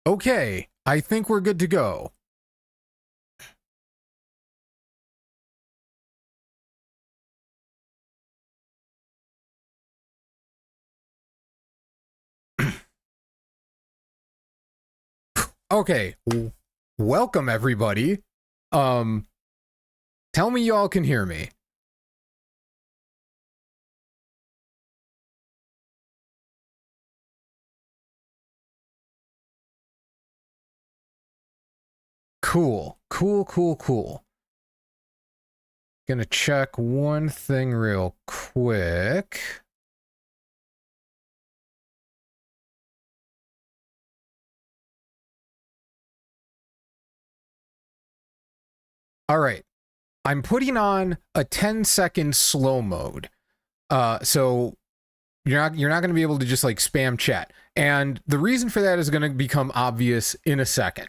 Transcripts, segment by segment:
Okay, I think we're good to go. Okay, welcome everybody. Um, Tell me y'all can hear me. Cool, cool, cool, cool. Gonna check one thing real quick. All right, I'm putting on a 10-second slow mode. So you're not going to be able to just like spam chat. And the reason for that is going to become obvious in a second.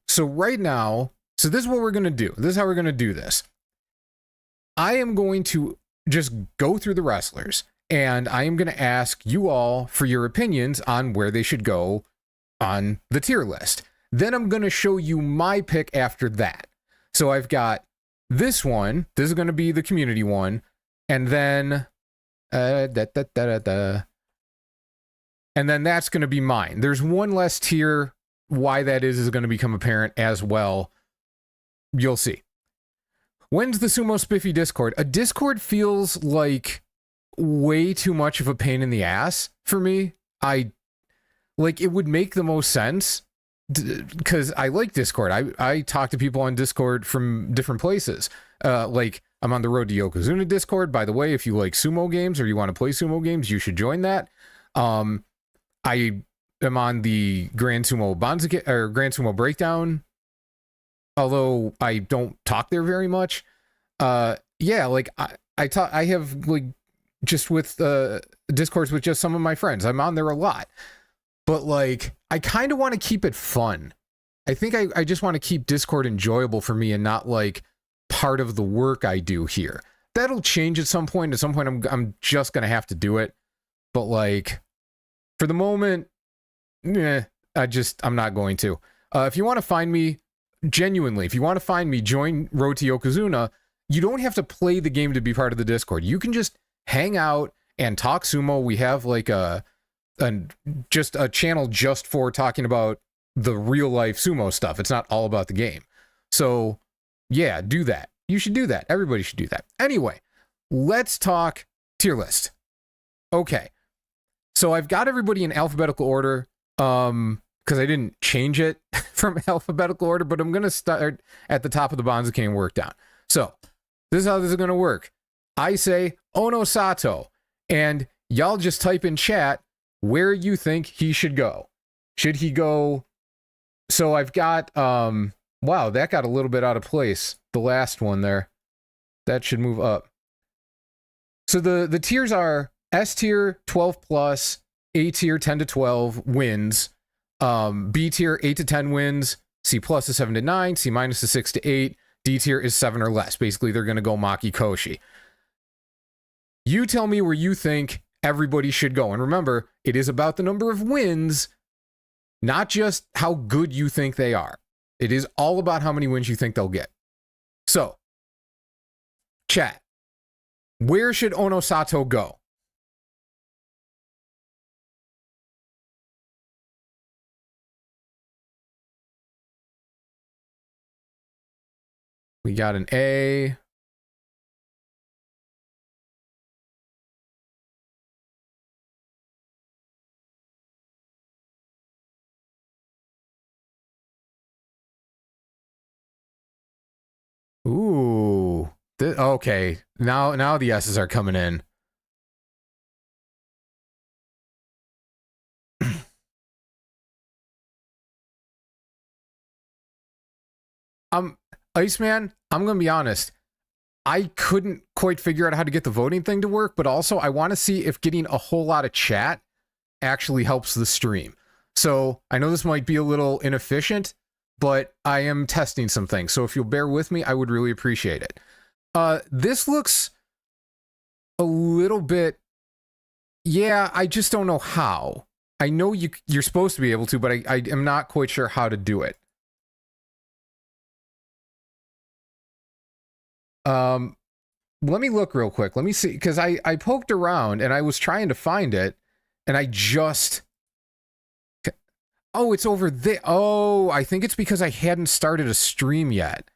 So right now, so this is what we're going to do. This is how we're going to do this. I am going to just go through the wrestlers and I am going to ask you all for your opinions on where they should go on the tier list. Then I'm going to show you my pick after that. So I've got this one. This is going to be the community one. And then and then that's going to be mine. There's one less tier. Why that is going to become apparent as well. You'll see. When's the Sumo Spiffy Discord? A Discord feels like way too much of a pain in the ass for me. It would make the most sense because I like Discord. I talk to people on Discord from different places. I'm on the Road to Yokozuna Discord. By the way, if you like sumo games or you want to play sumo games, you should join that. I am on the Grand Sumo Banzuke or Grand Sumo Breakdown, although I don't talk there very much. I have like just with Discords with just some of my friends. I'm on there a lot, but like I kind of want to keep it fun. I think I just want to keep Discord enjoyable for me and not like part of the work I do here. That'll change at some point. At some point, I'm just gonna have to do it. But like, for the moment, I'm not going to. If you want to find me, genuinely, if you want to find me, join Road to Yokozuna. You don't have to play the game to be part of the Discord. You can just hang out and talk sumo. We have like just a channel just for talking about the real life sumo stuff. It's not all about the game. So yeah, do that. You should do that. Everybody should do that. Anyway, let's talk tier list. Okay. So I've got everybody in alphabetical order because I didn't change it from alphabetical order, but I'm going to start at the top of the Banzuke and work down. So this is how this is going to work. I say Onosato, and y'all just type in chat where you think he should go. Should he go? So I've got, wow, that got a little bit out of place. The last one there. That should move up. So the tiers are S tier 12 plus, A tier 10 to 12 wins, B tier 8 to 10 wins, C plus is 7 to 9, C minus is 6 to 8, D tier is 7 or less. Basically, they're going to go Maki Koshi. You tell me where you think everybody should go. And remember, it is about the number of wins, not just how good you think they are. It is all about how many wins you think they'll get. So, chat, where should Onosato go? We got an A. Ooh. Okay. Now the S's are coming in. Iceman, I'm going to be honest. I couldn't quite figure out how to get the voting thing to work, but also I want to see if getting a whole lot of chat actually helps the stream. So I know this might be a little inefficient, but I am testing some things. So if you'll bear with me, I would really appreciate it. This looks a little bit, yeah, I just don't know how. I know you're supposed to be able to, but I am not quite sure how to do it. Let me look real quick. Let me see, because I poked around and I was trying to find it, and I just... Oh, it's over there. Oh, I think it's because I hadn't started a stream yet.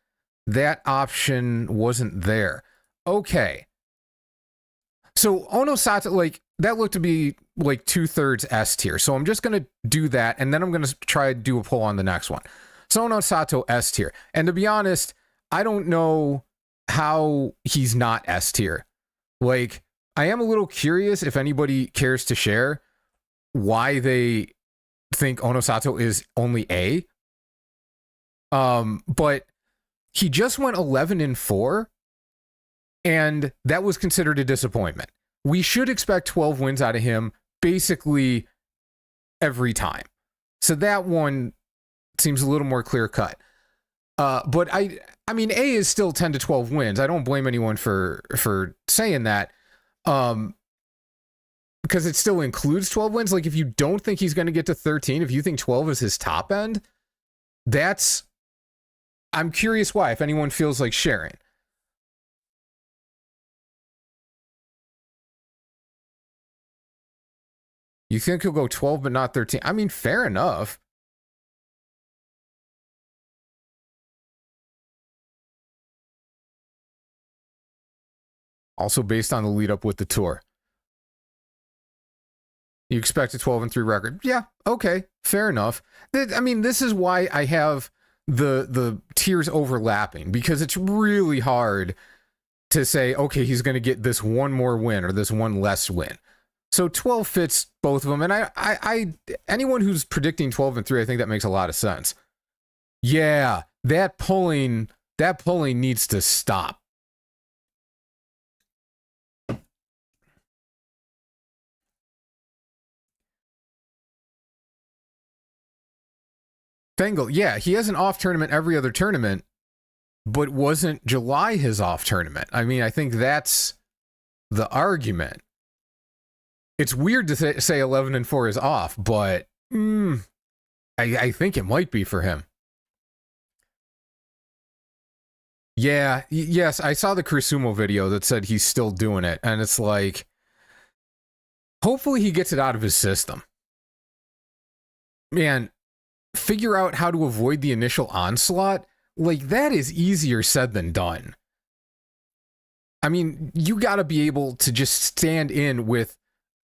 That option wasn't there. Okay. So Onosato, like, that looked to be like 2/3 S tier. So I'm just going to do that, and then I'm going to try to do a poll on the next one. So Onosato S tier. And to be honest, I don't know how he's not S tier. Like, I am a little curious if anybody cares to share why they think Onosato is only A. But he just went 11-4, and that was considered a disappointment. We should expect 12 wins out of him basically every time. So that one seems a little more clear cut. But I mean, A is still 10 to 12 wins. I don't blame anyone for saying that. Because it still includes 12 wins. Like, if you don't think he's going to get to 13, if you think 12 is his top end, I'm curious why, if anyone feels like sharing. You think he'll go 12 but not 13? I mean, fair enough. Also based on the lead up with the tour. You expect a 12-3 record. Yeah, okay, fair enough. I mean, this is why I have the tiers overlapping, because it's really hard to say, okay, he's going to get this one more win or this one less win. So 12 fits both of them, and I anyone who's predicting 12-3, I think that makes a lot of sense. Yeah, that polling needs to stop. Fengle, yeah, he has an off tournament every other tournament, but wasn't July his off tournament? I mean, I think that's the argument. It's weird to say 11-4 is off, but I think it might be for him. Yeah, yes, I saw the Sumo video that said he's still doing it, and it's like, hopefully he gets it out of his system. Man, figure out how to avoid the initial onslaught, like, that is easier said than done. I mean, you gotta be able to just stand in with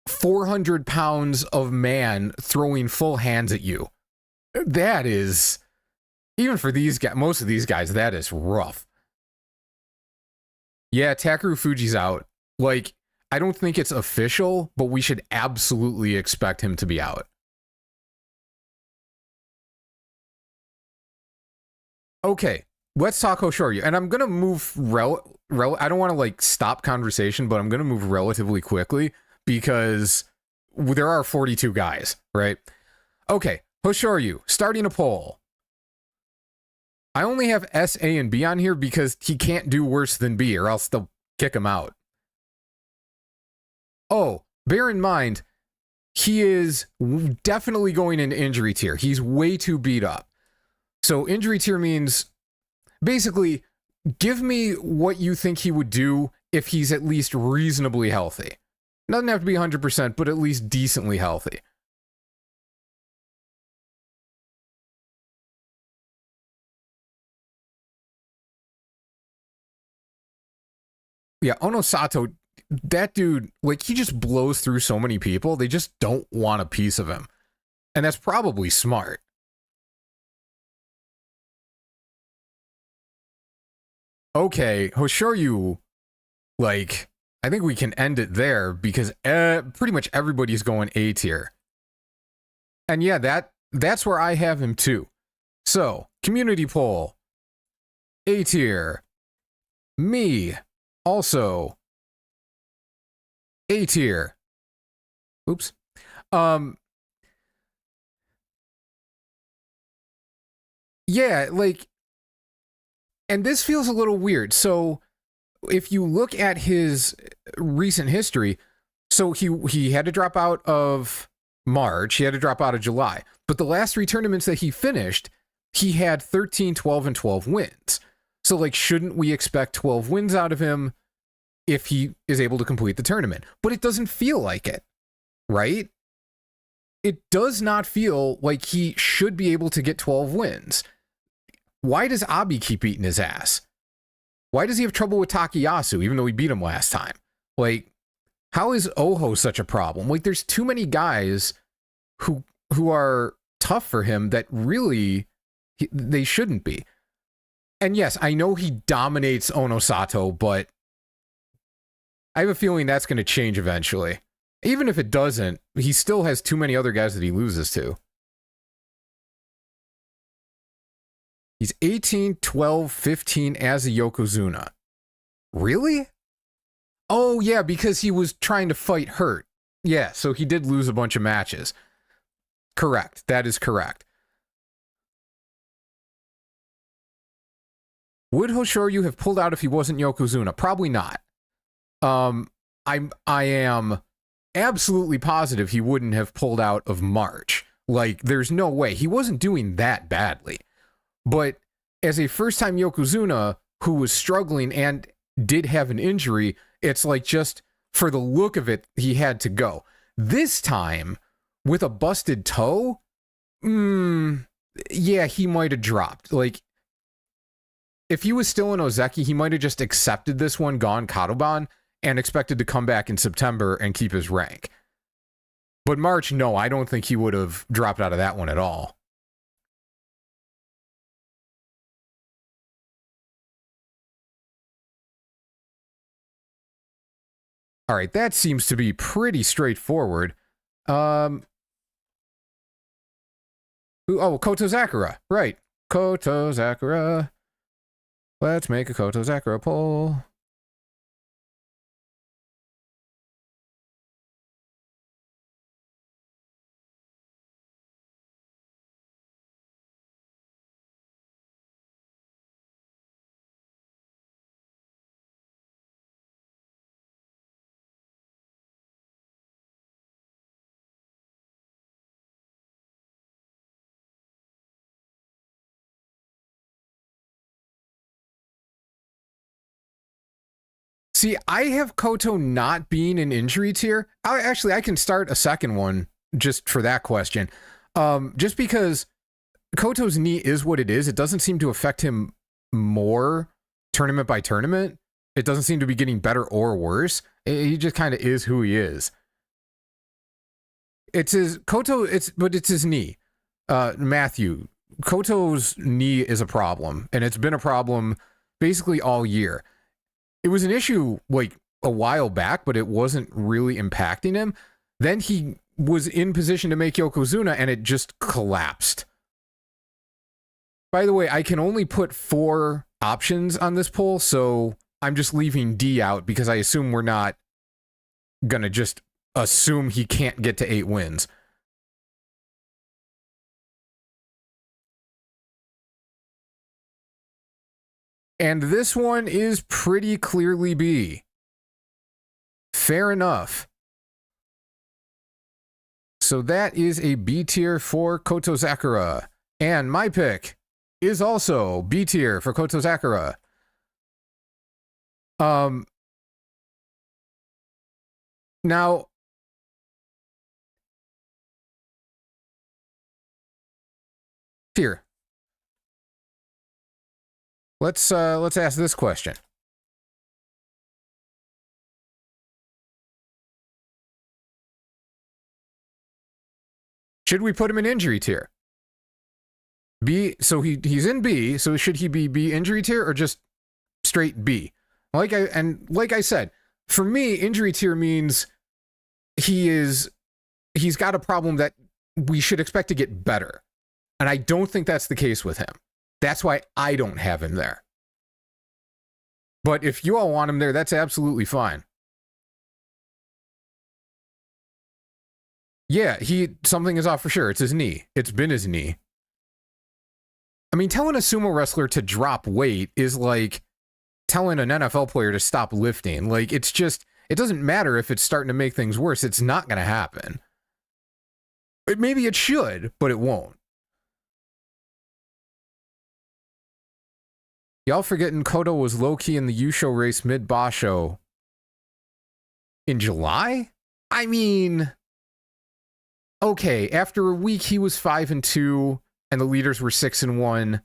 400 pounds of man throwing full hands at you. That is, even for these guys, most of these guys, that is rough. Yeah, Takarufuji's out. Like, I don't think it's official, but we should absolutely expect him to be out. Okay, let's talk Hoshoryu. And I'm going to move, I don't want to, like, stop conversation, but I'm going to move relatively quickly because there are 42 guys, right? Okay, Hoshoryu, starting a poll. I only have S, A, and B on here because he can't do worse than B, or else they'll kick him out. Oh, bear in mind, he is definitely going into injury tier. He's way too beat up. So injury tier means, basically, give me what you think he would do if he's at least reasonably healthy. Doesn't have to be 100%, but at least decently healthy. Yeah, Onosato, that dude, like, he just blows through so many people. They just don't want a piece of him. And that's probably smart. Okay, Hoshoryu, like, I think we can end it there because pretty much everybody's going A tier. And yeah, that's where I have him too. So, community poll. A tier. Me. Also. A tier. Oops. Yeah, like, and this feels a little weird. So, if you look at his recent history, so he had to drop out of March. He had to drop out of July. But the last 3 tournaments that he finished, he had 13, 12, and 12 wins. So, like, shouldn't we expect 12 wins out of him if he is able to complete the tournament? But it doesn't feel like it, right? It does not feel like he should be able to get 12 wins. Why does Abi keep eating his ass? Why does he have trouble with Takayasu, even though he beat him last time? Like, how is Oho such a problem? Like, there's too many guys who are tough for him that really they shouldn't be. And yes, I know he dominates Onosato, but I have a feeling that's going to change eventually. Even if it doesn't, he still has too many other guys that he loses to. He's 18, 12, 15 as a Yokozuna. Really? Oh, yeah, because he was trying to fight Hurt. Yeah, so he did lose a bunch of matches. Correct. That is correct. Would Hoshoryu have pulled out if he wasn't Yokozuna? Probably not. I am absolutely positive he wouldn't have pulled out of March. Like, there's no way. He wasn't doing that badly. But as a first-time Yokozuna who was struggling and did have an injury, it's like just for the look of it, he had to go. This time, with a busted toe, yeah, he might have dropped. Like, if he was still in Ozeki, he might have just accepted this one, gone Kadoban, and expected to come back in September and keep his rank. But March, no, I don't think he would have dropped out of that one at all. All right, that seems to be pretty straightforward. Oh, Coto Zakura. Right. Coto Zakura. Let's make a Coto Zakura poll. See, I have Koto not being an injury tier. I can start a second one just for that question. Just because Koto's knee is what it is. It doesn't seem to affect him more tournament by tournament. It doesn't seem to be getting better or worse. He just kind of is who he is. It's his but it's his knee. Matthew, Koto's knee is a problem, and it's been a problem basically all year. It was an issue like a while back, but it wasn't really impacting him. Then he was in position to make Yokozuna, and it just collapsed. By the way, I can only put 4 options on this poll, so I'm just leaving D out because I assume we're not going to just assume he can't get to 8 wins. And this one is pretty clearly B. Fair enough. So that is a B tier for Coto Zakura. And my pick is also B tier for Coto Zakura. Now, here. Let's ask this question. Should we put him in injury tier? B, so he's in B, so should he be B injury tier or just straight B? Like I said, for me, injury tier means he's got a problem that we should expect to get better. And I don't think that's the case with him. That's why I don't have him there. But if you all want him there, that's absolutely fine. Yeah, something is off for sure. It's his knee. It's been his knee. I mean, telling a sumo wrestler to drop weight is like telling an NFL player to stop lifting. Like, it's just, it doesn't matter if it's starting to make things worse. It's not going to happen. Maybe it should, but it won't. Y'all forgetting Koto was low-key in the Yusho race mid-Basho in July? I mean, okay, after a week he was 5-2 and the leaders were 6-1.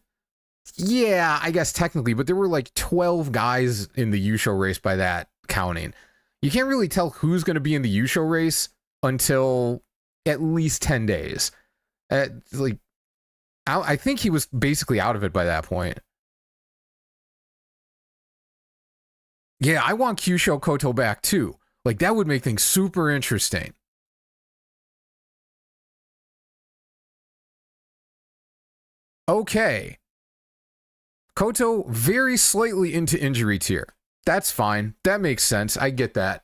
Yeah, I guess technically, but there were like 12 guys in the Yusho race by that counting. You can't really tell who's going to be in the Yusho race until at least 10 days. I think he was basically out of it by that point. Yeah, I want Kyusho Koto back too. Like, that would make things super interesting. Okay. Koto very slightly into injury tier. That's fine. That makes sense. I get that.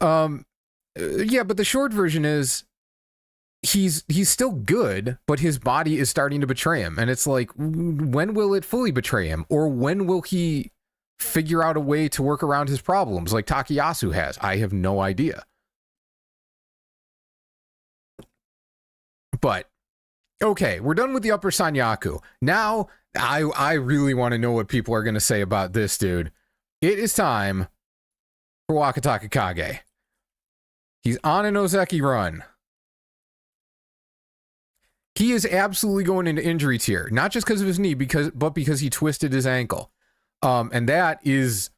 Yeah, but the short version is he's still good, but his body is starting to betray him. And it's like, when will it fully betray him? Or when will he figure out a way to work around his problems like Takayasu has? I have no idea. But, okay, we're done with the Upper Sanyaku. Now, I really want to know what people are going to say about this dude. It is time for Wakatakakage. He's on an Ozeki run. He is absolutely going into injury tier, not just because of his knee, but because he twisted his ankle. And that is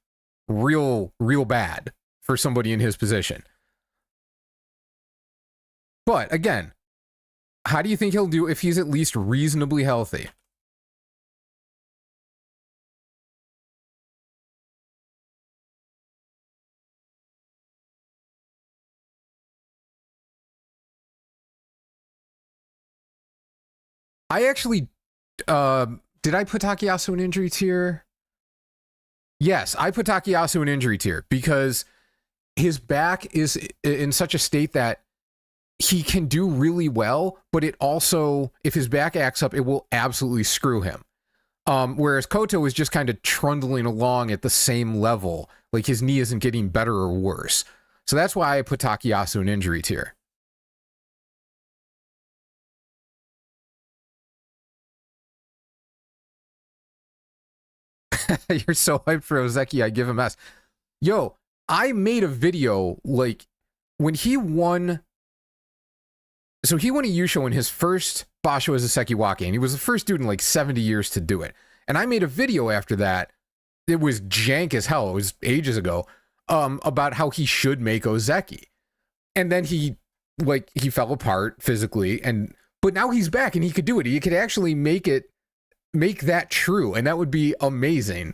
real bad for somebody in his position. But again, how do you think he'll do if he's at least reasonably healthy? I actually, did I put Takayasu in injury tier? Yes, I put Takayasu in injury tier because his back is in such a state that he can do really well, but it also, if his back acts up, it will absolutely screw him. Whereas Koto is just kind of trundling along at the same level. Like, his knee isn't getting better or worse. So that's why I put Takayasu in injury tier. You're so hyped for Ozeki, I give him S. Yo, I made a video, like, when he won... So he won a Yusho in his first Basho as a Sekiwake, and he was the first dude in like 70 years to do it. And I made a video after that. It was jank as hell. It was ages ago. About how he should make Ozeki. And then he fell apart physically, but now he's back and he could do it. He could actually make that true, and that would be amazing.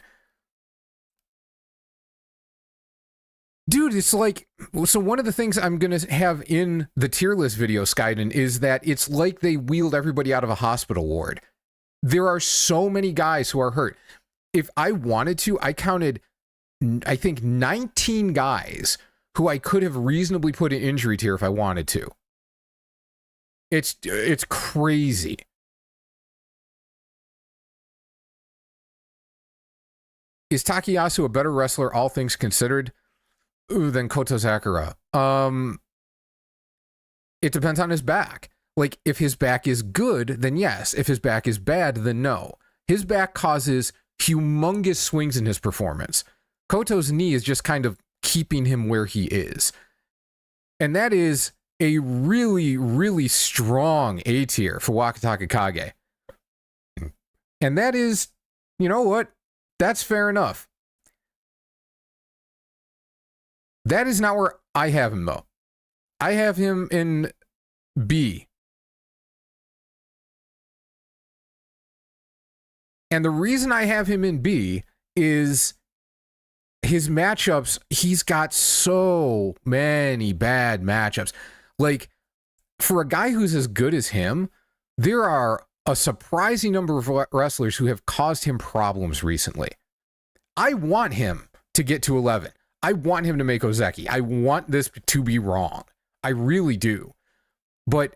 Dude, it's like, so one of the things I'm going to have in the tier list video, Skyden, is that it's like they wheeled everybody out of a hospital ward. There are so many guys who are hurt. If I wanted to, I counted, I think, 19 guys who I could have reasonably put in injury tier if I wanted to. It's crazy. Is Takayasu a better wrestler, all things considered, than Coto Zakura? It depends on his back. Like, if his back is good, then yes. If his back is bad, then no. His back causes humongous swings in his performance. Koto's knee is just kind of keeping him where he is. And that is a really, really strong A tier for Wakatakakage. And that is, you know what? That's fair enough. That is not where I have him, though. I have him in B. And the reason I have him in B is his matchups. He's got so many bad matchups. Like, for a guy who's as good as him, there are a surprising number of wrestlers who have caused him problems recently. I want him to get to 11. I want him to make Ozeki. I want this to be wrong. I really do. But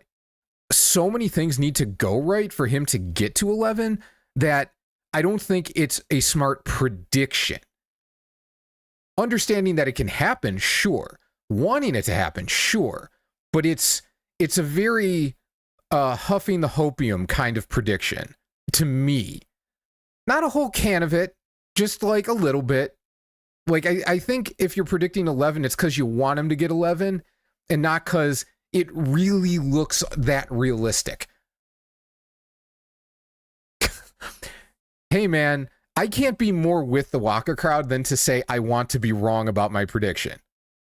so many things need to go right for him to get to 11 that I don't think it's a smart prediction. Understanding that it can happen, sure. Wanting it to happen, sure. But it's it's a very huffing the hopium kind of prediction to me. Not a whole can of it, just like a little bit. Like, I think if you're predicting 11, it's because you want him to get 11 and not because it really looks that realistic. Hey, man, I can't be more with the Waka crowd than to say I want to be wrong about my prediction,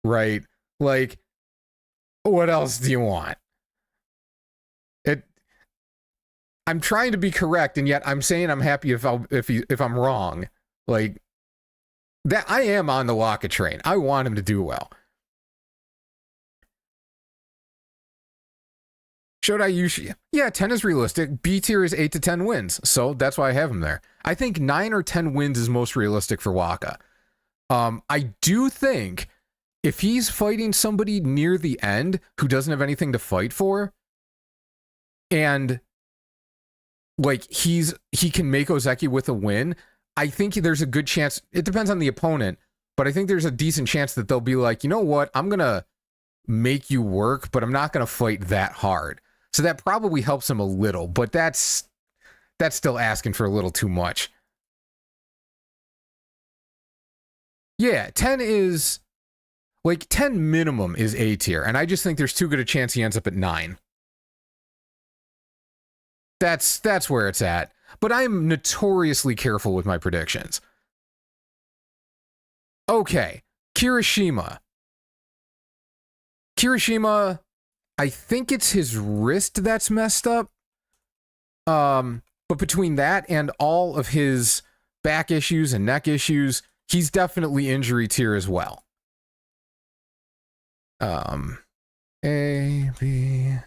right? Like, what else do you want? I'm trying to be correct, and yet I'm saying I'm happy if I'm wrong. Like, that I am on the Waka train. I want him to do well. Shodai Yushi. Yeah, 10 is realistic. B tier is 8 to 10 wins. So that's why I have him there. I think 9 or 10 wins is most realistic for Waka. I do think if he's fighting somebody near the end who doesn't have anything to fight for, and like he can make Ozeki with a win, I think there's a good chance. It depends on the opponent, but I think there's a decent chance that they'll be like, you know what, I'm gonna make you work, but I'm not gonna fight that hard. So that probably helps him a little, but that's still asking for a little too much. Yeah, 10 is like 10 minimum is A tier, and I just think there's too good a chance he ends up at 9. That's where it's at. But I'm notoriously careful with my predictions. Okay, Kirishima. Kirishima, I think it's his wrist that's messed up. But between that and all of his back issues and neck issues, he's definitely injury tier as well. A, B...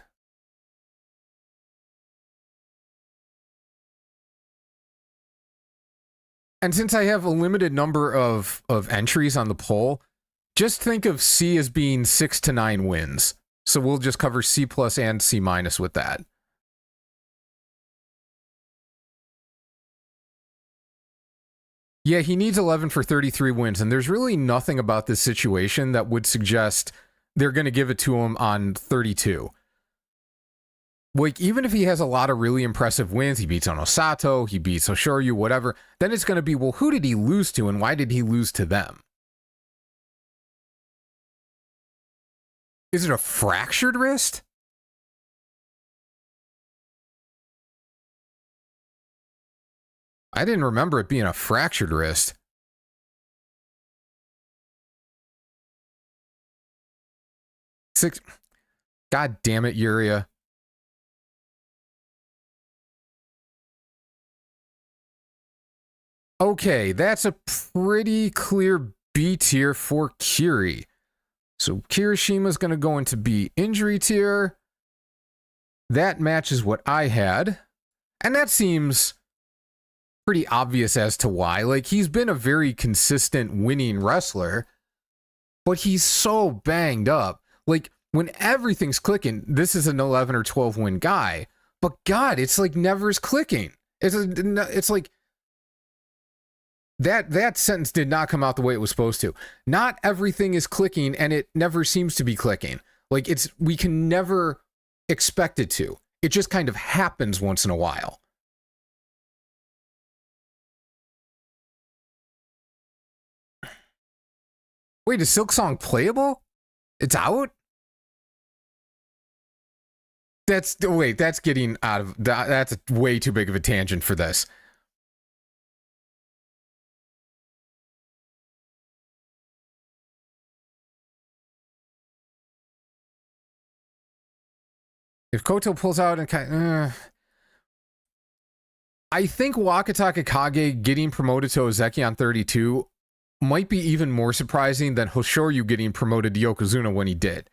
And since I have a limited number of entries on the poll, just think of C as being 6 to 9 wins. So we'll just cover C plus and C minus with that. Yeah, he needs 11 for 33 wins, and there's really nothing about this situation that would suggest they're going to give it to him on 32. Like, even if he has a lot of really impressive wins, he beats Onosato, he beats Hoshoryu, whatever, then it's going to be, well, who did he lose to and why did he lose to them? Is it a fractured wrist? I didn't remember it being a fractured wrist. God damn it, Yuria. Okay, that's a pretty clear B tier for Kiri. So Kirishima's going to go into B injury tier. That matches what I had. And that seems pretty obvious as to why. Like, he's been a very consistent winning wrestler, but he's so banged up. Like, when everything's clicking, this is an 11 or 12 win guy. But God, it's like never is clicking. It's like that sentence did not come out the way it was supposed to. Not everything is clicking, and it never seems to be clicking. Like, we can never expect it to. It just kind of happens once in a while. Wait, is Silk Song playable? It's out? That's getting out of... That's way too big of a tangent for this. If Koto pulls out and I think Wakatakakage getting promoted to Ozeki on 32 might be even more surprising than Hoshoryu getting promoted to Yokozuna when he did.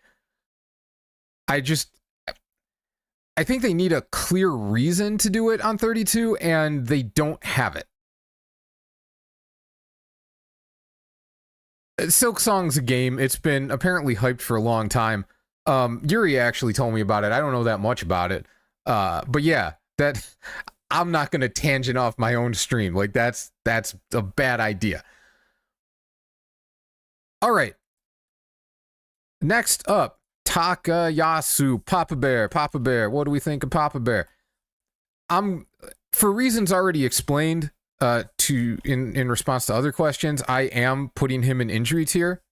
I think they need a clear reason to do it on 32, and they don't have it. Silk Song's a game. It's been apparently hyped for a long time. Yuri actually told me about it. I don't know that much about it. But yeah, I'm not going to tangent off my own stream. Like, that's a bad idea. All right. Next up, Takayasu, Papa Bear, Papa Bear. What do we think of Papa Bear? For reasons already explained in response to other questions, I am putting him in injury tier.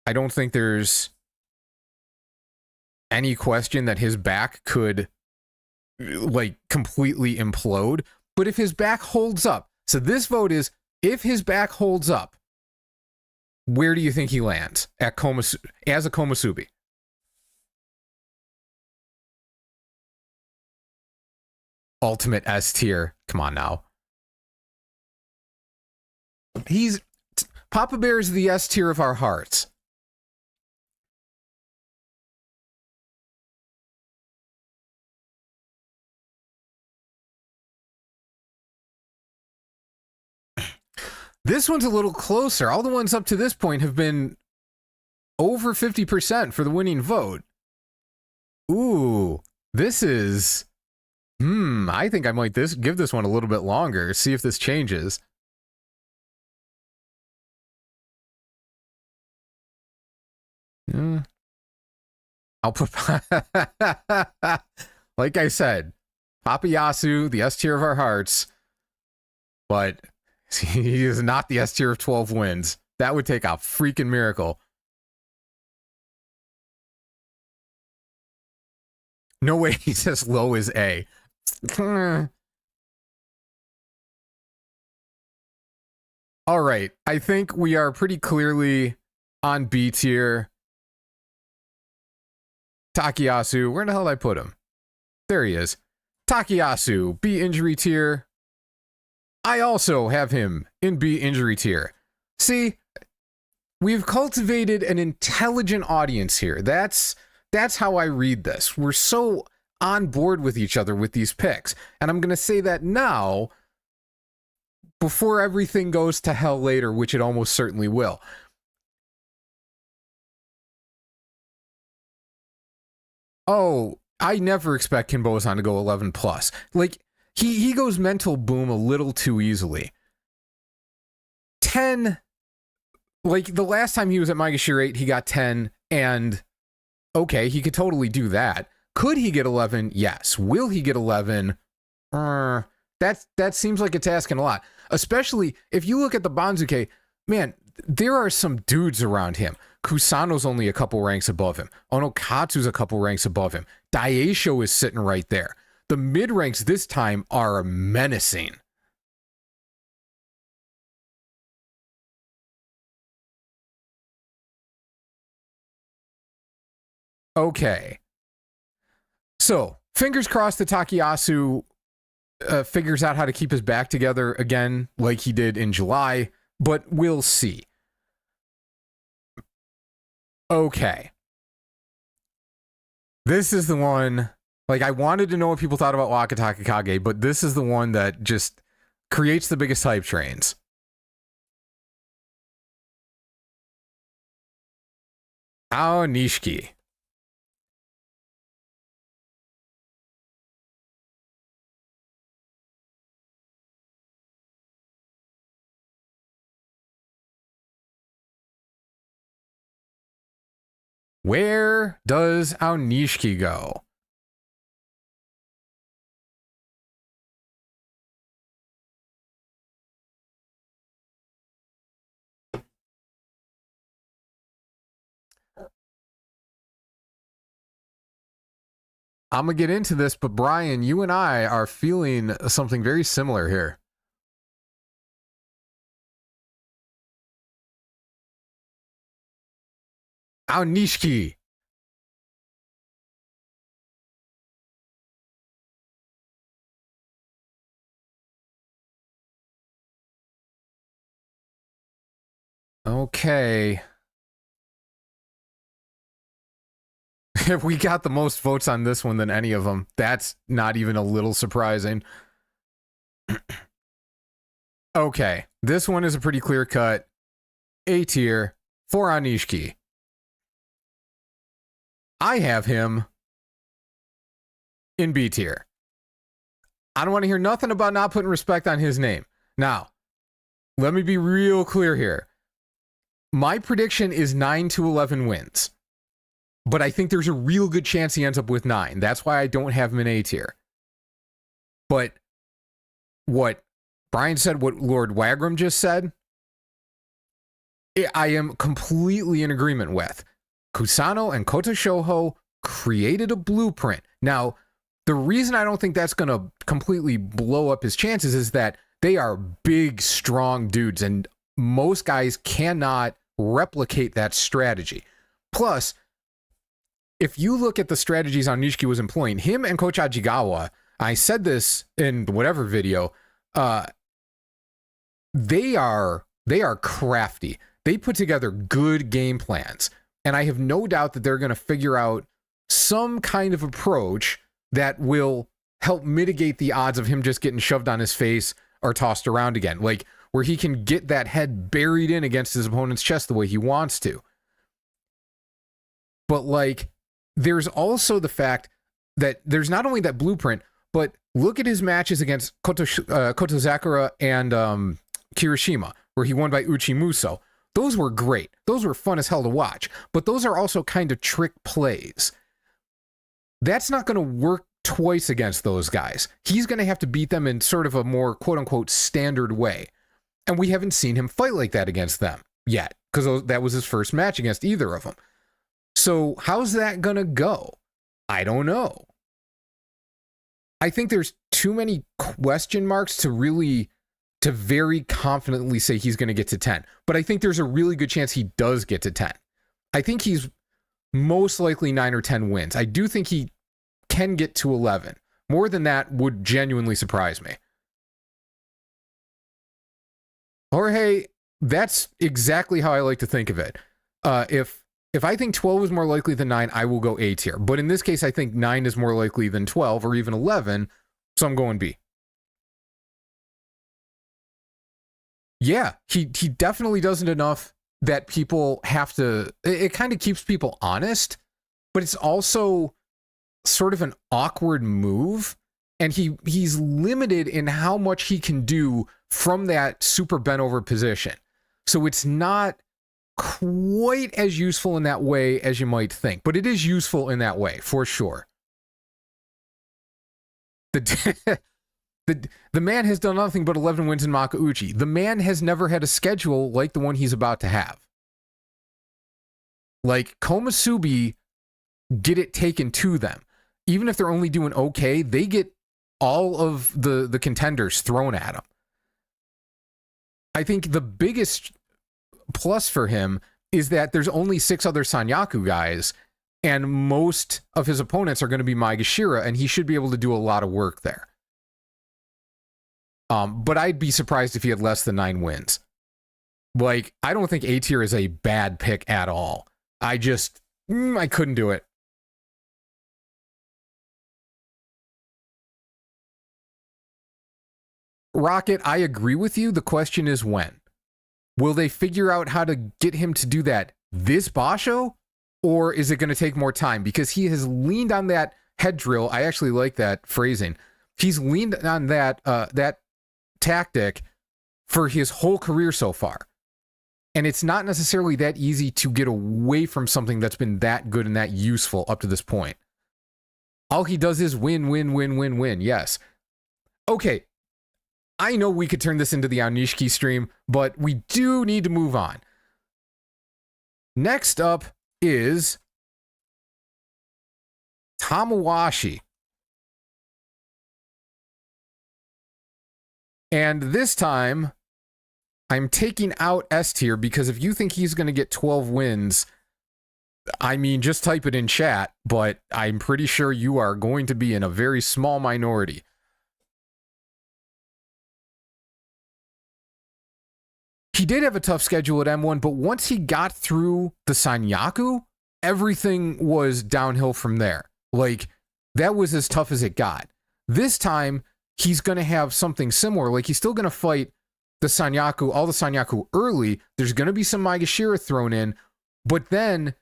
I don't think there's any question that his back could like completely implode. But if his back holds up, so this vote is if his back holds up, where do you think he lands as a Komusubi? Ultimate S tier. Come on now. Papa Bear is the S tier of our hearts. This one's a little closer. All the ones up to this point have been over 50% for the winning vote. Ooh, this is... I think I might give this one a little bit longer, see if this changes. I'll put... like I said, Papayasu, the S tier of our hearts, but he is not the S tier of 12 wins. That would take a freaking miracle. No way he's as low as A. All right, I think we are pretty clearly on B tier. Takayasu, where the hell did I put him? There he is. Takayasu, B injury tier. I also have him in B injury tier. See, we've cultivated an intelligent audience here. That's how I read this. We're so on board with each other with these picks. And I'm going to say that now before everything goes to hell later, which it almost certainly will. Oh, I never expect Kinbozan to go 11 plus. Like, he goes mental boom a little too easily. 10, like the last time he was at Maegashira 8, he got 10, and okay, he could totally do that. Could he get 11? Yes. Will he get 11? That seems like it's asking a lot. Especially if you look at the Banzuke, man, there are some dudes around him. Kusano's only a couple ranks above him. Onokatsu's a couple ranks above him. Daioshio is sitting right there. The mid ranks this time are menacing. Okay. So, fingers crossed that Takayasu figures out how to keep his back together again like he did in July, but we'll see. Okay. This is the one, like I wanted to know what people thought about Wakatakakage, but this is the one that just creates the biggest hype trains. Ao Nishiki. Where does Aonishiki go? I'm going to get into this, but Brian, you and I are feeling something very similar here. Aonishiki. Okay. If we got the most votes on this one than any of them, that's not even a little surprising. Okay. This one is a pretty clear cut. A tier for Aonishiki. I have him in B tier. I don't want to hear nothing about not putting respect on his name. Now, let me be real clear here. My prediction is 9 to 11 wins. But I think there's a real good chance he ends up with 9. That's why I don't have him in A tier. But what Brian said, what Lord Wagram just said, I am completely in agreement with. Kusano and Koto Shouho created a blueprint. Now, the reason I don't think that's going to completely blow up his chances is that they are big, strong dudes, and most guys cannot replicate that strategy. Plus, if you look at the strategies Nishiki was employing, him and Coach Ajigawa, I said this in whatever video, they are crafty. They put together good game plans, and I have no doubt that they're going to figure out some kind of approach that will help mitigate the odds of him just getting shoved on his face or tossed around again, like where he can get that head buried in against his opponent's chest the way he wants to. But like, there's also the fact that there's not only that blueprint, but look at his matches against Koto Zakura and Kirishima, where he won by Uchimuso. Those were great. Those were fun as hell to watch. But those are also kind of trick plays. That's not going to work twice against those guys. He's going to have to beat them in sort of a more quote-unquote standard way. And we haven't seen him fight like that against them yet, because that was his first match against either of them. So how's that going to go? I don't know. I think there's too many question marks to very confidently say he's going to get to 10. But I think there's a really good chance he does get to 10. I think he's most likely 9 or 10 wins. I do think he can get to 11. More than that would genuinely surprise me. Jorge, that's exactly how I like to think of it. If I think 12 is more likely than 9, I will go A tier. But in this case, I think 9 is more likely than 12 or even 11, so I'm going B. Yeah, he definitely does it enough that people have to... It kind of keeps people honest, but it's also sort of an awkward move, and he's limited in how much he can do from that super bent over position. So it's not quite as useful in that way as you might think, but it is useful in that way for sure. The man has done nothing but 11 wins in Makuuchi. The man has never had a schedule like the one he's about to have. Like, Komusubi get it taken to them. Even if they're only doing okay, they get all of the contenders thrown at them. I think the biggest plus for him is that there's only 6 other Sanyaku guys, and most of his opponents are going to be Maegashira, and he should be able to do a lot of work there. But I'd be surprised if he had less than 9 wins. Like, I don't think A tier is a bad pick at all. I couldn't do it. Rocket, I agree with you. The question is when. Will they figure out how to get him to do that this Basho? Or is it going to take more time? Because he has leaned on that head drill. I actually like that phrasing. He's leaned on that tactic for his whole career so far. And it's not necessarily that easy to get away from something that's been that good and that useful up to this point. All he does is win, win, win, win, win. Yes. Okay. I know we could turn this into the Nishiki stream, but we do need to move on. Next up is Tamawashi. And this time, I'm taking out S tier because if you think he's going to get 12 wins, I mean, just type it in chat, but I'm pretty sure you are going to be in a very small minority. He did have a tough schedule at M1, but once he got through the Sanyaku, everything was downhill from there. Like, that was as tough as it got. This time, he's going to have something similar. Like, he's still going to fight the Sanyaku, all the Sanyaku early. There's going to be some Maegashira thrown in, but then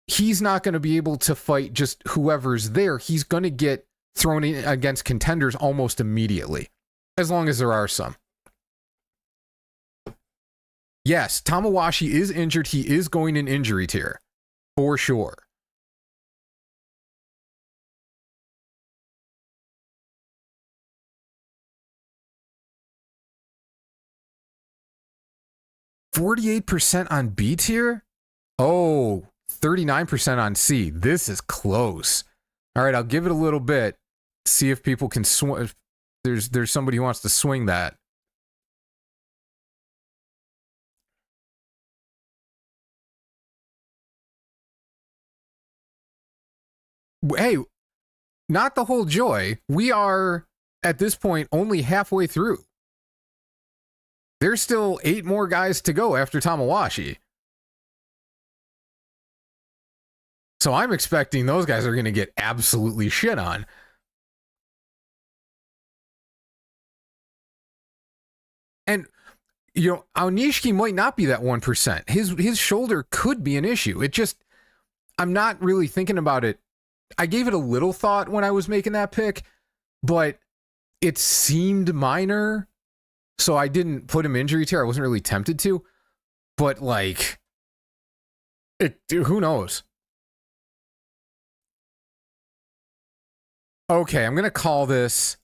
he's not going to be able to fight just whoever's there. He's going to get thrown in against contenders almost immediately, as long as there are some. Yes, Tamawashi is injured. He is going in injury tier. For sure. %48% on B tier? Oh, 39% on C. This is close. All right, I'll give it a little bit. See if people can swing. There's somebody who wants to swing that. Hey, not the whole joy. We are, at this point, only halfway through. There's still 8 more guys to go after Tamawashi. So I'm expecting those guys are going to get absolutely shit on. And, you know, Aonishiki might not be that 1%. His shoulder could be an issue. It just, I'm not really thinking about it. I gave it a little thought when I was making that pick, but it seemed minor. So I didn't put him injury tier. I wasn't really tempted to. But, like, who knows? Okay, I'm going to call this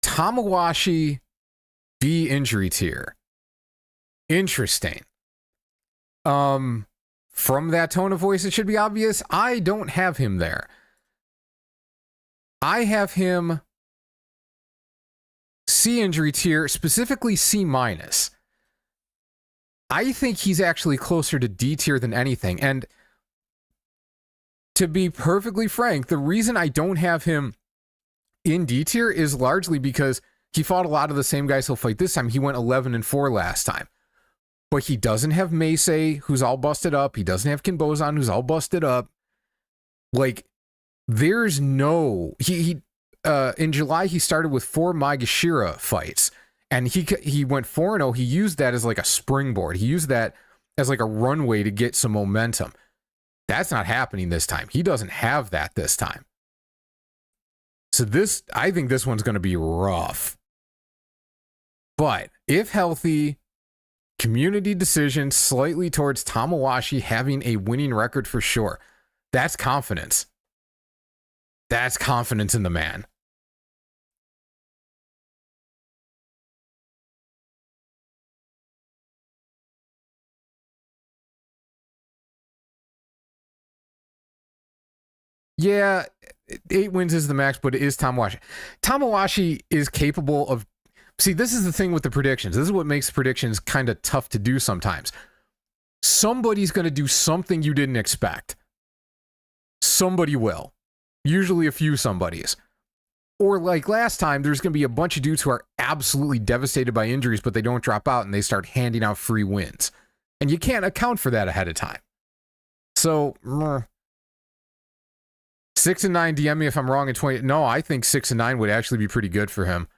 Tamawashi B injury tier. Interesting. From that tone of voice, it should be obvious. I don't have him there. I have him C injury tier, specifically C minus. I think he's actually closer to D tier than anything. And to be perfectly frank, the reason I don't have him in D tier is largely because he fought a lot of the same guys he'll fight this time. He went 11-4 last time. But he doesn't have Meisei, who's all busted up. He doesn't have Kinbozan, who's all busted up. Like, there's no... He in July, he started with 4 Maegashira fights. And he went 4-0. He used that as like a springboard. He used that as like a runway to get some momentum. That's not happening this time. He doesn't have that this time. So I think this one's going to be rough. But if healthy, community decision slightly towards Tamawashi having a winning record for sure. That's confidence. That's confidence in the man. Yeah, 8 wins is the max, but it is Tamawashi. Tamawashi is capable of... See, this is the thing with the predictions. This is what makes predictions kind of tough to do sometimes. Somebody's going to do something you didn't expect. Somebody will. Usually a few somebodies. Or like last time, there's going to be a bunch of dudes who are absolutely devastated by injuries, but they don't drop out and they start handing out free wins. And you can't account for that ahead of time. So... 6-9, DM me if I'm wrong in 20. No, I think 6-9 would actually be pretty good for him.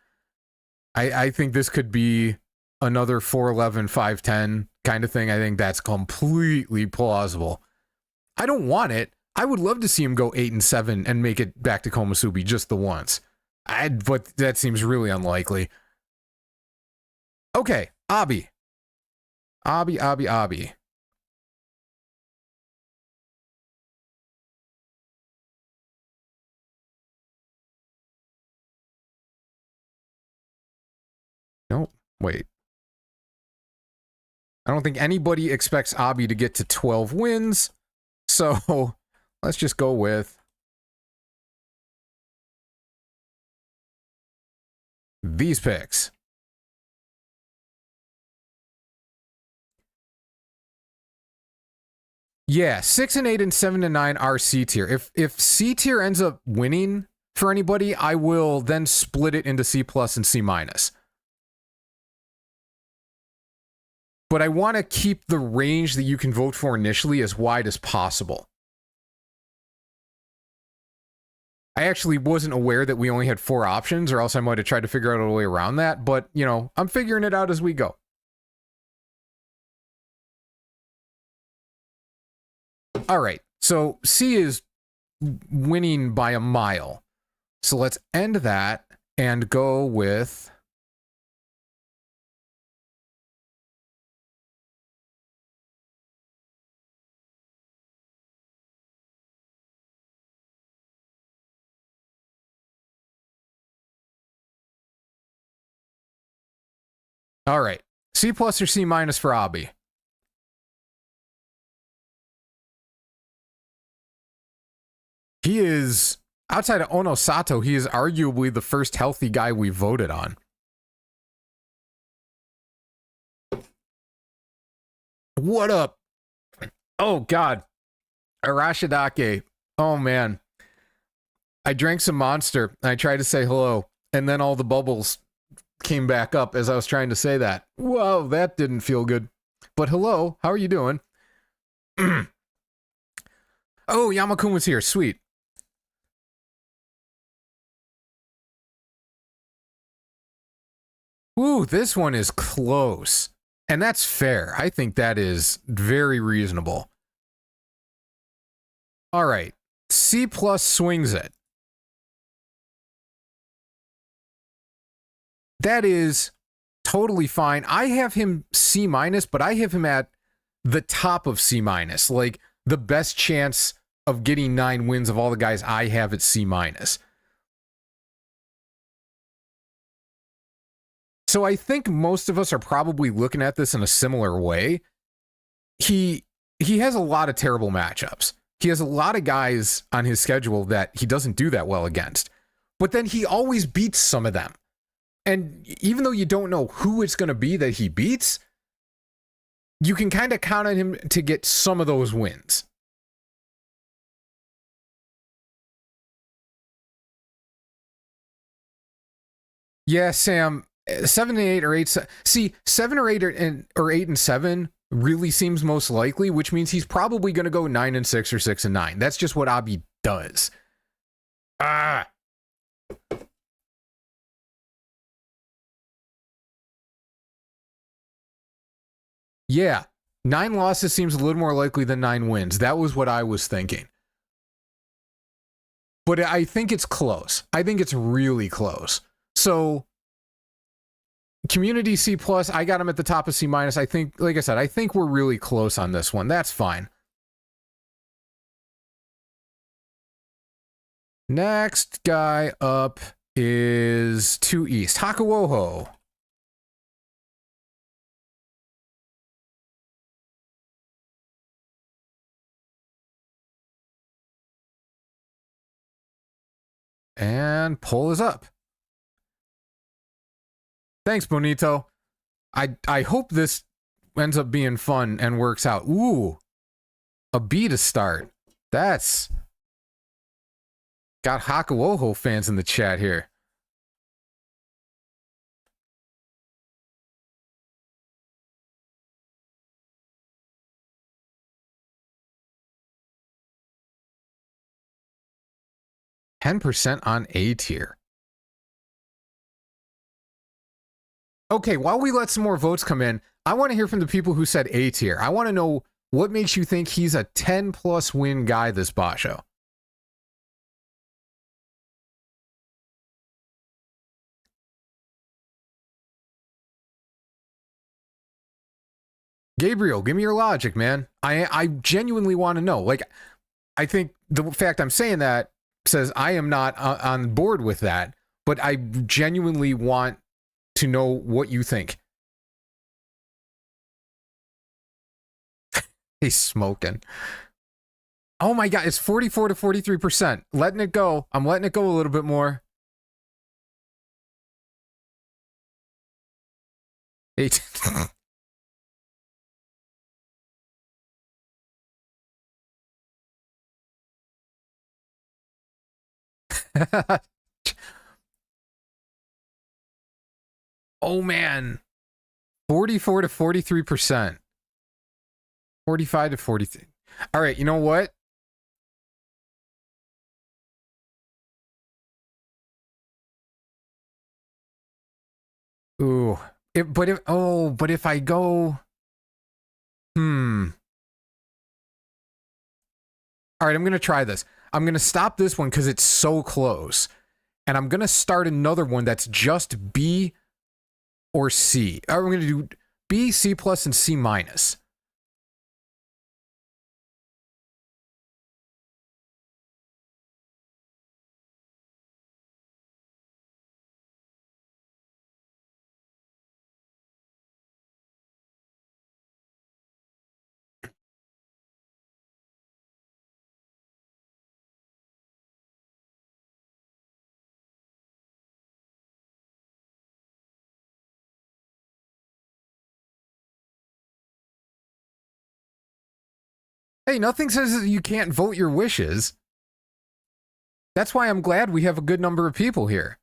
I think this could be another 4-11, 5-10 kind of thing. I think that's completely plausible. I don't want it. I would love to see him go 8-7 and make it back to Komusubi just the once. But that seems really unlikely. Okay, Abi. Abi. No, wait. I don't think anybody expects Abi to get to 12 wins. So let's just go with these picks. Yeah, 6-8 and 7-9 are C tier. If C tier ends up winning for anybody, I will then split it into C plus and C minus. But I want to keep the range that you can vote for initially as wide as possible. I actually wasn't aware that we only had 4 options, or else I might have tried to figure out a way around that. But, you know, I'm figuring it out as we go. All right, so C is winning by a mile. So let's end that and go with All right. C plus or C minus for Abi? He is, outside of Onosato, he is arguably the first healthy guy we voted on. What up? Oh, God. Arashidake. Oh, man. I drank some Monster. I tried to say hello, and then all the bubbles came back up as I was trying to say that. Whoa, that didn't feel good. But hello, how are you doing? Oh, Yamakun was here. Sweet. Ooh, this one is close. And that's fair. I think that is very reasonable. All right. C plus swings it. That is totally fine. I have him C minus, but I have him at the top of C minus. Like the best chance of getting 9 wins of all the guys I have at C minus. So I think most of us are probably looking at this in a similar way. He has a lot of terrible matchups. He has a lot of guys on his schedule that he doesn't do that well against. But then he always beats some of them. And even though you don't know who it's going to be that he beats, you can kind of count on him to get some of those wins. Yeah, Sam, 7 and 8 or 8. See, 7 or 8 or 8 and 7 really seems most likely, which means he's probably going to go 9 and 6 or 6 and 9. That's just what Abi does. Ah. Yeah, 9 losses seems a little more likely than 9 wins. That was what I was thinking. But I think it's close. I think it's really close. So, Community C plus, I got him at the top of C minus. I think, like I said, I think we're really close on this one. That's fine. Next guy up is 2 East. Hakuoho. And poll is up. Thanks, Bonito. I hope this ends up being fun and works out. Ooh, a B to start. That's got Hakuoho fans in the chat here. %, on A tier. Okay, while we let some more votes come in, I want to hear from the people who said A tier. I want to know what makes you think he's a 10 plus win guy this Basho. Gabriel, give me your logic, man. I genuinely want to know. Like, I think the fact I'm saying that says I am not on board with that, but I genuinely want to know what you think. He's smoking. Oh my God, it's 44 to 43%. Letting it go. I'm letting it go a little bit more. 8. Oh man. 44 to 43%. 45 to 43. All right, you know what? Ooh. But if I go All right, I'm going to try this. I'm going to stop this one cuz it's so close. And I'm going to start another one that's just B or C. I'm going to do B, C plus, and C minus. Hey, nothing says that you can't vote your wishes. That's why I'm glad we have a good number of people here.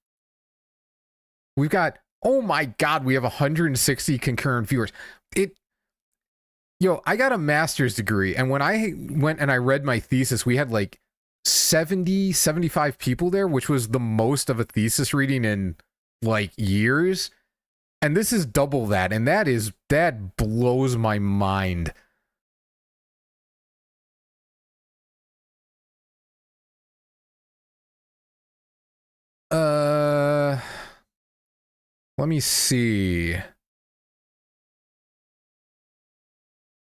We've got, oh my God, we have 160 concurrent viewers. I got a master's degree, and when I went and I read my thesis, we had like 70, 75 people there, which was the most of a thesis reading in like years. And this is double that, and that blows my mind. Let me see.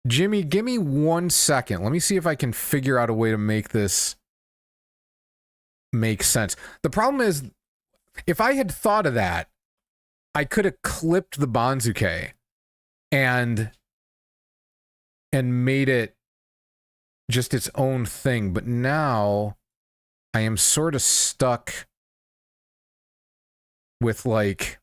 Jimmy, give me 1 second. Let me see if I can figure out a way to make this make sense. The problem is, if I had thought of that, I could have clipped the Banzuke and made it just its own thing. But now I am sort of stuck with like,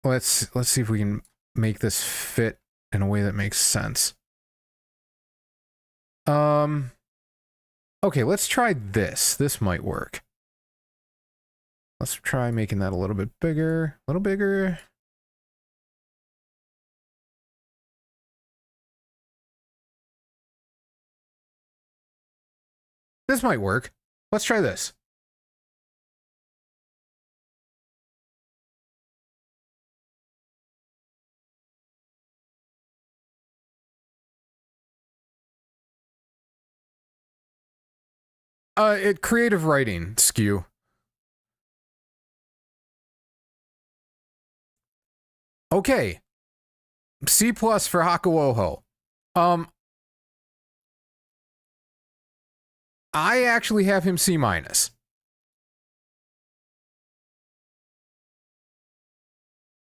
let's see if we can make this fit in a way that makes sense. Okay, let's try this. This might work. Let's try making that a little bit bigger. A little bigger. This might work. Let's try this. Creative writing skew. Okay. C+ for Hakuoho. I actually have him C-.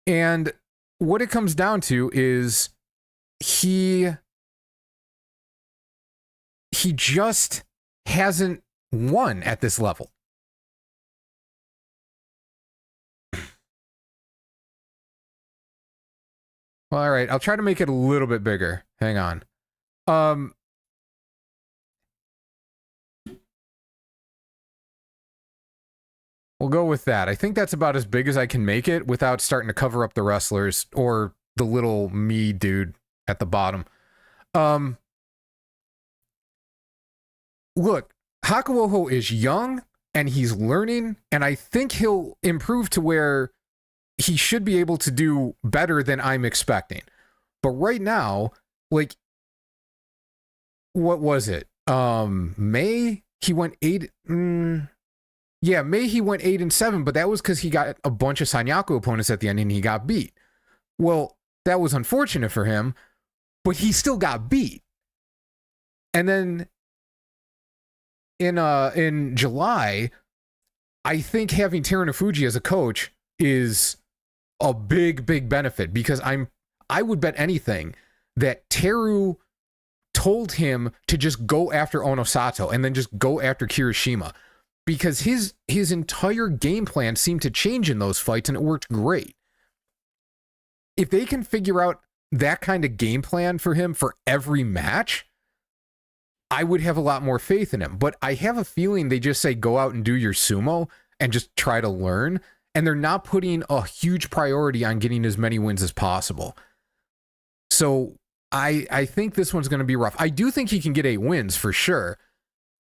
And what it comes down to is he just hasn't won at this level. Well, all right, I'll try to make it a little bit bigger. Hang on. We'll go with that. I think that's about as big as I can make it without starting to cover up the wrestlers or the little me dude at the bottom. Look, Hakuoho is young and he's learning, and I think he'll improve to where he should be able to do better than I'm expecting. But right now, like, what was it? May he went 8. Yeah, May he went 8-7, but that was because he got a bunch of Sanyaku opponents at the end and he got beat. Well, that was unfortunate for him, but he still got beat. And then in July, I think having Takarufuji as a coach is a big benefit, because I would bet anything that Teru told him to just go after Onosato and then just go after Kirishima, because his entire game plan seemed to change in those fights and it worked great. If they can figure out that kind of game plan for him for every match, I would have a lot more faith in him. But I have a feeling they just say, go out and do your sumo and just try to learn. And they're not putting a huge priority on getting as many wins as possible. So I think this one's going to be rough. I do think he can get 8 wins for sure.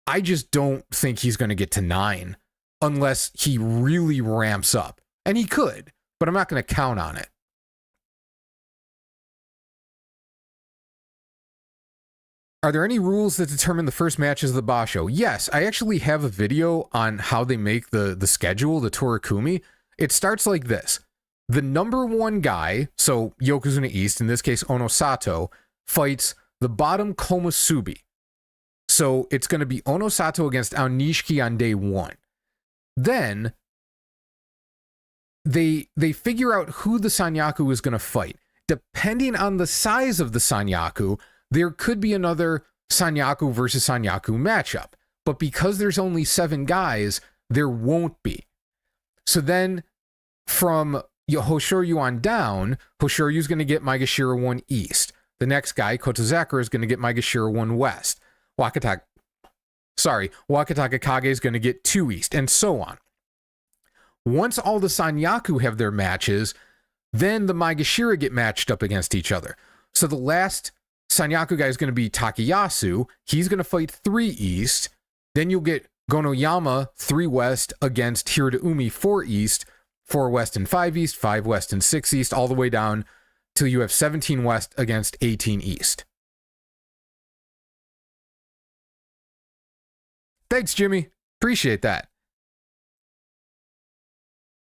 I just don't think he's going to get to 9 unless he really ramps up. And he could, but I'm not going to count on it. Are there any rules that determine the first matches of the Basho? Yes, I actually have a video on how they make the schedule, the Torikumi. It starts like this. The number 1 guy, so Yokozuna East, in this case Onosato, fights the bottom Komusubi. So it's going to be Onosato against Aonishiki on day 1. Then they figure out who the Sanyaku is going to fight. Depending on the size of the Sanyaku, there could be another Sanyaku versus Sanyaku matchup. But because there's only 7 guys, there won't be. So then from Hoshoryu on down, Hoshoryu is going to get Maegashira 1 East. The next guy, Coto Zakura, is going to get Maegashira 1 West. Wakatakakage is going to get 2 East, and so on. Once all the Sanyaku have their matches, then the Maegashira get matched up against each other. So the last Sanyaku guy is going to be Takayasu. He's going to fight 3 East. Then you'll get Gonoyama 3 West against Hiradoumi 4 East, 4 West and 5 East, 5 West and 6 East, all the way down till you have 17 West against 18 East. Thanks, Jimmy. Appreciate that.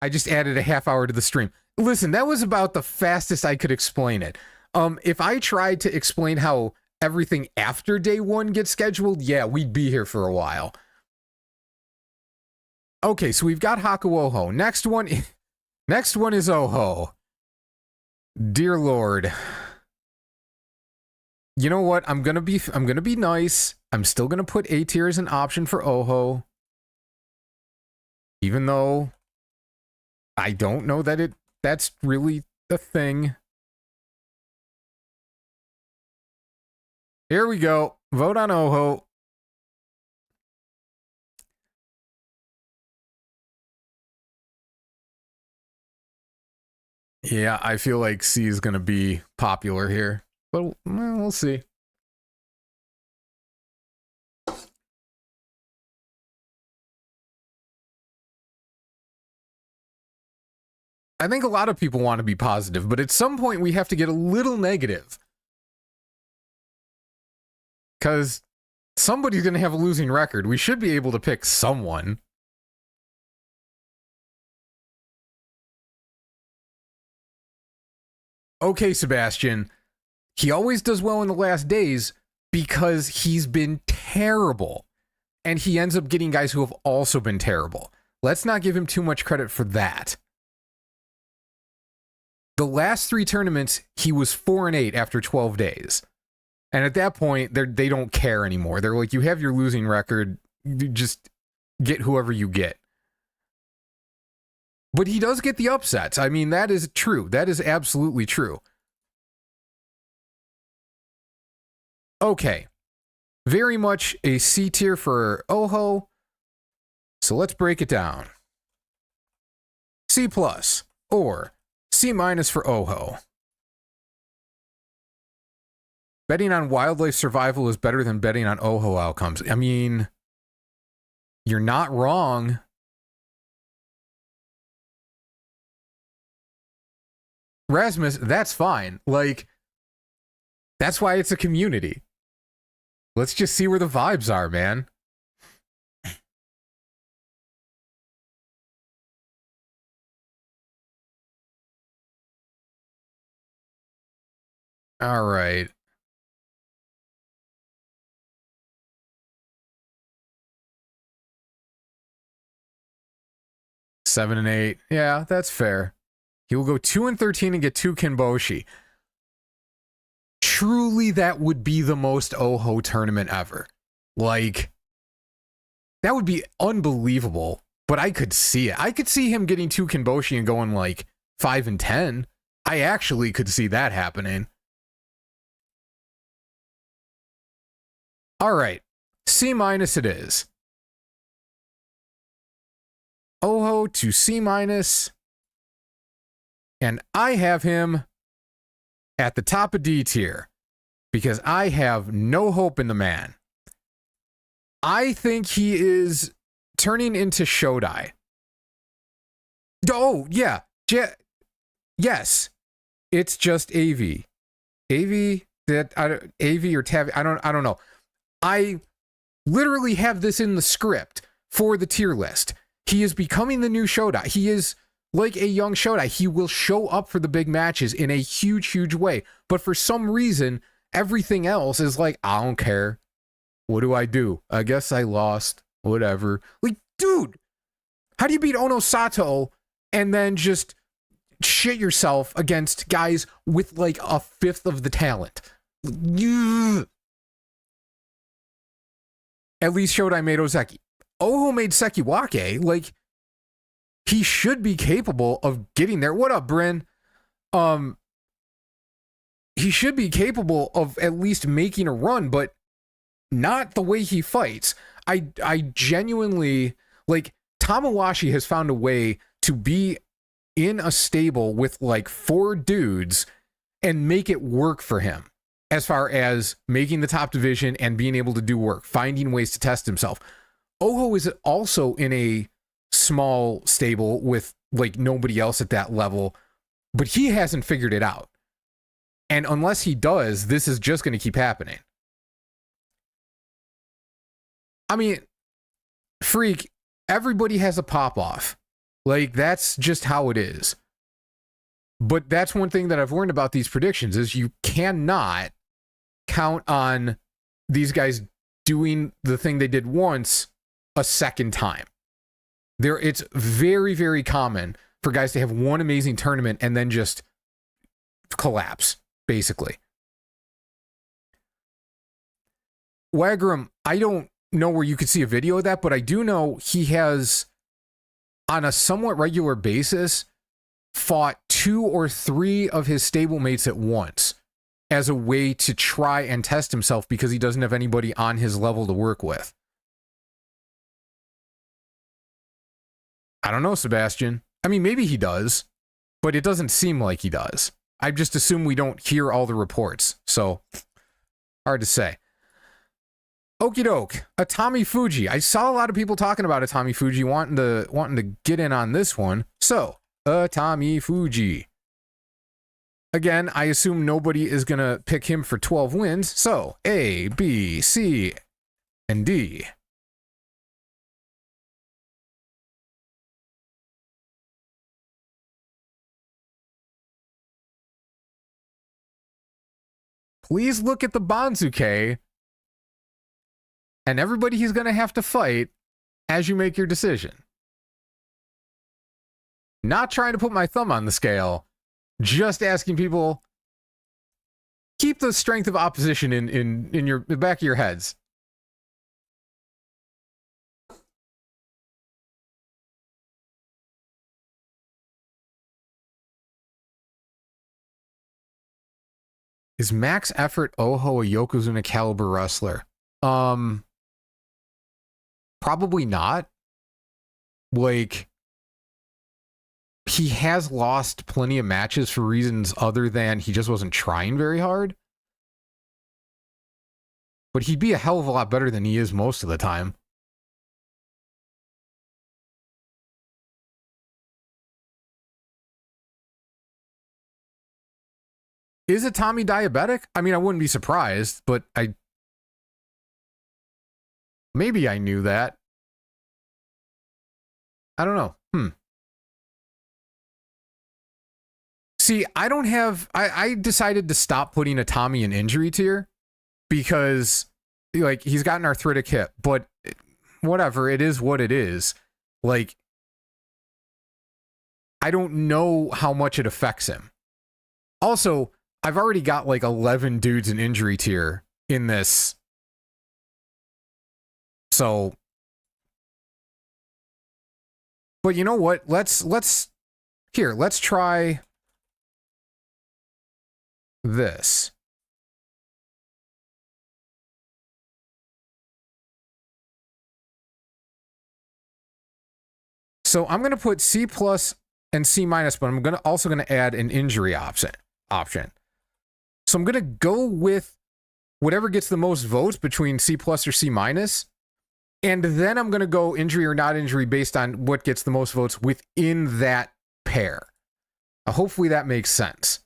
I just added a half hour to the stream. Listen, that was about the fastest I could explain it. If I tried to explain how everything after day 1 gets scheduled, yeah, we'd be here for a while. Okay, so we've got Hakuoho. Next one is Oho. Dear Lord. You know what? I'm gonna be nice. I'm still gonna put A tier as an option for Oho. Even though I don't know that that's really a thing. Here we go. Vote on Oho. Yeah, I feel like C is going to be popular here, but we'll see. I think a lot of people want to be positive, but at some point we have to get a little negative. Because somebody's going to have a losing record. We should be able to pick someone. Okay, Sebastian. He always does well in the last days because he's been terrible. And he ends up getting guys who have also been terrible. Let's not give him too much credit for that. The last 3 tournaments, he was 4-8 after 12 days. And at that point, they don't care anymore. They're like, you have your losing record, you just get whoever you get. But he does get the upsets. I mean, that is true. That is absolutely true. Okay. Very much a C tier for Oho. So let's break it down. C plus or C minus for Oho. Betting on wildlife survival is better than betting on Oho outcomes. I mean, you're not wrong. Rasmus, that's fine. Like, that's why it's a community. Let's just see where the vibes are, man. All right. Seven and 8. Yeah, that's fair. He will go 2-13 and get 2 Kinboshi. Truly, that would be the most Oho tournament ever. Like, that would be unbelievable. But I could see it. I could see him getting 2 Kinboshi and going like 5-10. I actually could see that happening. All right. C minus it is. Oho to C minus. And I have him at the top of D tier because I have no hope in the man. I think he is turning into Shodai. Oh, yeah. Yes. It's just AV. AV or TAV. I don't know. I literally have this in the script for the tier list. He is becoming the new Shodai. He is like a young Shodai. He will show up for the big matches in a huge, huge way. But for some reason, everything else is like, I don't care. What do? I guess I lost. Whatever. Like, dude, how do you beat Onosato and then just shit yourself against guys with like a fifth of the talent? At least Shodai made Ozeki. Oho made Sekiwake. Like, he should be capable of getting there. What up, Bryn? he should be capable of at least making a run, but not the way he fights. I genuinely, like, Tamawashi has found a way to be in a stable with like 4 dudes and make it work for him as far as making the top division and being able to do work, finding ways to test himself. Oho is also in a small stable with like nobody else at that level, but he hasn't figured it out. And unless he does, this is just going to keep happening. I mean, freak, everybody has a pop-off. Like, that's just how it is. But that's one thing that I've learned about these predictions is you cannot count on these guys doing the thing they did once a second time. It's very, very common for guys to have one amazing tournament and then just collapse, basically. Wagram, I don't know where you could see a video of that, but I do know he has, on a somewhat regular basis, fought 2 or 3 of his stablemates at once as a way to try and test himself because he doesn't have anybody on his level to work with. I don't know, Sebastian. I mean, maybe he does, but it doesn't seem like he does. I just assume we don't hear all the reports, so hard to say. Okie doke, Atamifuji. I saw a lot of people talking about Atamifuji wanting to get in on this one. So, Atamifuji. Again, I assume nobody is going to pick him for 12 wins. So, A, B, C, and D. Please look at the Banzuke and everybody he's going to have to fight as you make your decision. Not trying to put my thumb on the scale, just asking people, keep the strength of opposition in your the back of your heads. Is Max Effort Oho a Yokozuna caliber wrestler? Probably not. Like, he has lost plenty of matches for reasons other than he just wasn't trying very hard. But he'd be a hell of a lot better than he is most of the time. Is Atami diabetic? I mean, I wouldn't be surprised, but maybe I knew that. I don't know. See, I don't have... I decided to stop putting Atami in injury tier because, like, he's got an arthritic hip, but whatever, it is what it is. Like, I don't know how much it affects him. Also, I've already got, like, 11 dudes in injury tier in this. So... But you know what? Let's try this. So I'm going to put C+ and C-, but I'm also going to add an injury option. So I'm going to go with whatever gets the most votes between C+ or C-. And then I'm going to go injury or not injury based on what gets the most votes within that pair. Hopefully that makes sense.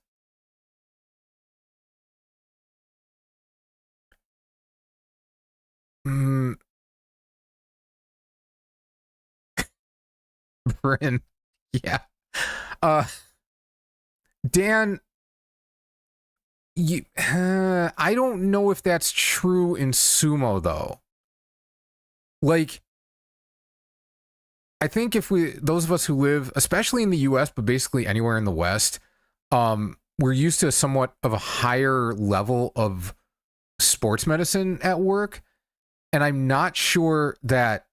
Bryn. Yeah. Dan, I don't know if that's true in sumo, though. Like, I think if those of us who live, especially in the US, but basically anywhere in the West, we're used to somewhat of a higher level of sports medicine at work. And I'm not sure that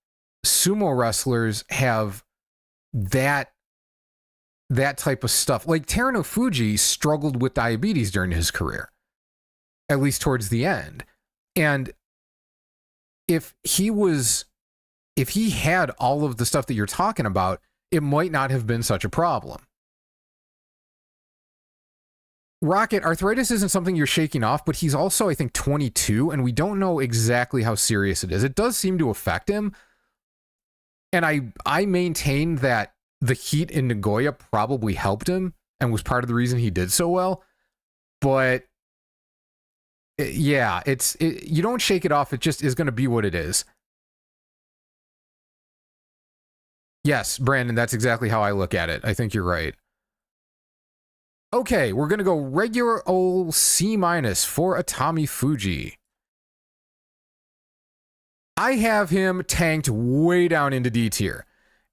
sumo wrestlers have that that type of stuff. Like Takarufuji struggled with diabetes during his career, at least towards the end. And if he had all of the stuff that you're talking about, it might not have been such a problem. Rocket, arthritis isn't something you're shaking off, but he's also, I think, 22, and we don't know exactly how serious it is. It does seem to affect him. And I maintain that the heat in Nagoya probably helped him and was part of the reason he did so well. But yeah, you don't shake it off. It just is going to be what it is. Yes, Brandon, that's exactly how I look at it. I think you're right. Okay, we're going to go regular old C- for Atamifuji. I have him tanked way down into D tier.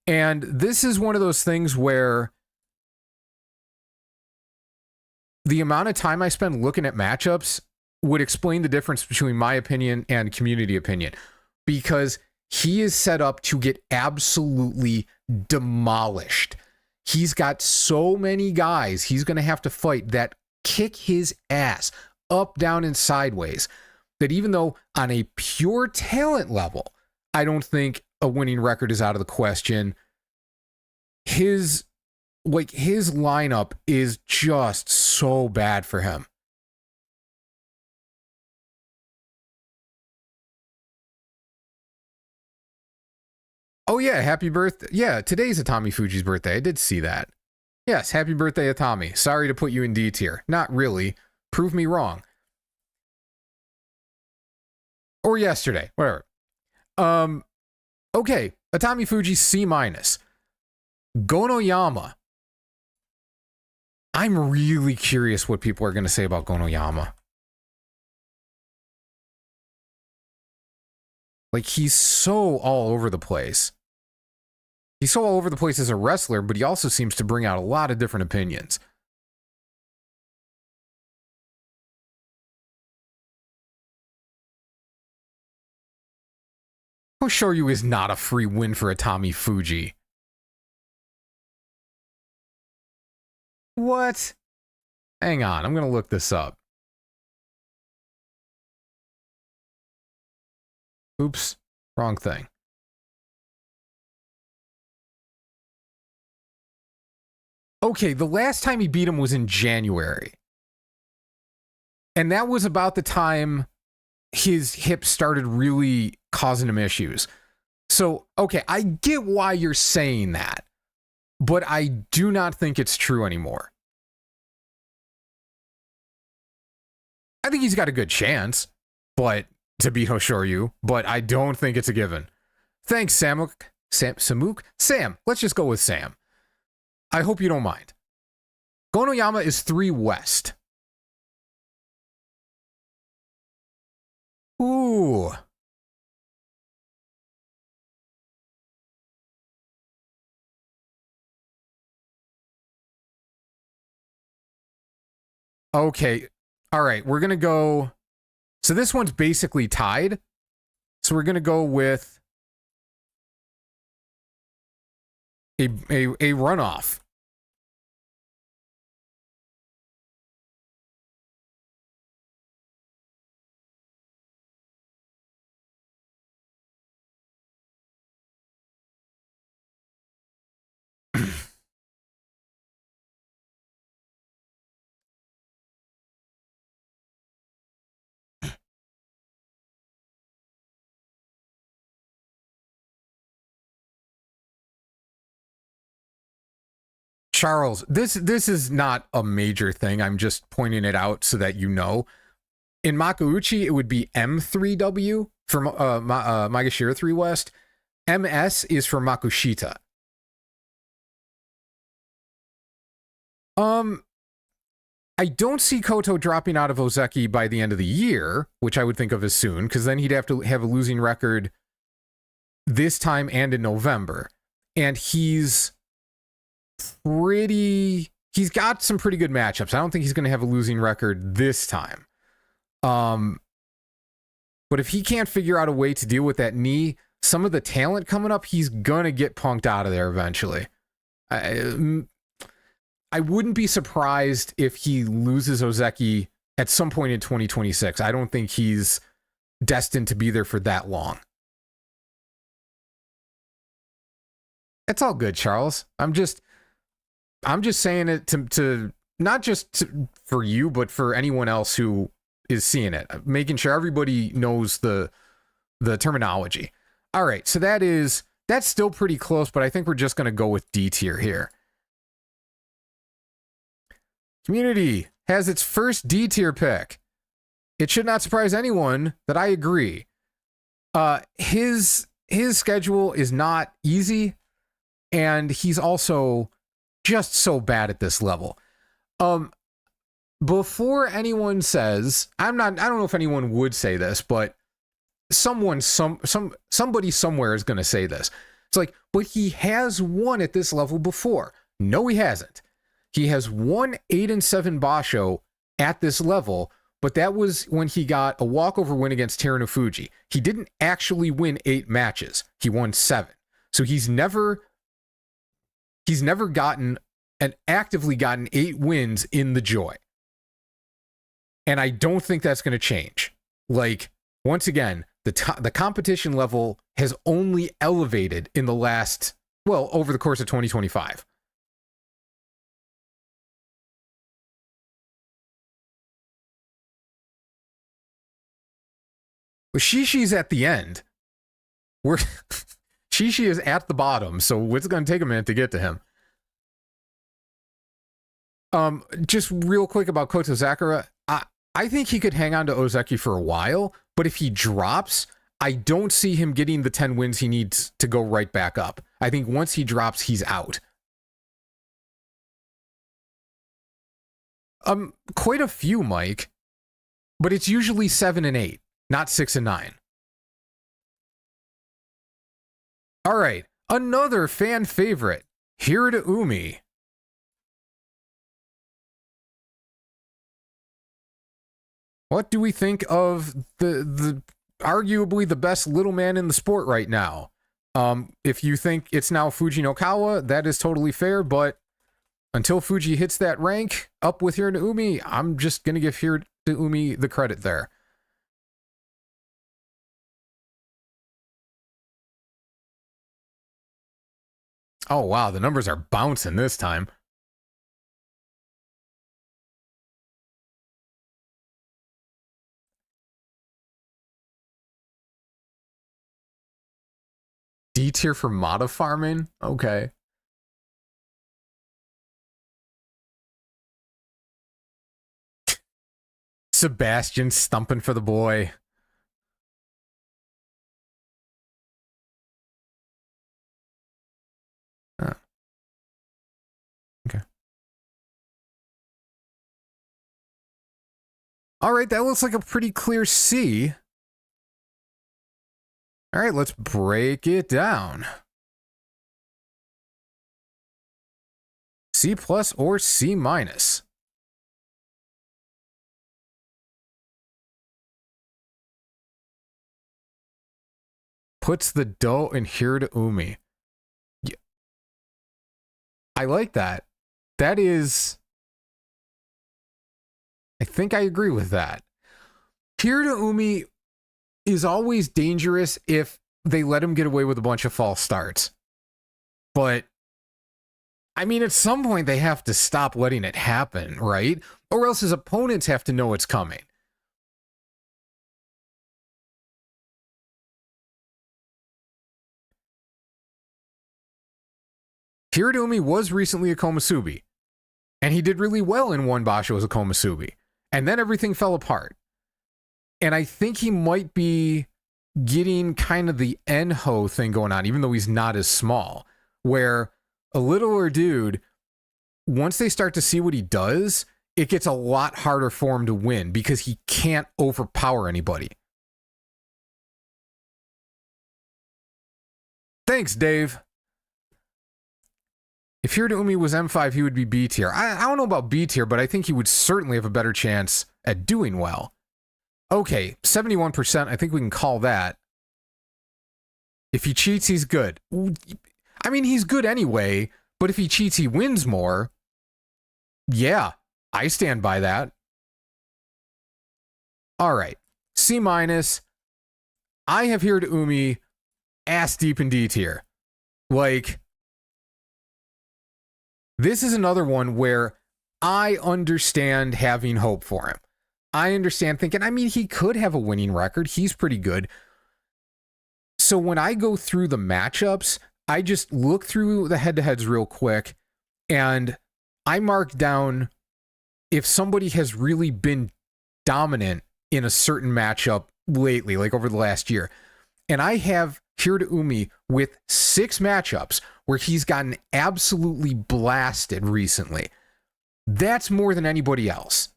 And this is one of those things where the amount of time I spend looking at matchups would explain the difference between my opinion and community opinion. Because he is set up to get absolutely demolished. He's got so many guys he's going to have to fight that kick his ass up, down, and sideways, that even though on a pure talent level, I don't think a winning record is out of the question, his lineup is just so bad for him. Oh yeah, happy birthday. Yeah, today's Atamifuji's birthday. I did see that. Yes, happy birthday, Atami. Sorry to put you in D tier. Not really. Prove me wrong. Or yesterday, whatever. Okay, Atamifuji C-. Gonoyama. I'm really curious what people are going to say about Gonoyama. Like, he's so all over the place. He's so all over the place as a wrestler, but he also seems to bring out a lot of different opinions. Hoshoryu is not a free win for Atamifuji. What? Hang on, I'm going to look this up. Oops, wrong thing. Okay, the last time he beat him was in January. And that was about the time his hip started really causing him issues. So, okay, I get why you're saying that, but I do not think it's true anymore. I think he's got a good chance, but to beat Hoshoryu, but I don't think it's a given. Thanks, Samuk. Sam, let's just go with Sam. I hope you don't mind. Gonoyama is 3 West. Ooh. Okay. All right. We're going to go. So this one's basically tied. So we're going to go with a runoff. Charles, this is not a major thing. I'm just pointing it out so that you know. In Makuuchi, it would be M3W for Magashira 3 West. MS is for Makushita. I don't see Koto dropping out of Ozeki by the end of the year, which I would think of as soon, because then he'd have to have a losing record this time and in November. And he's got some pretty good matchups. I don't think he's going to have a losing record this time. But if he can't figure out a way to deal with that knee, some of the talent coming up, he's going to get punked out of there eventually. I wouldn't be surprised if he loses Ozeki at some point in 2026. I don't think he's destined to be there for that long. It's all good, Charles. I'm just saying it to not just for you, but for anyone else who is seeing it, making sure everybody knows the terminology. All right, so that's still pretty close, but I think we're just going to go with D tier here. Community has its first D tier pick. It should not surprise anyone that I agree. His schedule is not easy, and he's also just so bad at this level. Before anyone says, I don't know if anyone would say this, but somebody somewhere is going to say this. It's like, but he has won at this level before. No, he hasn't. He has won 8-7 Basho at this level, but that was when he got a walkover win against Terunofuji. He didn't actually win 8 matches. He won 7. So he's never gotten and actively gotten 8 wins in the Joy. And I don't think that's going to change. Like, once again, the competition level has only elevated in the last, well, over the course of 2025. But Shishi's at the end. Shishi is at the bottom, so it's going to take a minute to get to him. Just real quick about Coto Zakura. I think he could hang on to Ozeki for a while, but if he drops, I don't see him getting the 10 wins he needs to go right back up. I think once he drops, he's out. Quite a few, Mike, but it's usually 7 and 8, not 6 and 9. All right, another fan favorite, Hirota. What do we think of the arguably the best little man in the sport right now? If you think it's now Fujinokawa, that is totally fair, but until Fuji hits that rank up with Hirota, I'm just going to give Hirota the credit there. Oh, wow, the numbers are bouncing this time. D tier for Mata farming? Okay. Sebastian stumping for the boy. Okay. All right, that looks like a pretty clear C. All right, let's break it down. C plus or C minus? Puts the dough in Hirota. Yeah. I like that. That is... I think I agree with that. Hirota is always dangerous if they let him get away with a bunch of false starts. But, I mean, at some point they have to stop letting it happen, right? Or else his opponents have to know it's coming. Hirota was recently a Komusubi, and he did really well in one Basho as a Komusubi. And then everything fell apart. And I think he might be getting kind of the Enho thing going on, even though he's not as small, where a littler dude, once they start to see what he does, it gets a lot harder for him to win because he can't overpower anybody. Thanks, Dave. If Hirota was M5, he would be B tier. I don't know about B tier, but I think he would certainly have a better chance at doing well. Okay, 71%, I think we can call that. If he cheats, he's good. I mean, he's good anyway, but if he cheats, he wins more. Yeah, I stand by that. All right. C-. I have here to Umi ass deep in D tier. Like, this is another one where I understand having hope for him. I understand thinking, I mean, he could have a winning record. He's pretty good. So when I go through the matchups, I just look through the head-to-heads real quick, and I mark down if somebody has really been dominant in a certain matchup lately, like over the last year. And I have here to Umi with 6 matchups where he's gotten absolutely blasted recently. That's more than anybody else.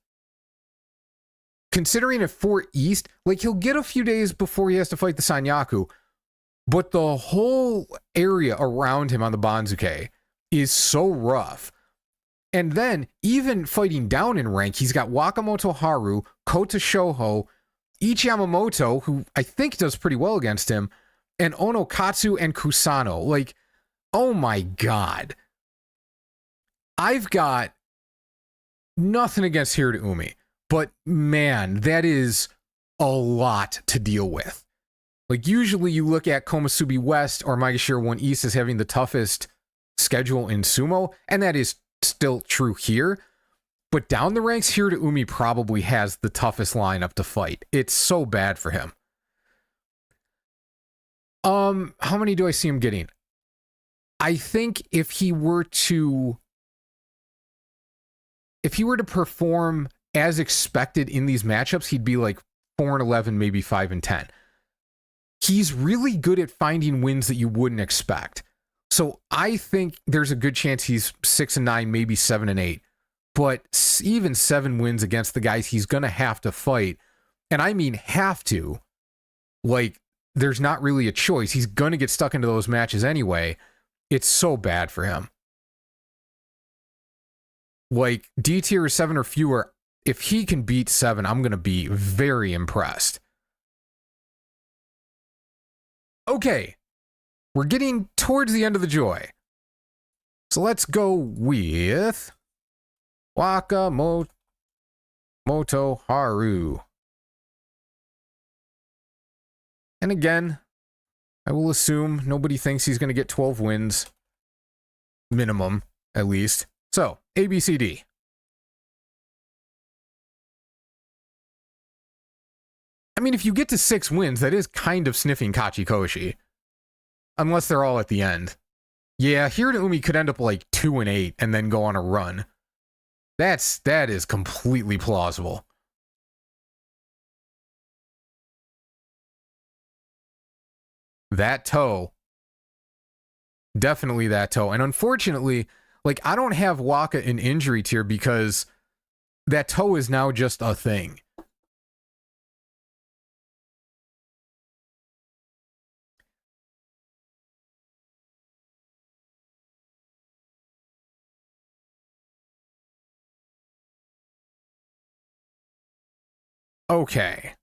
Considering it for East, like he'll get a few days before he has to fight the Sanyaku, but the whole area around him on the Banzuke is so rough. And then, even fighting down in rank, he's got Wakamoto Haru, Kota Shoho, Ichi Yamamoto, who I think does pretty well against him, and Onokatsu and Kusano. Like, oh my god. I've got nothing against here to Umi, but man, that is a lot to deal with. Like, usually you look at Komusubi West or Maegashira 1 East as having the toughest schedule in sumo, and that is still true here. But down the ranks, here to Umi probably has the toughest lineup to fight. It's so bad for him. How many do I see him getting? I think if he were to perform as expected in these matchups, he'd be like 4-11, maybe 5-10. He's really good at finding wins that you wouldn't expect. So I think there's a good chance he's 6-9, maybe 7-8. But even 7 wins against the guys he's going to have to fight, and I mean have to, like, there's not really a choice. He's going to get stuck into those matches anyway. It's so bad for him. Like, D tier is 7 or fewer. If he can beat 7, I'm going to be very impressed. Okay, we're getting towards the end of the joy. So let's go with Wakamoto Haru. And again, I will assume nobody thinks he's going to get 12 wins. Minimum, at least. So, A, B, C, D. I mean, if you get to 6 wins, that is kind of sniffing Kachikoshi. Unless they're all at the end. Yeah, here to Umi could end up like 2-8 and then go on a run. That is completely plausible. That toe. Definitely that toe. And unfortunately, like, I don't have Waka in injury tier because that toe is now just a thing. Okay.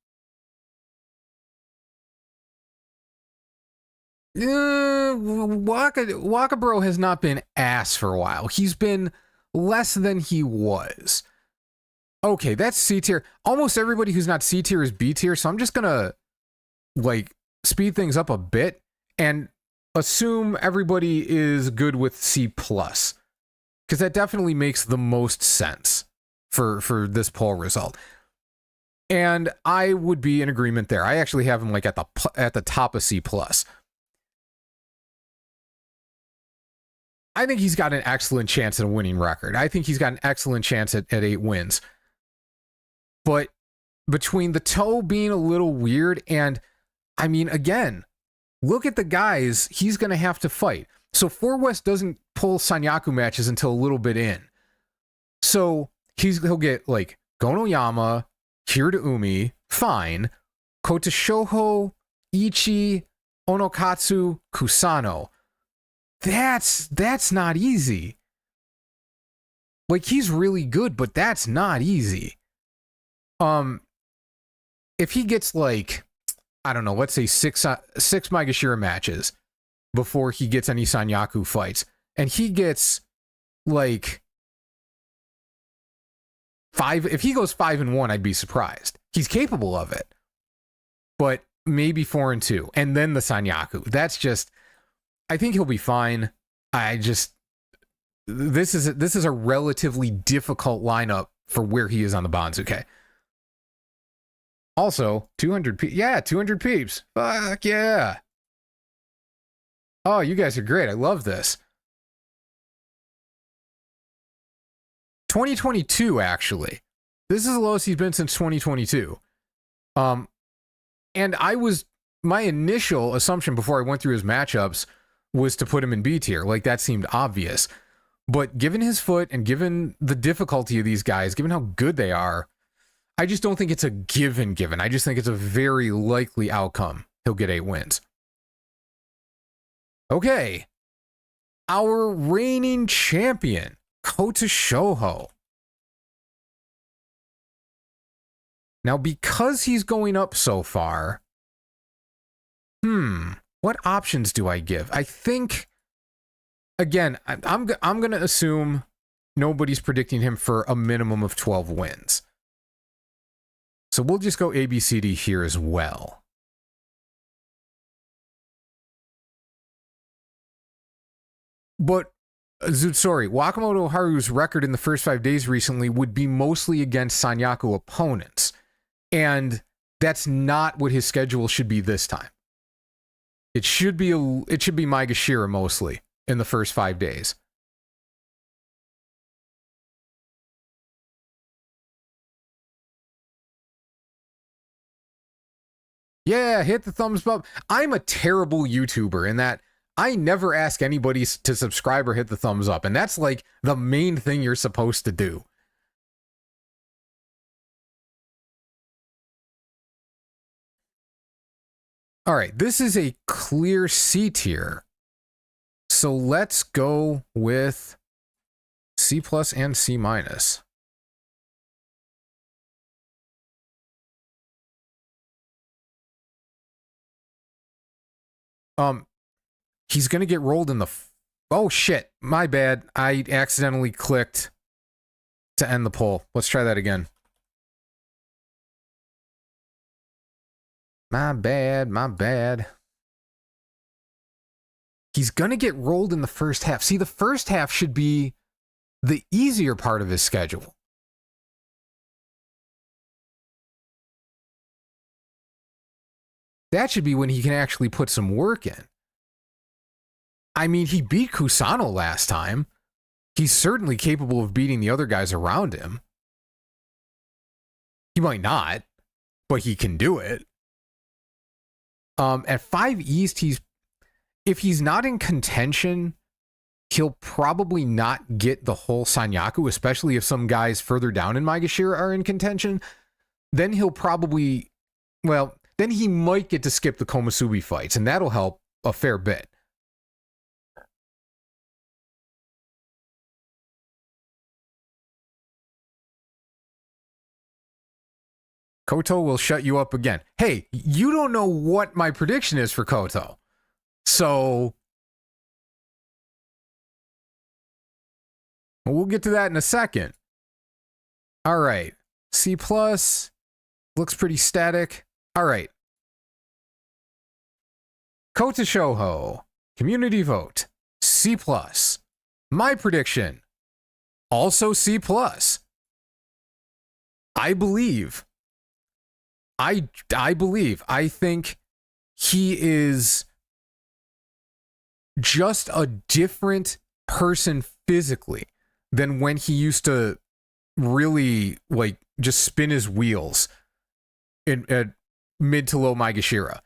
Waka Bro has not been ass for a while. He's been less than he was. Okay, that's C tier. Almost everybody who's not C tier is B tier, so I'm just gonna, like, speed things up a bit and assume everybody is good with C+. Because that definitely makes the most sense for this poll result. And I would be in agreement there. I actually have him like at the top of C+. I think he's got an excellent chance at a winning record. I think he's got an excellent chance at 8 wins. But between the toe being a little weird and, I mean, again, look at the guys he's going to have to fight. So 4 West doesn't pull Sanyaku matches until a little bit in. So he'll get like Gonoyama, Hiryu, fine. Kota Shoho, Ichi, Onokatsu, Kusano. That's not easy. Like, he's really good, but that's not easy. If he gets like, I don't know, let's say 6 Maegashira matches before he gets any Sanyaku fights, and he gets like If he goes 5-1, I'd be surprised. He's capable of it. But maybe 4-2. And then the Sanyaku. That's just, I think he'll be fine. This is a relatively difficult lineup for where he is on the Banzuke. Also, 200 peeps. Yeah, 200 peeps. Fuck yeah. Oh, you guys are great. I love this. 2022, actually. This is the lowest he's been since 2022. And my initial assumption before I went through his matchups was to put him in B tier. Like, that seemed obvious. But given his foot and given the difficulty of these guys, given how good they are, I just don't think it's a given. I just think it's a very likely outcome. He'll get 8 wins. Okay. Our reigning champion, Koto. Now, because he's going up so far, what options do I give? I think, again, I'm going to assume nobody's predicting him for a minimum of 12 wins. So we'll just go ABCD here as well. But, Zutsori, Wakamoto Haru's record in the first 5 days recently would be mostly against Sanyaku opponents. And that's not what his schedule should be this time. It should be Maegashira mostly in the first 5 days. Yeah, hit the thumbs up. I'm a terrible YouTuber in that I never ask anybody to subscribe or hit the thumbs up. And that's like the main thing you're supposed to do. All right, this is a clear C tier. So let's go with C+ and C-. He's going to get rolled in the... Oh, shit. My bad. I accidentally clicked to end the poll. Let's try that again. My bad. He's going to get rolled in the first half. See, the first half should be the easier part of his schedule. That should be when he can actually put some work in. I mean, he beat Kusano last time. He's certainly capable of beating the other guys around him. He might not, but he can do it. At 5 East, if he's not in contention, he'll probably not get the whole Sanyaku, especially if some guys further down in Maegashira are in contention. Then he'll probably, well, then he might get to skip the Komusubi fights, and that'll help a fair bit. Koto will shut you up again. Hey, you don't know what my prediction is for Koto. So we'll get to that in a second. All right. C+. Looks pretty static. All right. Koto. Community vote. C+. My prediction. Also C+. I believe. I think he is just a different person physically than when he used to really like just spin his wheels at mid to low Maegashira.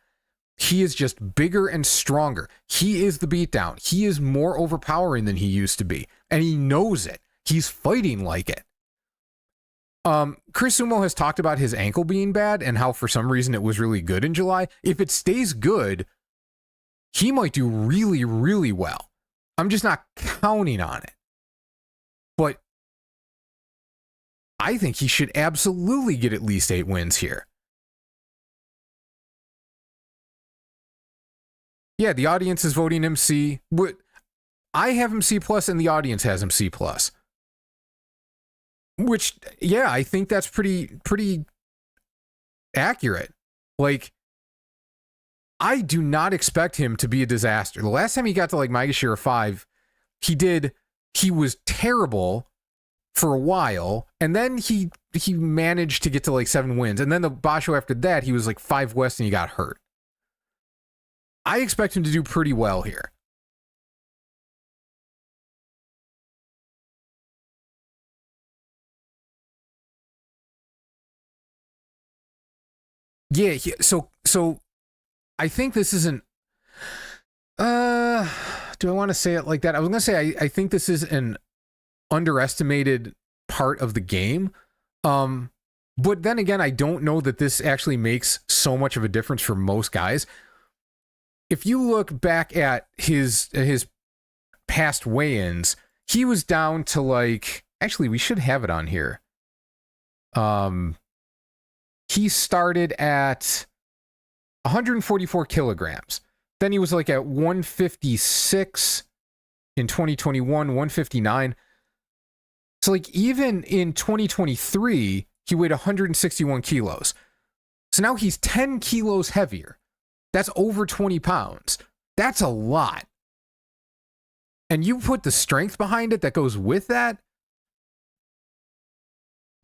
He is just bigger and stronger. He is the beatdown. He is more overpowering than he used to be, and he knows it. He's fighting like it. Chris Sumo has talked about his ankle being bad and how for some reason it was really good in July. If it stays good, he might do really, really well. I'm just not counting on it. But I think he should absolutely get at least 8 wins here. Yeah, the audience is voting him C. I have him C+, and the audience has him C+. Which, yeah, I think that's pretty accurate. Like, I do not expect him to be a disaster. The last time he got to like Maegashira 5, he was terrible for a while, and then he managed to get to like 7 wins. And then the Basho after that, he was like 5 West and he got hurt. I expect him to do pretty well here. Yeah, so I think this isn't do I want to say it like that? I was gonna say I think this is an underestimated part of the game. But then again, I don't know that this actually makes so much of a difference for most guys. If you look back at his past weigh-ins, he was down to like, actually we should have it on here. He started at 144 kilograms. Then he was like at 156 in 2021, 159. So like even in 2023, he weighed 161 kilos. So now he's 10 kilos heavier. That's over 20 pounds. That's a lot. And you put the strength behind it that goes with that.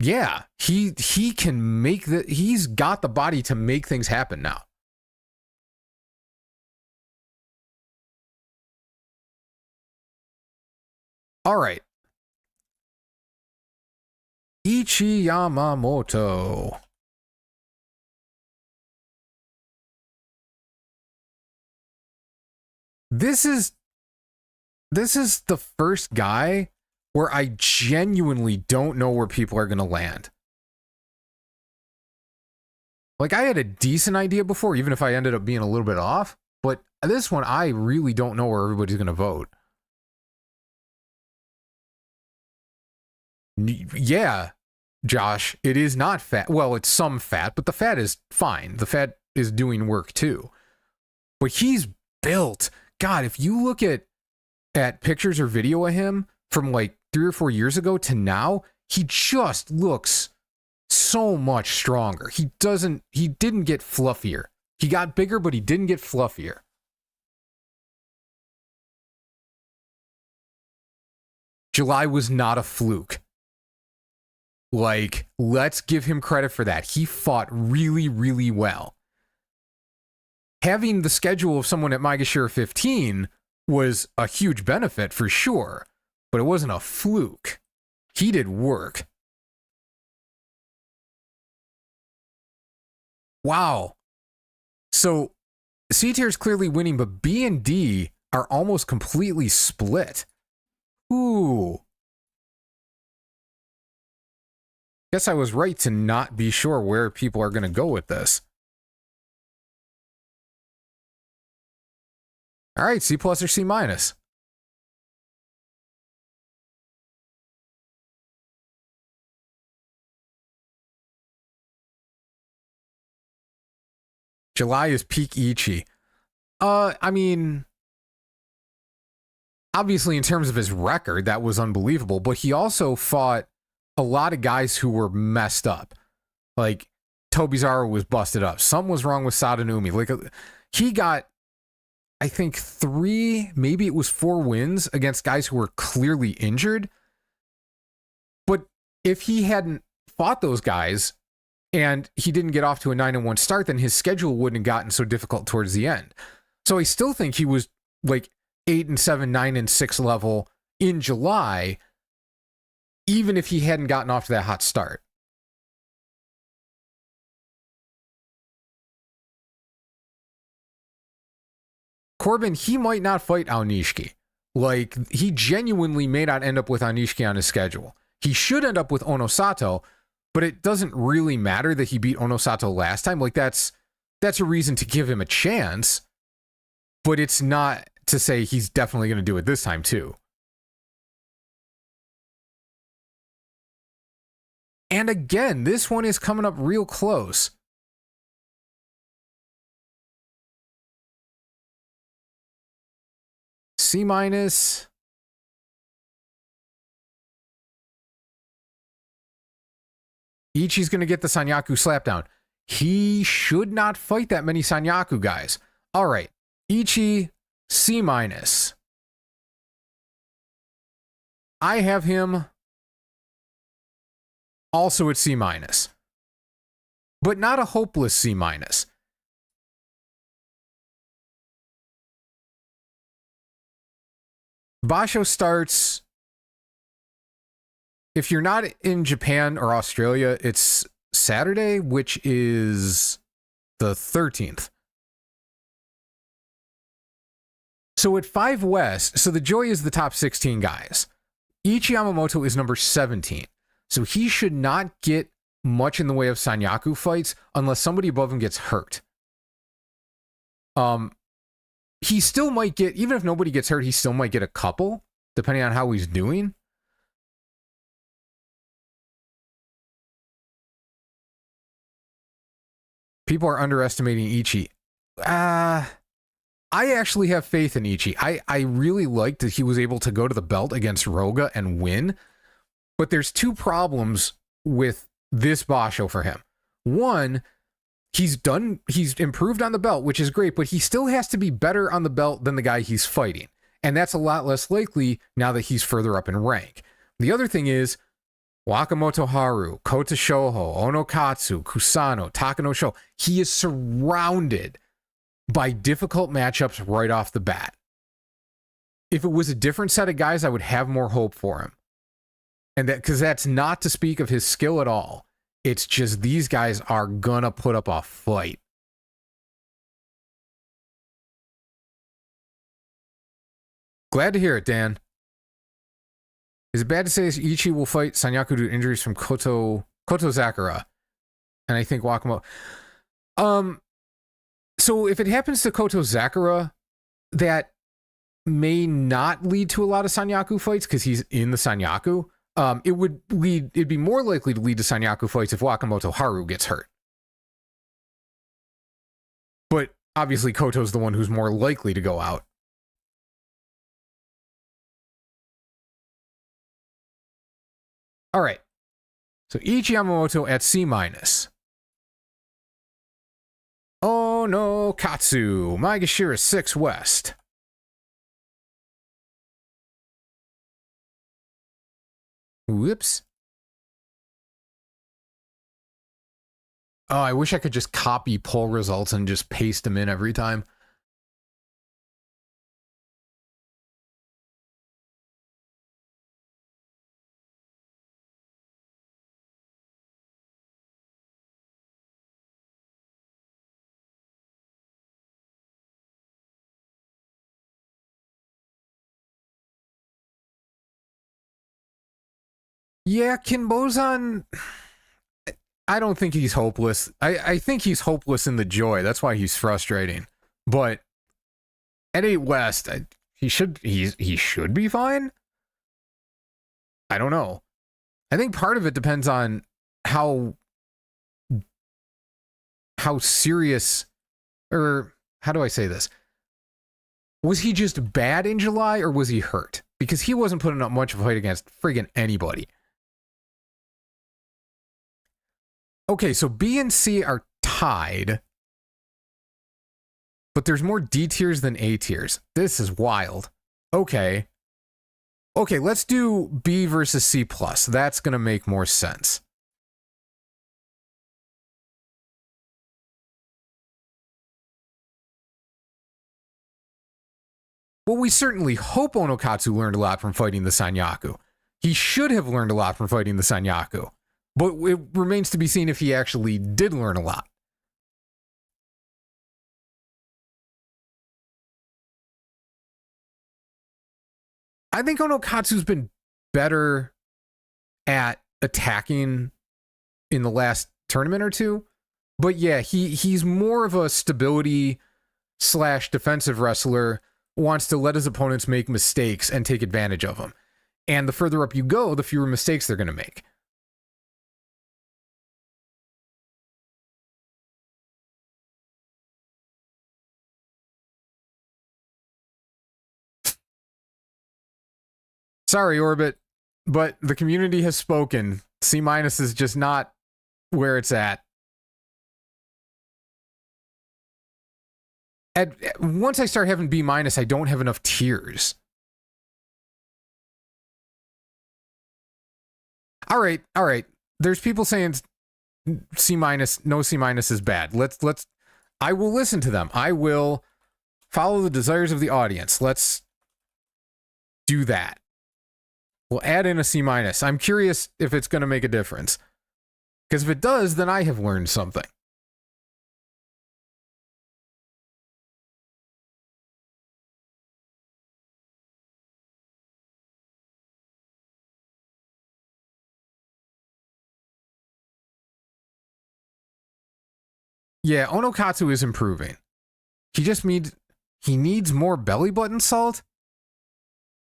Yeah, he can make he's got the body to make things happen now. All right. Ichi Yamamoto. This is the first guy where I genuinely don't know where people are going to land. Like, I had a decent idea before, even if I ended up being a little bit off. But this one, I really don't know where everybody's going to vote. Yeah, Josh, it is not fat. Well, it's some fat, but the fat is fine. The fat is doing work too. But he's built. God, if you look at pictures or video of him from like 3 or 4 years ago to now, he just looks so much stronger. He didn't get fluffier. He got bigger, but he didn't get fluffier. July was not a fluke. Like, let's give him credit for that. He fought really, really well. Having the schedule of someone at Maegashira 15 was a huge benefit for sure, but it wasn't a fluke. He did work. Wow. So C tier is clearly winning, but B and D are almost completely split. Ooh. Guess I was right to not be sure where people are going to go with this. All right, C plus or C minus? July is peak Ichi. I mean, obviously in terms of his record, that was unbelievable, but he also fought a lot of guys who were messed up. Like, Tobizaru was busted up. Something was wrong with Sadanumi. Like, he got, I think, 3, maybe it was 4 wins against guys who were clearly injured. But if he hadn't fought those guys and he didn't get off to a 9-1 start, then his schedule wouldn't have gotten so difficult towards the end. So I still think he was like 8-7, 9-6 level in July, even if he hadn't gotten off to that hot start. Corbin, he might not fight Aonishiki. Like, he genuinely may not end up with Aonishiki on his schedule. He should end up with Onosato, but it doesn't really matter that he beat Onosato last time. Like, that's a reason to give him a chance, but it's not to say he's definitely going to do it this time too. And again, this one is coming up real close. C minus. Ichi's going to get the Sanyaku slapdown. He should not fight that many Sanyaku guys. All right. Ichi, C-. I have him also at C-, but not a hopeless C-. Basho starts, if you're not in Japan or Australia, it's Saturday, which is the 13th. So at 5 West, so the Joy is the top 16 guys. Ichi Yamamoto is number 17. So he should not get much in the way of Sanyaku fights unless somebody above him gets hurt. He still might get, even if nobody gets hurt, he still might get a couple, depending on how he's doing. People are underestimating Ichi. I actually have faith in Ichi. I really liked that he was able to go to the belt against Roga and win. But there's two problems with this Basho for him. One, he's improved on the belt, which is great, but he still has to be better on the belt than the guy he's fighting. And that's a lot less likely now that he's further up in rank. The other thing is, Wakamoto Haru, Kota Shoho, Onokatsu, Kusano, Takanosho, he is surrounded by difficult matchups right off the bat. If it was a different set of guys, I would have more hope for him. And that, because that's not to speak of his skill at all. It's just these guys are gonna put up a fight. Glad to hear it, Dan. Is it bad to say Ichi will fight Sanyaku due to injuries from Koto Zakura? And I think Wakamoto. So if it happens to Koto Zakura, that may not lead to a lot of Sanyaku fights because he's in the Sanyaku. It'd be more likely to lead to Sanyaku fights if Wakamoto Haru gets hurt. But obviously Koto's the one who's more likely to go out. All right. So Ichi Yamamoto at C-. Oh no, Katsu. Maegashira 6 West. Whoops. Oh, I wish I could just copy poll results and just paste them in every time. Yeah, Kinbozan, I don't think he's hopeless. I think he's hopeless in the Joy. That's why he's frustrating. But at 8 West, he should be fine. I don't know. I think part of it depends on how serious, or how do I say this? Was he just bad in July or was he hurt? Because he wasn't putting up much of a fight against friggin' anybody. Okay, so B and C are tied, but there's more D tiers than A tiers. This is wild. Okay, let's do B versus C+. That's going to make more sense. Well, we certainly hope Onokatsu learned a lot from fighting the Sanyaku. He should have learned a lot from fighting the Sanyaku. But it remains to be seen if he actually did learn a lot. I think Onokatsu's been better at attacking in the last tournament or two. But yeah, he's more of a stability / defensive wrestler, wants to let his opponents make mistakes and take advantage of them. And the further up you go, the fewer mistakes they're going to make. Sorry, Orbit, but the community has spoken. C- is just not where it's at. Once I start having B-, I don't have enough tiers. All right. There's people saying C-, no C- is bad. Let's. I will listen to them. I will follow the desires of the audience. Let's do that. We'll add in a C-. I'm curious if it's going to make a difference. Because if it does, then I have learned something. Yeah, Onokatsu is improving. He needs more belly button salt?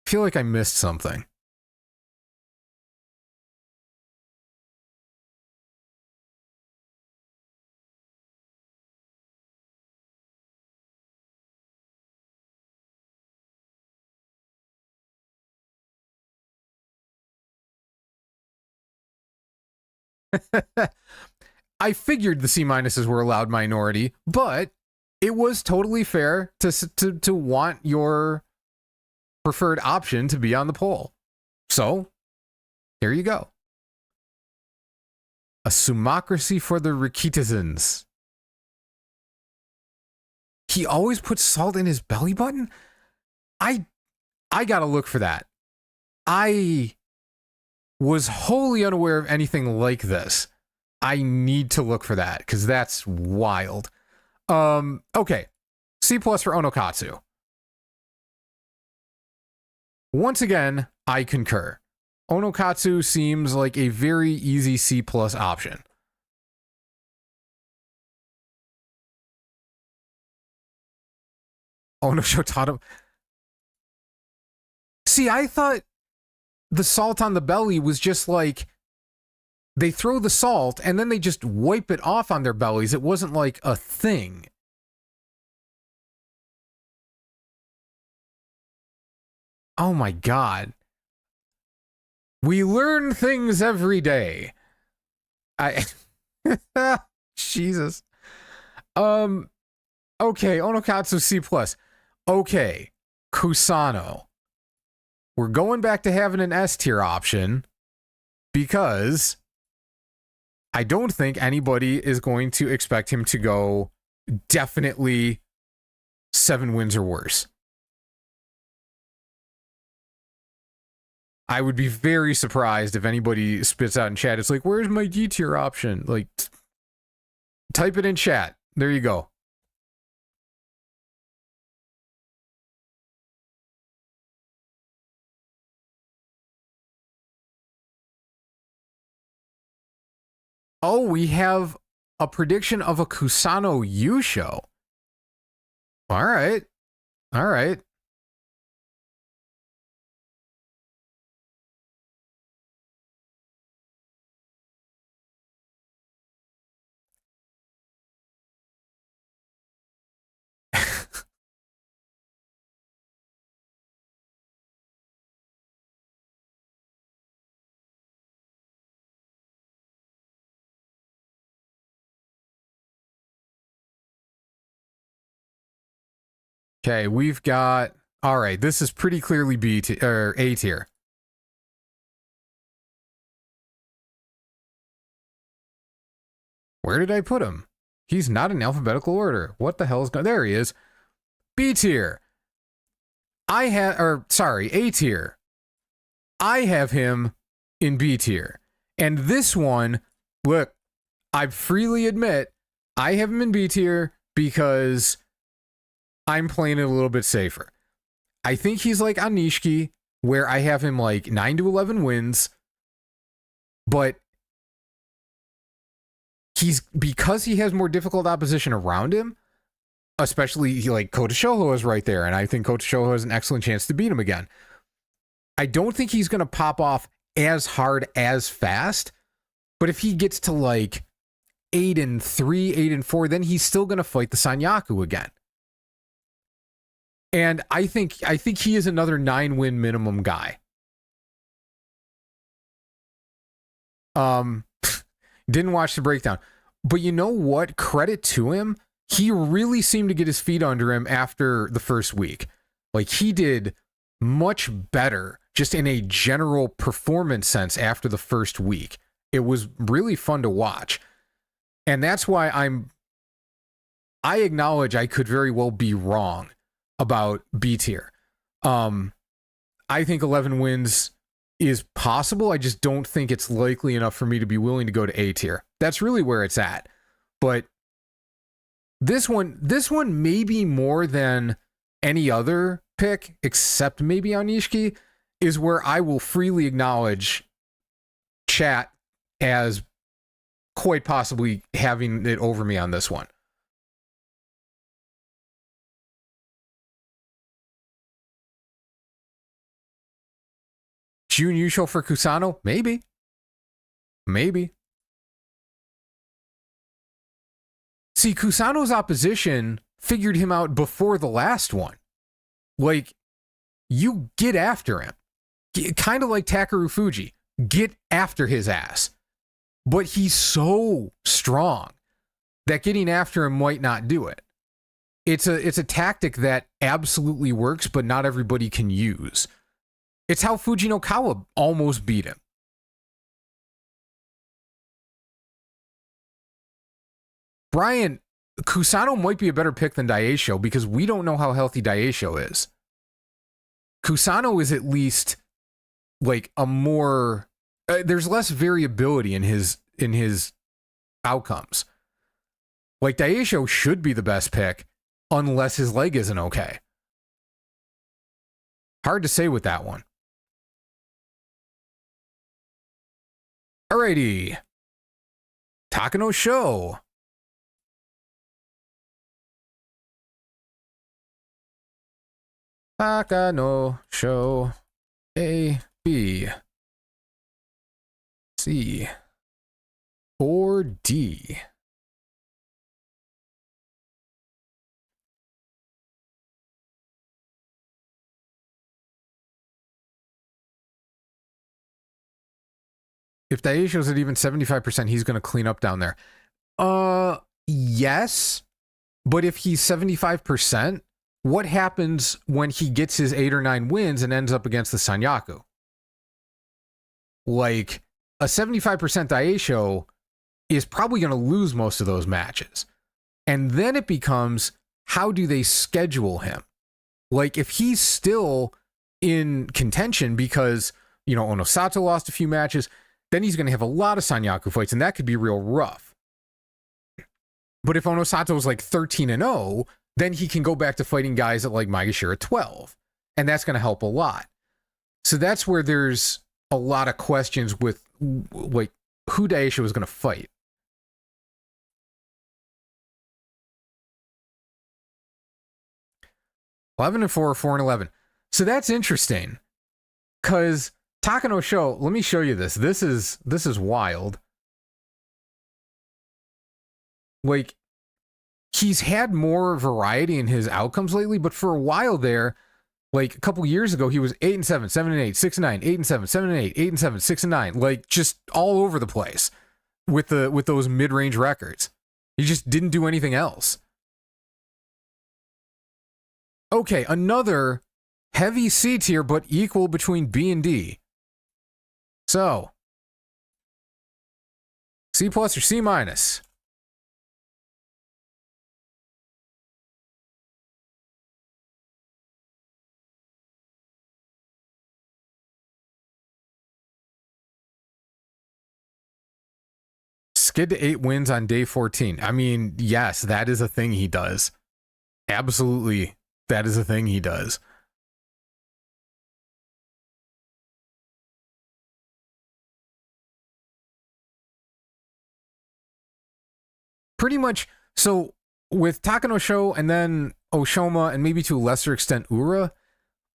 I feel like I missed something. I figured the C- were a loud minority, but it was totally fair to want your preferred option to be on the poll. So, here you go. A sumocracy for the Rikitizens. He always puts salt in his belly button? I gotta look for that. I was wholly unaware of anything like this. I need to look for that, because that's wild. Okay. C+ for Onokatsu. Once again, I concur. Onokatsu seems like a very easy C+ option. Onoshotato. See, I thought the salt on the belly was just like they throw the salt and then they just wipe it off on their bellies. It wasn't like a thing. Oh my God. We learn things every day. Jesus. Okay, Onokatsu C+. Okay, Kusano. We're going back to having an S tier option because I don't think anybody is going to expect him to go definitely 7 wins or worse. I would be very surprised if anybody spits out in chat. It's like, where's my D tier option? Like, type it in chat. There you go. Oh, we have a prediction of a Kusano Yusho. All right. All right. Okay, we've got... All right, this is pretty clearly B tier, or A tier. Where did I put him? He's not in alphabetical order. What the hell is going... There he is. B tier. A tier. I have him in B tier. And this one, look, I freely admit, I have him in B tier because I'm playing it a little bit safer. I think he's like Anishiki, where I have him like 9 to 11 wins, but because he has more difficult opposition around him, especially like Kota Shoho is right there, and I think Kota Shoho has an excellent chance to beat him again. I don't think he's going to pop off as hard as fast, but if he gets to like 8-3, 8-4, then he's still going to fight the Sanyaku again. And I think he is another 9-win minimum guy. Didn't watch the breakdown. But you know what? Credit to him. He really seemed to get his feet under him after the first week. Like, he did much better just in a general performance sense after the first week. It was really fun to watch. And that's why I acknowledge I could very well be wrong about B tier. I think 11 wins is possible. I just don't think it's likely enough for me to be willing to go to A tier. That's really where it's at. But this one maybe more than any other pick, except maybe Onishiki, is where I will freely acknowledge chat as quite possibly having it over me on this one. Jun Yusho for Kusano? Maybe. See, Kusano's opposition figured him out before the last one. Like, you get after him. Kind of like Takarufuji. Get after his ass. But he's so strong that getting after him might not do it. It's a tactic that absolutely works, but not everybody can use. It's how Fujinokawa almost beat him. Brian, Kusano might be a better pick than Daioshio because we don't know how healthy Daioshio is. Kusano is at least like a more... there's less variability in his outcomes. Like, Daioshio should be the best pick unless his leg isn't okay. Hard to say with that one. Alrighty. Takano Sho. Takano Sho. A, B, C, or D. If Daioshio's at even 75%, he's going to clean up down there. Yes. But if he's 75%, what happens when he gets his 8 or 9 wins and ends up against the Sanyaku? Like, a 75% Daioshio is probably going to lose most of those matches. And then it becomes, how do they schedule him? Like, if he's still in contention because, you know, Onosato lost a few matches, then he's going to have a lot of Sanyaku fights, and that could be real rough. But if Onosato's like 13-0, then he can go back to fighting guys at like Maegashira 12, and that's going to help a lot. So that's where there's a lot of questions with like who Daioshio is going to fight. $11-4, 4-11. So that's interesting, because Takano Sho, let me show you this. This is wild. Like, he's had more variety in his outcomes lately, but for a while there, like a couple years ago, he was 8-7, 7-8, 6-9, 8-7, 7-8, 8-7, 6-9, like just all over the place with those mid-range records. He just didn't do anything else. Okay, another heavy C tier, but equal between B and D. So, C plus or C minus? Skid to 8 wins on day 14. I mean, yes, that is a thing he does. Absolutely, that is a thing he does. Pretty much, so with Takano Sho and then Oshoma and maybe to a lesser extent Ura,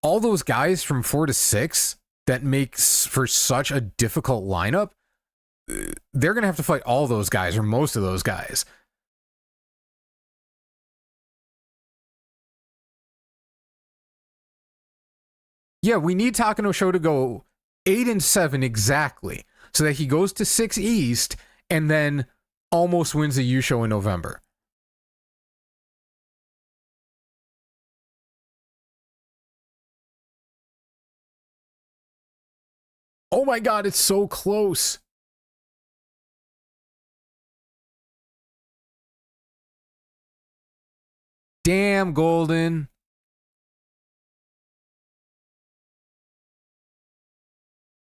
all those guys from 4 to 6 that makes for such a difficult lineup, they're going to have to fight all those guys or most of those guys. Yeah, we need Takano Sho to go 8-7 exactly, so that he goes to 6 East and then almost wins the Yusho in November. Oh my God, it's so close. Damn, Golden.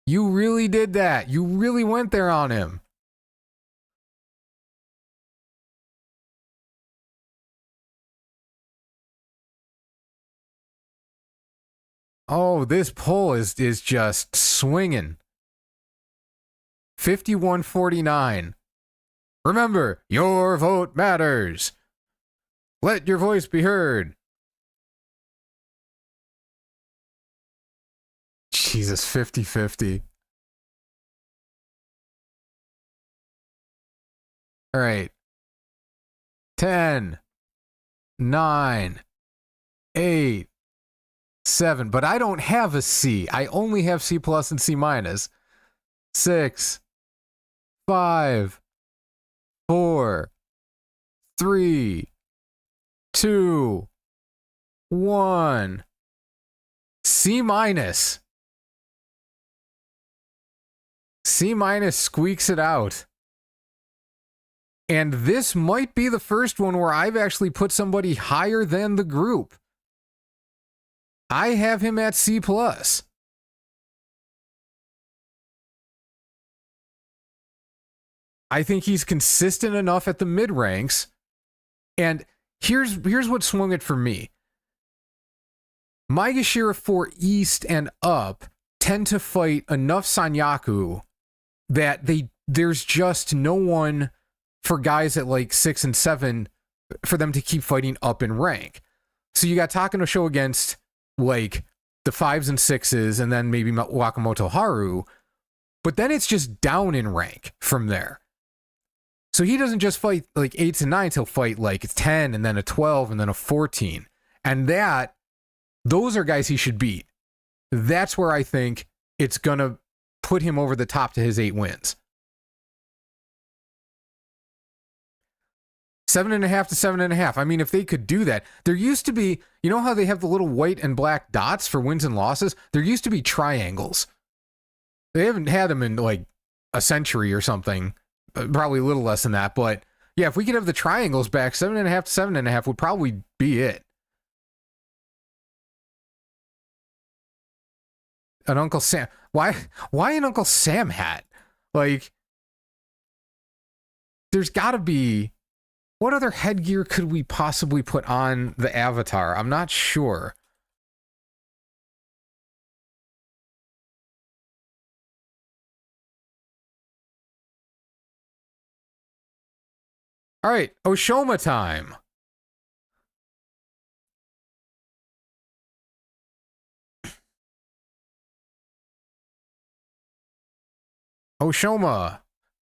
You really did that. You really went there on him. Oh, this poll is just swinging. 51-49. Remember, your vote matters. Let your voice be heard. Jesus, 50-50. All right. 10, 9, 8, 7. But I don't have a C. I only have C plus and C minus. 6, 5, 4, 3, 2, 1. C minus. C minus squeaks it out. And this might be the first one where I've actually put somebody higher than the group. I have him at C plus. I think he's consistent enough at the mid ranks. And here's what swung it for me. Maegashira 4 East and up tend to fight enough Sanyaku that there's just no one for guys at like 6 and 7 for them to keep fighting up in rank. So you got Takayasu against like the 5s and 6s and then maybe Wakamoto Haru, but then it's just down in rank from there. So he doesn't just fight like 8s and 9s, he'll fight like 10 and then a 12 and then a 14. And those are guys he should beat. That's where I think it's going to put him over the top to his 8 wins. 7.5 to 7.5. I mean, if they could do that, there used to be, you know how they have the little white and black dots for wins and losses? There used to be triangles. They haven't had them in like a century or something, probably a little less than that. But yeah, if we could have the triangles back, 7.5 to 7.5 would probably be it. An Uncle Sam. Why an Uncle Sam hat? Like, there's got to be. What other headgear could we possibly put on the avatar? I'm not sure. All right, Oshoma time. Oshoma,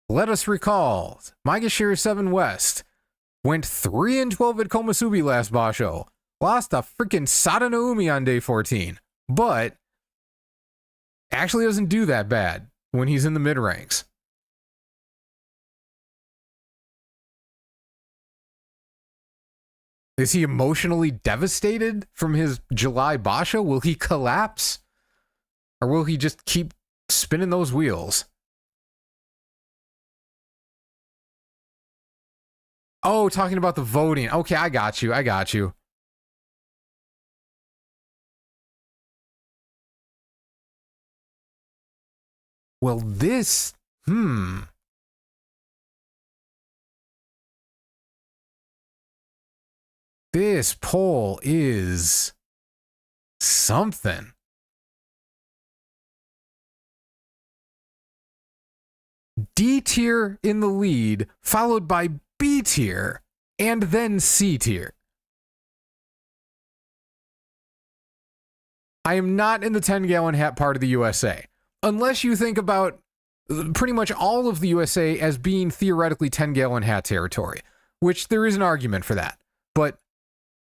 let us recall, Maegashira 7 West went 3-12 at Komusubi last Basho. Lost a freaking Sadanoumi on day 14. But actually doesn't do that bad when he's in the mid ranks. Is he emotionally devastated from his July Basho? Will he collapse? Or will he just keep spinning those wheels? Oh, talking about the voting. Okay, I got you. Well, this, This poll is something. D tier in the lead, followed by B tier, and then C tier. I am not in the 10-gallon hat part of the USA. Unless you think about pretty much all of the USA as being theoretically 10-gallon hat territory, which there is an argument for that. But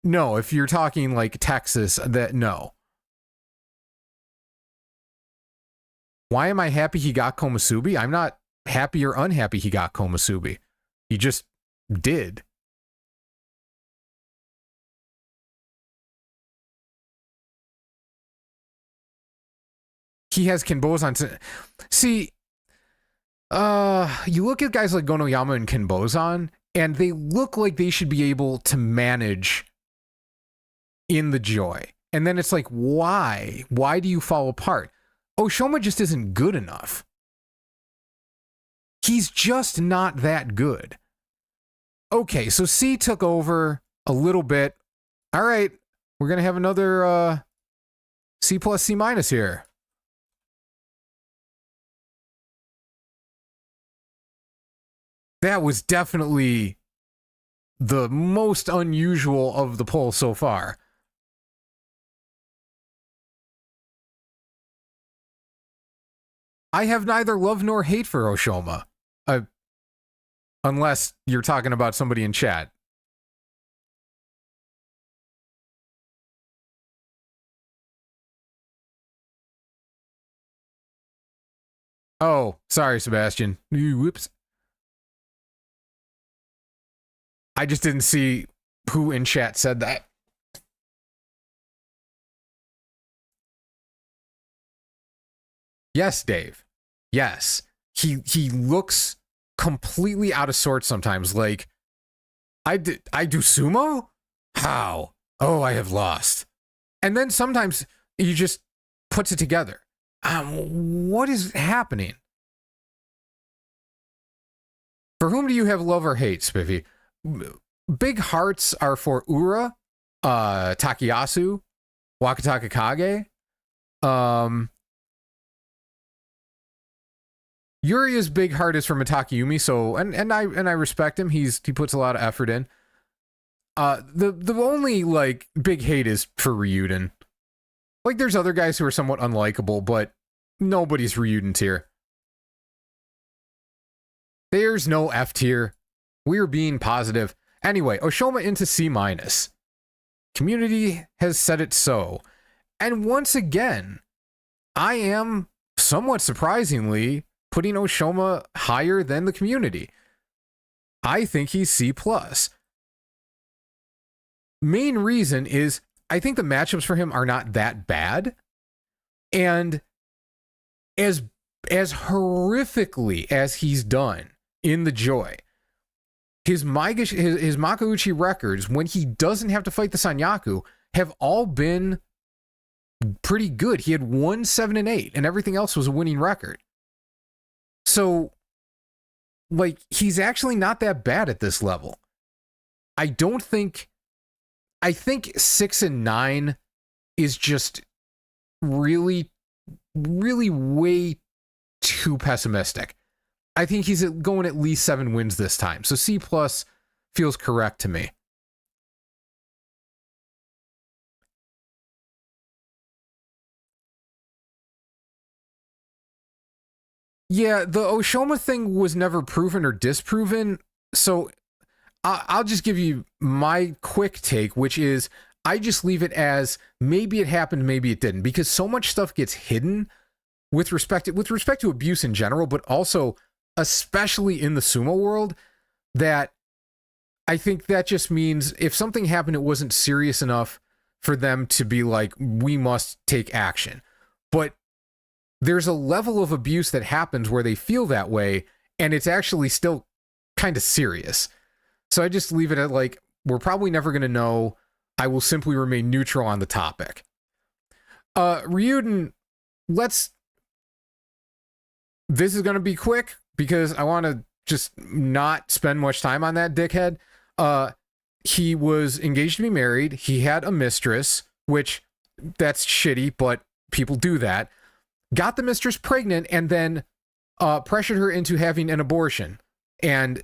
no, if you're talking like Texas, no. Why am I happy he got Komusubi? I'm not happy or unhappy he got Komusubi. He just did. He has Kinbozan. See, you look at guys like Gonoyama and Kinbozan, and they look like they should be able to manage in the joy. And then it's like, why? Why do you fall apart? Oshoma just isn't good enough. He's just not that good. Okay, so C took over a little bit. All right, we're going to have another C plus C minus here. That was definitely the most unusual of the polls so far. I have neither love nor hate for Oshoma. Unless you're talking about somebody in chat. Oh, sorry, Sebastian. Whoops. I just didn't see who in chat said that. Yes, Dave. Yes. He looks completely out of sorts sometimes. Like, I do sumo? How? Oh, I have lost. And then sometimes he just puts it together. What is happening? For whom do you have love or hate, Spiffy? Big hearts are for Ura, Takayasu, Wakatakakage. Yuria's big heart is for Mitakeumi, so and I respect him. He puts a lot of effort in. The only like big hate is for Ryuden. Like there's other guys who are somewhat unlikable, but nobody's Ryuden tier. There's no F tier. We're being positive. Anyway, Oshoma into C minus. Community has said it so. And once again, I am somewhat surprisingly putting Oshoma higher than the community. I think he's C+. Main reason is I think the matchups for him are not that bad. And as horrifically as he's done in the Joy, his Makauchi records, when he doesn't have to fight the Sanyaku, have all been pretty good. He had 1, 7, and 8, and everything else was a winning record. So, like, he's actually not that bad at this level. I think 6 and 9 is just really, really way too pessimistic. I think he's going at least 7 wins this time. So C+ feels correct to me. Yeah, the Oshoma thing was never proven or disproven, so I'll just give you my quick take, which is I just leave it as maybe it happened, maybe it didn't, because so much stuff gets hidden with respect to abuse in general, but also especially in the sumo world, that I think that just means if something happened, it wasn't serious enough for them to be like, we must take action. But there's a level of abuse that happens where they feel that way, and it's actually still kind of serious. So I just leave it at like, we're probably never going to know. I will simply remain neutral on the topic. Ryuden, this is going to be quick because I want to just not spend much time on that dickhead. He was engaged to be married. He had a mistress, which that's shitty, but people do that. Got the mistress pregnant and then pressured her into having an abortion. And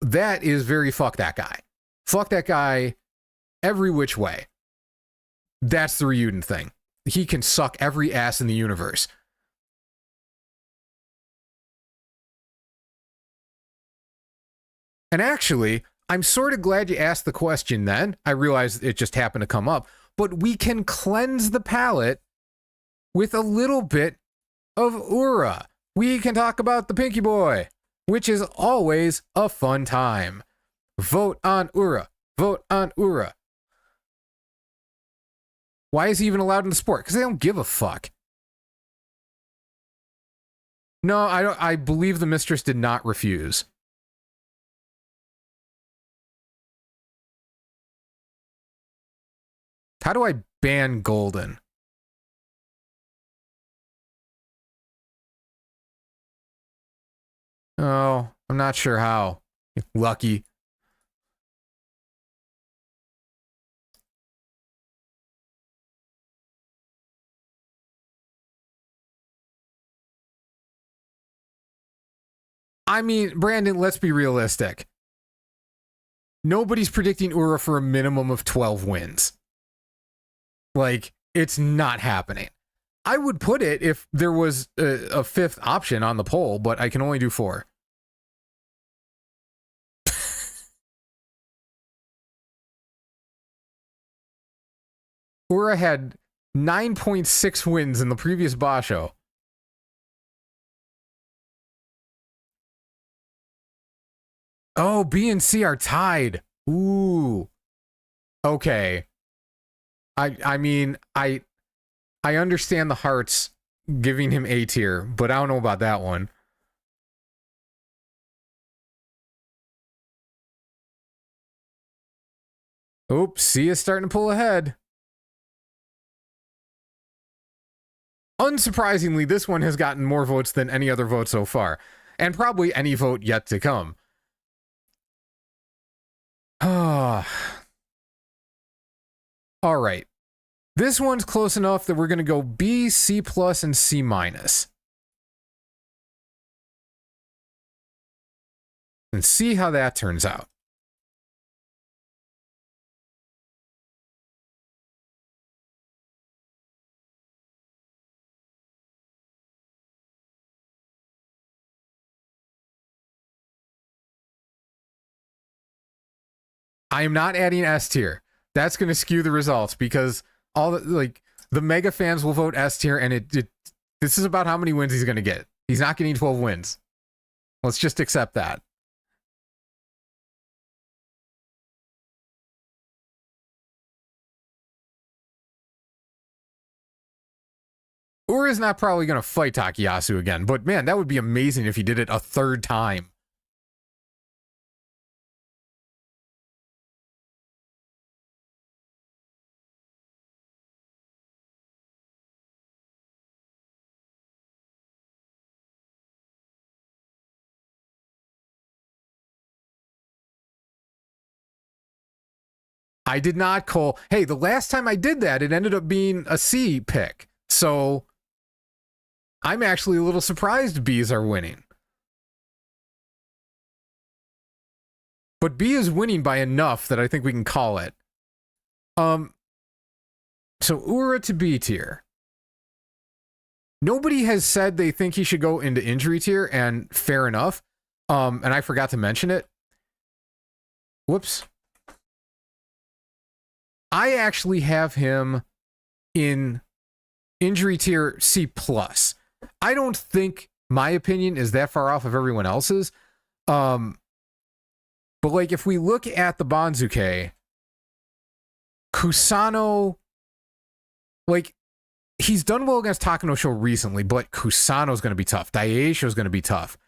that is very fuck that guy. Fuck that guy every which way. That's the Ryuden thing. He can suck every ass in the universe. And actually, I'm sort of glad you asked the question then. I realized it just happened to come up. But we can cleanse the palate with a little bit of Ura. we can talk about the Pinky Boy, which is always a fun time. Vote on Ura. Vote on Ura. Why is he even allowed in the sport? Because they don't give a fuck. No, I don't. I believe the mistress did not refuse. How do I ban Golden? Oh, I'm not sure how. Lucky. I mean, Brandon, let's be realistic. Nobody's predicting Ura for a minimum of 12 wins. Like, it's not happening. I would put it if there was a fifth option on the poll, but I can only do 4. Ura had 9.6 wins in the previous Basho. Oh, B and C are tied. Ooh. Okay. I mean, I understand the hearts giving him A tier, but I don't know about that one. Oops, C is starting to pull ahead. Unsurprisingly, this one has gotten more votes than any other vote so far, and probably any vote yet to come. All right. This one's close enough that we're going to go B, C+, and C-. And see how that turns out. I am not adding S tier. That's going to skew the results because the mega fans will vote S tier, and this is about how many wins he's going to get. He's not getting 12 wins. Let's just accept that. Ura's not probably going to fight Takayasu again, but man, that would be amazing if he did it a third time. I did not call. Hey, the last time I did that, it ended up being a C pick. So I'm actually a little surprised B's are winning. But B is winning by enough that I think we can call it. So Ura to B tier. Nobody has said they think he should go into injury tier, and fair enough. And I forgot to mention it. Whoops. I actually have him in injury tier C+. I don't think my opinion is that far off of everyone else's. But like if we look at the Banzuke, Kusano, like he's done well against Takayasu recently, but Kusano's going to be tough. Daioshio's going to be tough.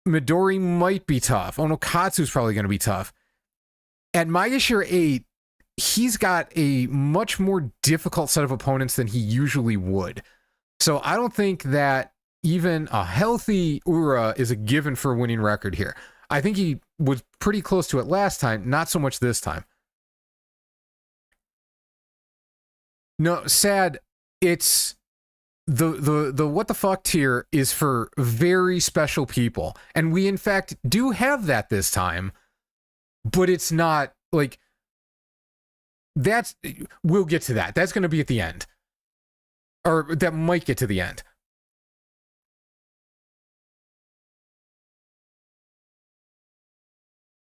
Midori might be tough. Onokatsu's probably going to be tough. At Maegashira 8, he's got a much more difficult set of opponents than he usually would. So I don't think that even a healthy Ura is a given for a winning record here. I think he was pretty close to it last time, not so much this time. No, sad. It's the what the fuck tier is for very special people. And we in fact do have that this time. But it's not like we'll get to that. That's going to be at the end, or that might get to the end.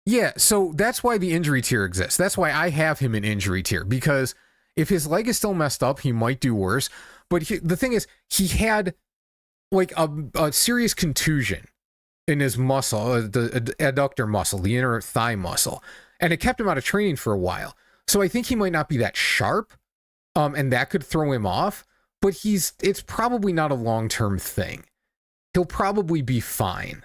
Yeah, so that's why the injury tier exists. That's why I have him in injury tier, because if his leg is still messed up, he might do worse. But the thing is, he had like a serious contusion in his muscle, the adductor muscle, the inner thigh muscle, and it kept him out of training for a while. So I think he might not be that sharp, and that could throw him off. But it's probably not a long-term thing. He'll probably be fine.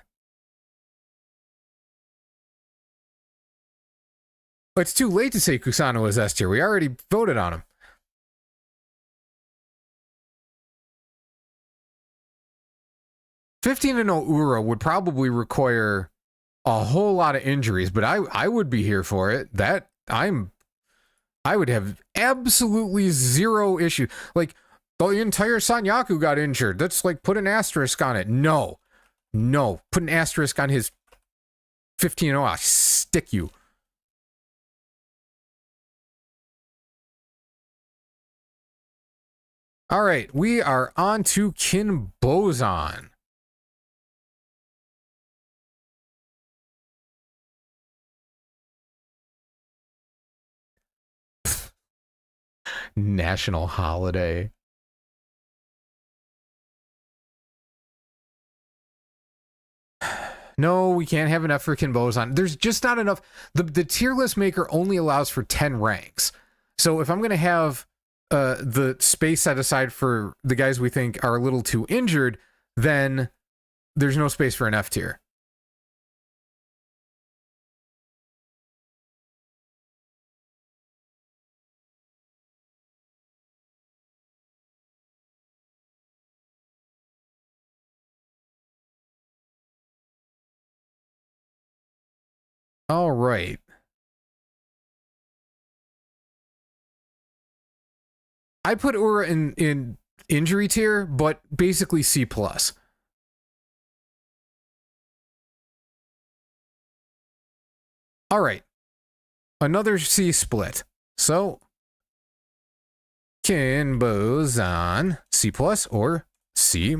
But it's too late to say Kusano is S tier. We already voted on him. (15-0) Ura would probably require a whole lot of injuries, but I would be here for it. I would have absolutely zero issue. Like, the entire Sanyaku got injured. That's like, put an asterisk on it. No. Put an asterisk on his 15-0. I'll stick you. All right, we are on to Kinbozan. National holiday. No, we can't have enough for Kinbozan. There's just not enough. The tier list maker only allows for 10 ranks. So if I'm going to have the space set aside for the guys we think are a little too injured, then there's no space for an F tier. All right. I put Ura in injury tier, but basically C+. All right. Another C split. So, Kinbozan, C+ or C-.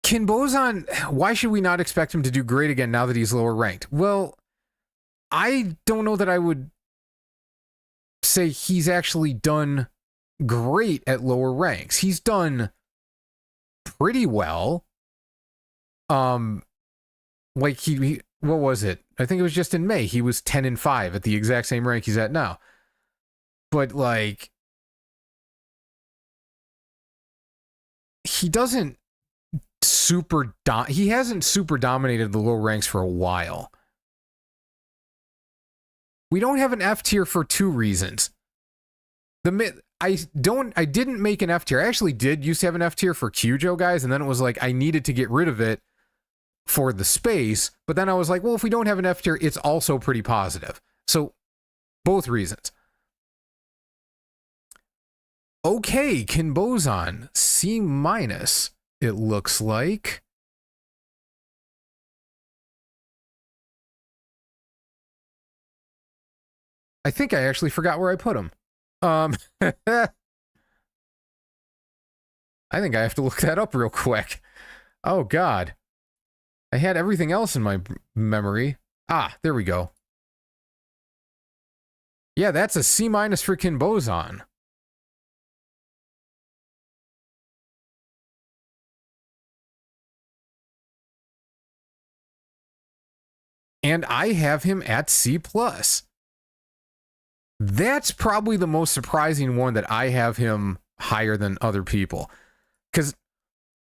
Kinbozan, why should we not expect him to do great again now that he's lower ranked? Well, I don't know that I would say he's actually done great at lower ranks. He's done pretty well. Like he what was it? I think it was just in May. He was 10-5 at the exact same rank he's at now. But like, he doesn't he hasn't super dominated the low ranks for a while. We don't have an F tier for two reasons. I didn't make an F tier. I actually used to have an F tier for Kyujo guys, and then it was like I needed to get rid of it for the space, but then I was like, well, if we don't have an F tier, it's also pretty positive. So both reasons. Okay, Kinbozan, C-, it looks like. I think I actually forgot where I put him. I think I have to look that up real quick. Oh, God. I had everything else in my memory. Ah, there we go. Yeah, that's a C- for Kinbozan. And I have him at C+. That's probably the most surprising one that I have him higher than other people. Because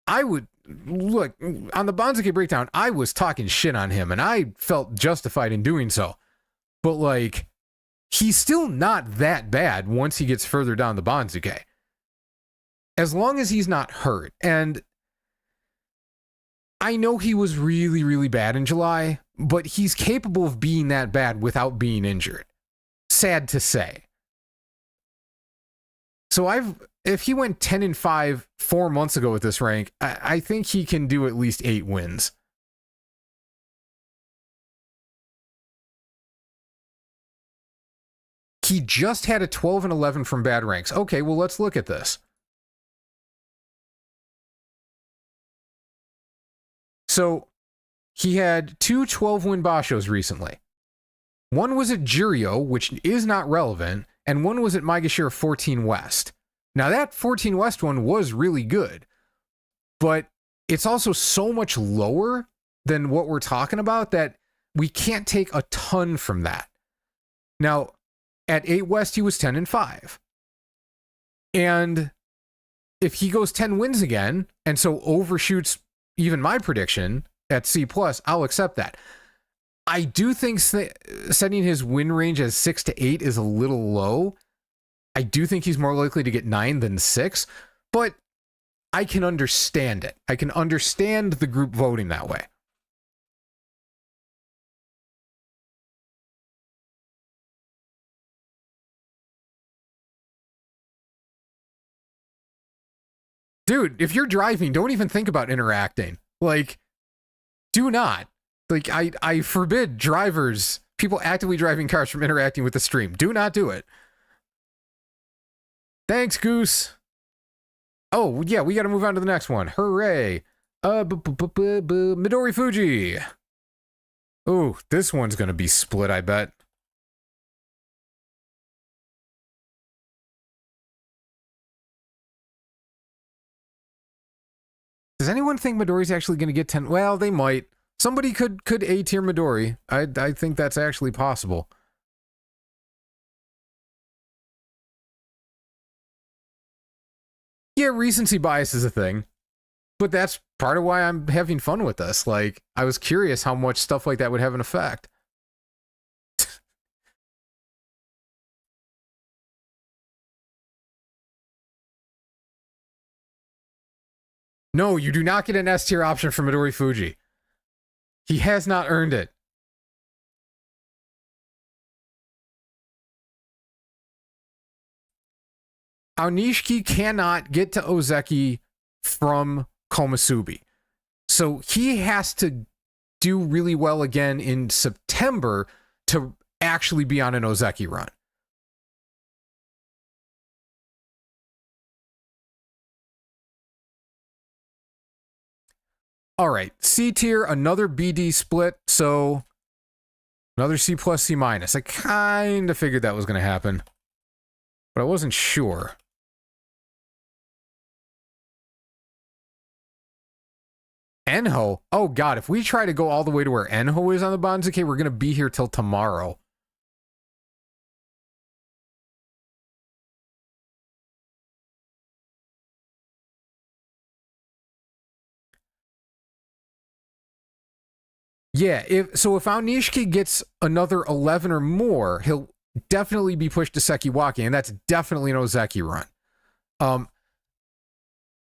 I would, look, on the Banzuke breakdown, I was talking shit on him, and I felt justified in doing so. But, like, he's still not that bad once he gets further down the Banzuke. As long as he's not hurt. And I know he was really, really bad in July, but he's capable of being that bad without being injured. Sad to say. So if he went 10-5 4 months ago with this rank, I think he can do at least 8 wins. He just had a 12-11 from bad ranks. Okay, well, let's look at this. So he had 2 12-win Bashos recently. One was at Juryo, which is not relevant, and one was at Maegashira 14 West. Now, that 14 West one was really good, but it's also so much lower than what we're talking about that we can't take a ton from that. Now, at 8 West, he was 10-5. And if he goes 10 wins again, and so overshoots even my prediction at C+, I'll accept that. I do think setting his win range as 6 to 8 is a little low. I do think he's more likely to get 9 than 6, but I can understand it. I can understand the group voting that way. Dude, if you're driving, don't even think about interacting. Like, do not. Like, I forbid drivers, people actively driving cars from interacting with the stream. Do not do it. Thanks, Goose. Oh, yeah, we got to move on to the next one. Hooray. Midorifuji. Oh, this one's going to be split, I bet. Does anyone think Midori's actually going to get 10? Well, they might. Somebody could A-tier Midori. I think that's actually possible. Yeah, recency bias is a thing. But that's part of why I'm having fun with this. Like, I was curious how much stuff like that would have an effect. No, you do not get an S-tier option for Midorifuji. He has not earned it. Aonishiki cannot get to Ozeki from Komusubi. So he has to do really well again in September to actually be on an Ozeki run. All right, C tier, another BD split, so another C plus, C minus. I kind of figured that was going to happen, but I wasn't sure. Enho? Oh god, if we try to go all the way to where Enho is on the Banzuke, we're going to be here till tomorrow. Yeah, if Aonishiki gets another 11 or more, he'll definitely be pushed to Sekiwaki, and that's definitely an Ozeki run.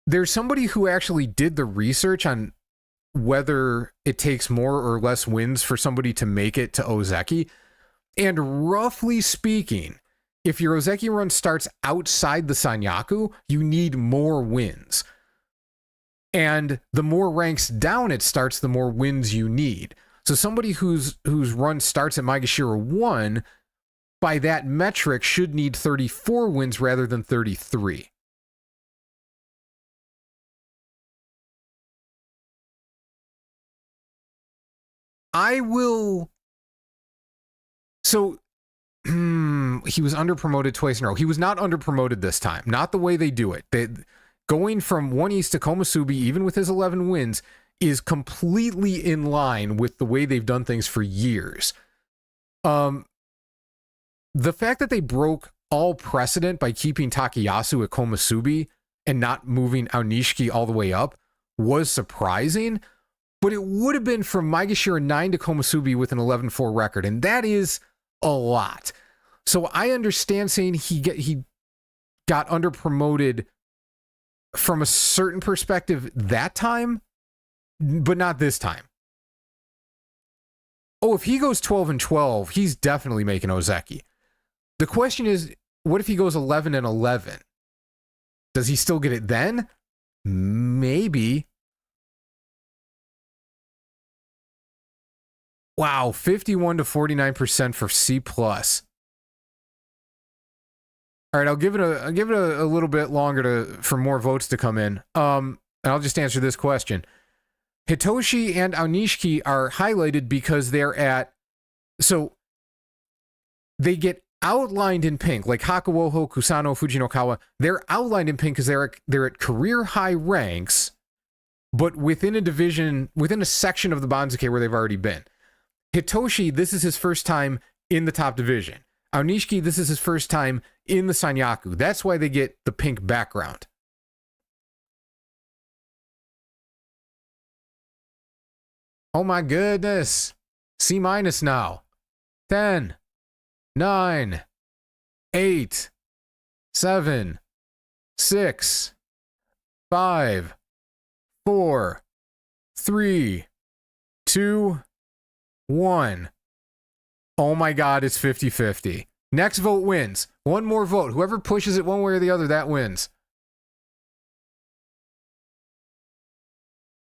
There's somebody who actually did the research on whether it takes more or less wins for somebody to make it to Ozeki, and roughly speaking, if your Ozeki run starts outside the Sanyaku, you need more wins. And the more ranks down it starts, the more wins you need. So somebody whose run starts at Maegashira 1, by that metric, should need 34 wins rather than 33. I will... So, he was underpromoted twice in a row. He was not underpromoted this time. Not the way they do it. Going from 1 East to Komusubi, even with his 11 wins, is completely in line with the way they've done things for years. The fact that they broke all precedent by keeping Takayasu at Komusubi and not moving Aonishiki all the way up was surprising, but it would have been from Maegashira 9 to Komusubi with an 11-4 record, and that is a lot. So I understand saying he got underpromoted from a certain perspective that time, but not this time. Oh, if he goes 12-12, he's definitely making Ozeki. The question is, what if he goes 11-11? Does he still get it then? Maybe. Wow, 51 to 49% for C+. All right, I'll give it a little bit longer for more votes to come in. And I'll just answer this question. Hitoshi and Aonishiki are highlighted because so they get outlined in pink, like Hakuoho, Kusano, Fujinokawa. They're outlined in pink because they're at career high ranks, but within a division, within a section of the Banzuke where they've already been. Hitoshi, this is his first time in the top division. Aonishiki, this is his first time in the Sanyaku. That's why they get the pink background. Oh my goodness. C- now. 10, 9, 8, 7, 6, 5, 4, 3, 2, 1. Oh my God, it's 50-50. Next vote wins. One more vote. Whoever pushes it one way or the other, that wins.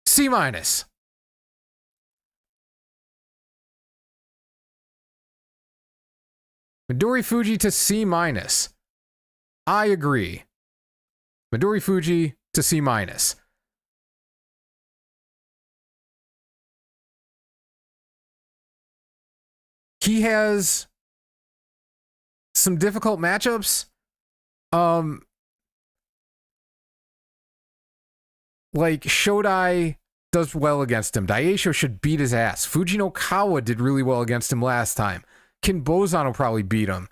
C-. Midorifuji to C-. I agree. Midorifuji to C-. He has some difficult matchups. Like Shodai does well against him. Daioshio should beat his ass. Fujinokawa did really well against him last time. Kinbozan will probably beat him.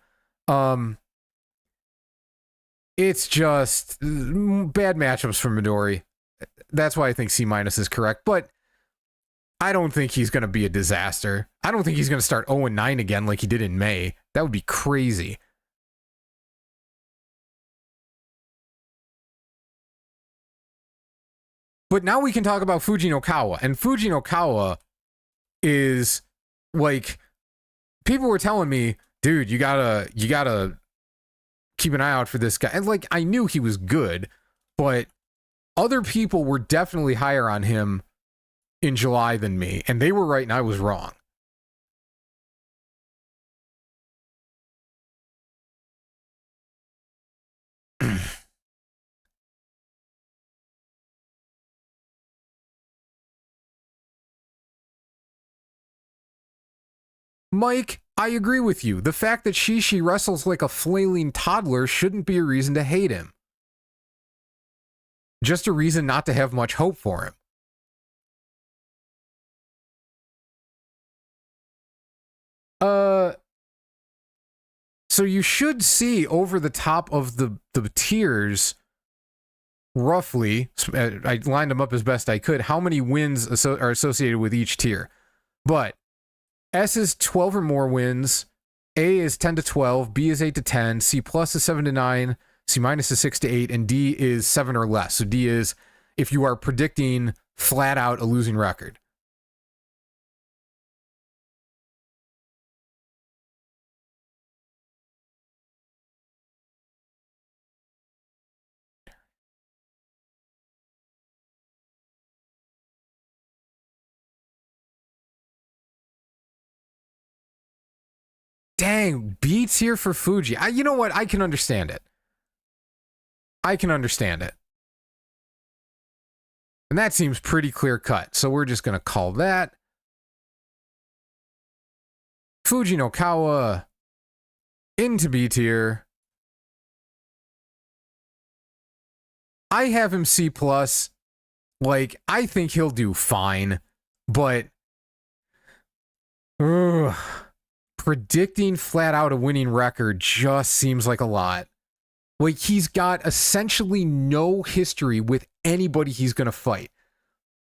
It's just bad matchups for Midori. That's why I think C- is correct. But I don't think he's going to be a disaster. I don't think he's going to start 0-9 again like he did in May. That would be crazy. But now we can talk about Fujinokawa. And Fujinokawa is like, people were telling me, dude, you gotta keep an eye out for this guy. And like, I knew he was good, but other people were definitely higher on him in July than me, and they were right and I was wrong. Mike, I agree with you. The fact that Shishi wrestles like a flailing toddler shouldn't be a reason to hate him. Just a reason not to have much hope for him. So you should see over the top of the tiers, roughly, I lined them up as best I could, how many wins are associated with each tier. But S is 12 or more wins, A is 10 to 12, B is 8 to 10, C plus is 7 to 9, C minus is 6 to 8, and D is 7 or less. So D is if you are predicting flat out a losing record. Dang, B tier for Fuji. You know what? I can understand it. I can understand it. And that seems pretty clear cut. So we're just going to call that Fujinokawa into B tier. I have him C plus. Like, I think he'll do fine, but predicting flat out a winning record just seems like a lot. Like, he's got essentially no history with anybody he's going to fight.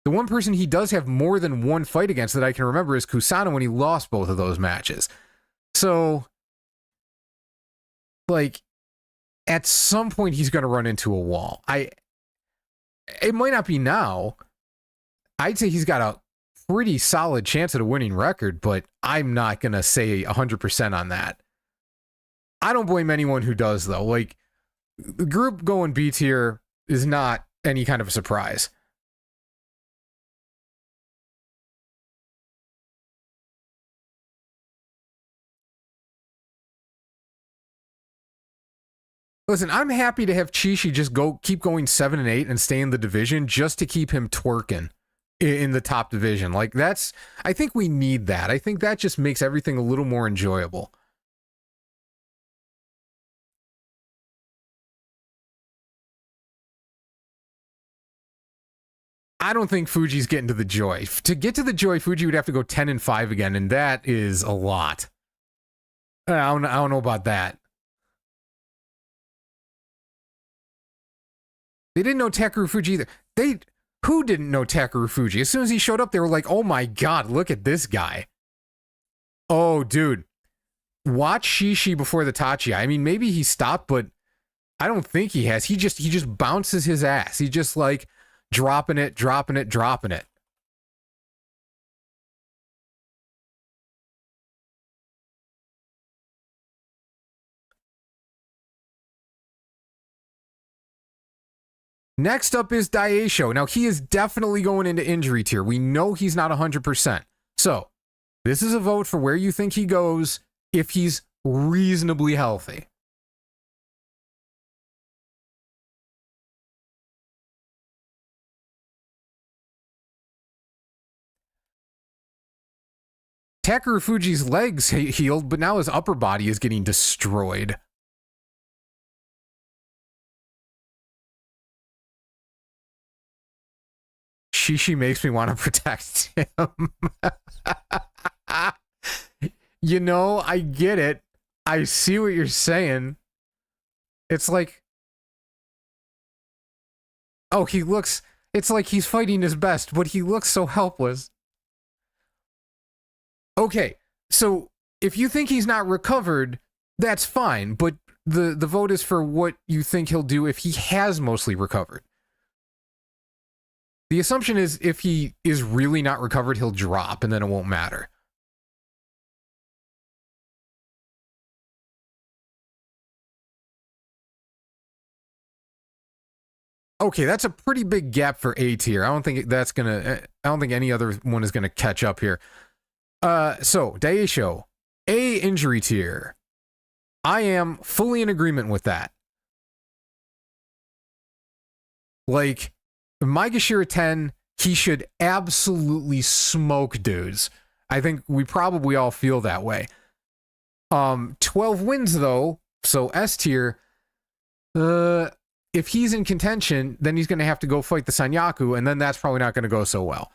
The one person he does have more than one fight against that I can remember is Kusano when he lost both of those matches. So, like, at some point he's going to run into a wall. It might not be now. I'd say he's got a pretty solid chance at a winning record, but I'm not going to say 100% on that. I don't blame anyone who does, though. Like, the group going B tier is not any kind of a surprise. Listen, I'm happy to have Shishi just keep going 7 and 8 and stay in the division just to keep him twerking. in the top division. Like I think we need that. I think that just makes everything a little more enjoyable. I don't think Fuji's getting to the Joy. To get to the Joy, Fuji would have to go 10-5 again, and that is a lot. I don't know about that. They didn't know Takarufuji either. Who didn't know Takarufuji? As soon as he showed up, they were like, oh my god, look at this guy. Oh, dude. Watch Shishi before the Tachi. I mean, maybe he stopped, but I don't think he has. He just bounces his ass. He just like dropping it. Next up is Daioshio. Now, he is definitely going into injury tier. We know he's not 100%. So, this is a vote for where you think he goes if he's reasonably healthy. Takarufuji's legs healed, but now his upper body is getting destroyed. Shishi makes me want to protect him. You know, I get it. I see what you're saying. It's like, oh, it's like he's fighting his best, but he looks so helpless. Okay, so if you think he's not recovered, that's fine, but the vote is for what you think he'll do if he has mostly recovered. The assumption is if he is really not recovered, he'll drop, and then it won't matter. Okay, that's a pretty big gap for A tier. I don't think any other one is gonna catch up here. So Daioshio, A injury tier. I am fully in agreement with that. Like, Maegashira 10, he should absolutely smoke dudes. I think we probably all feel that way. 12 wins though, so S tier. If he's in contention, then he's going to have to go fight the Sanyaku, and then that's probably not going to go so well.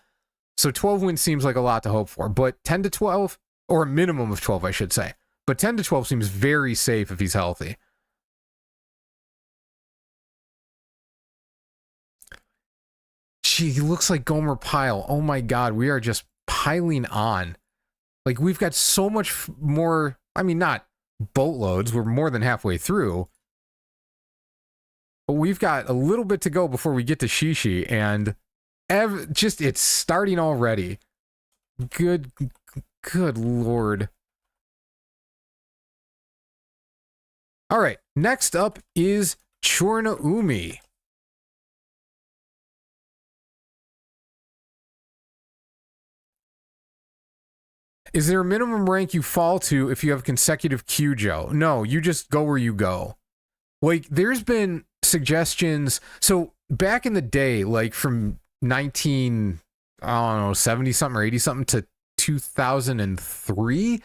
So 12 wins seems like a lot to hope for, but 10 to 12, or a minimum of 12, I should say. But 10 to 12 seems very safe if he's healthy. Gee, he looks like Gomer Pyle. Oh my god, we are just piling on. Like, we've got so much more, I mean, not boatloads, we're more than halfway through. But we've got a little bit to go before we get to Shishi, and it's starting already. Good lord. All right, next up is Chornoumi. Is there a minimum rank you fall to if you have consecutive Kyujo? No, you just go where you go. Like, there's been suggestions. So back in the day, like from 70 something or 80 something to 2003,